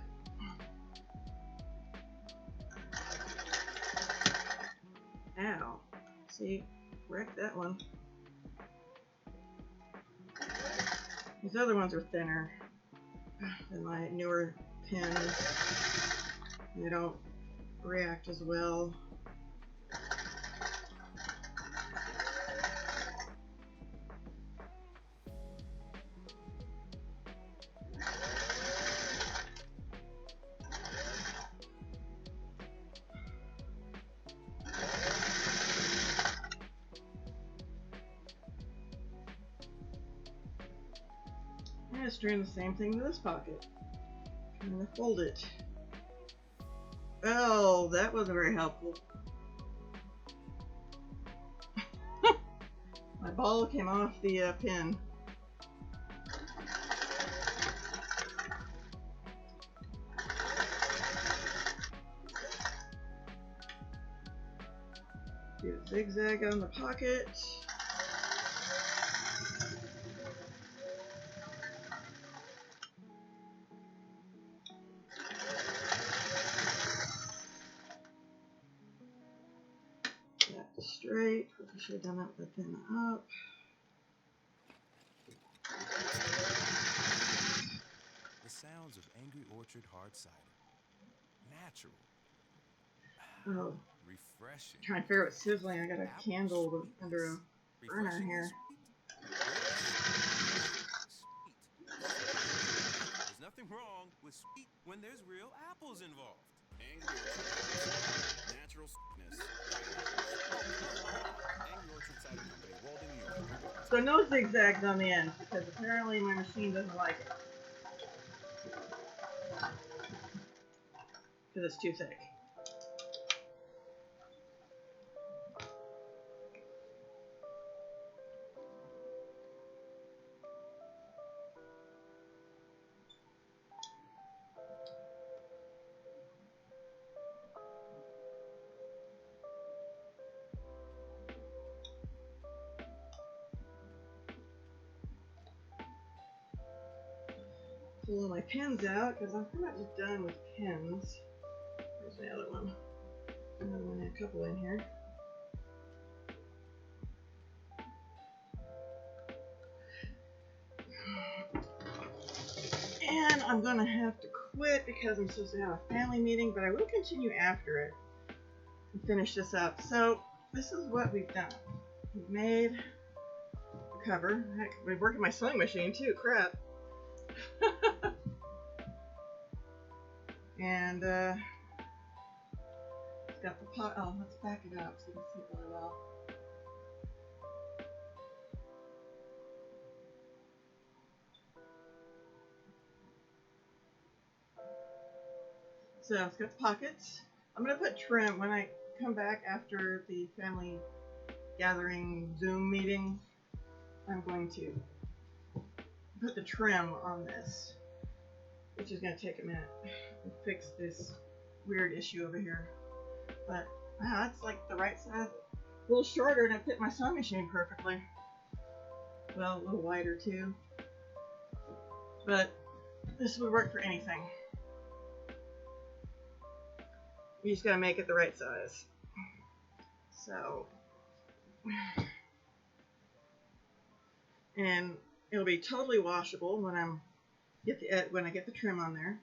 Ow. See, wrecked that one. These other ones are thinner than my newer pins. They don't react as well. I'm just doing the same thing to this pocket. Trying to fold it. Oh, that wasn't very helpful. My ball came off the pin. Do a zigzag on the pocket. Straight. I should have done that with the pin up. The sounds of Angry Orchard hard cider. Natural. Oh. Refreshing. Trying to figure out what's sizzling. I got a candle under a burner here. There's nothing wrong with sweet when there's real apples involved. Angry Orchard. Natural sweetness. Angry Orchard Cider Company, Walden, New York. So no zigzags on the end because apparently my machine doesn't like it. Because it's too thick. Pull all my pins out because I'm pretty much done with pins. Where's the other one? Another one, a couple in here. And I'm gonna have to quit because I'm supposed to have a family meeting, but I will continue after it and finish this up. So this is what we've done. We've made a cover. Heck, we're working my sewing machine too. Crap. And it's got the pot. Oh, let's back it up so you can see it really well. So it's got the pockets. I'm gonna put trim when I come back after the family gathering Zoom meeting. I'm going to put the trim on this, which is going to take a minute to fix this weird issue over here. But wow, that's like the right size, a little shorter, and it fit my sewing machine perfectly. Well, a little wider too. But this would work for anything. You just got to make it the right size. So, and it'll be totally washable when I get the trim on there.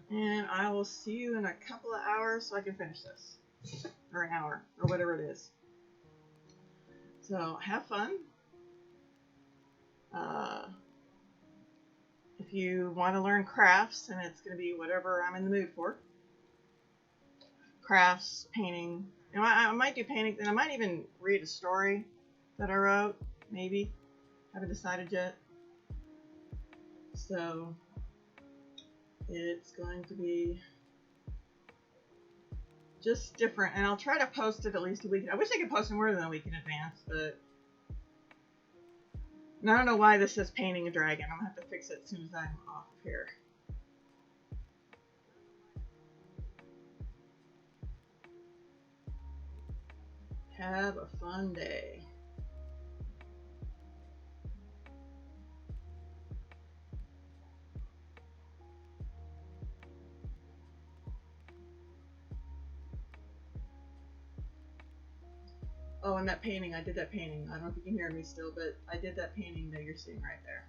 And I will see you in a couple of hours so I can finish this, or an hour, or whatever it is. So have fun. If you want to learn crafts, and it's going to be whatever I'm in the mood for. Crafts, painting. And I might do painting, and I might even read a story that I wrote, maybe. Haven't decided yet. So it's going to be just different, and I'll try to post it at least a week. I wish I could post it more than a week in advance, but And I don't know why this says painting a dragon. I'm gonna have to fix it as soon as I'm off of here. Have a fun day. Oh, and that painting, I did that painting. I don't know if you can hear me still, but I did that painting that you're seeing right there.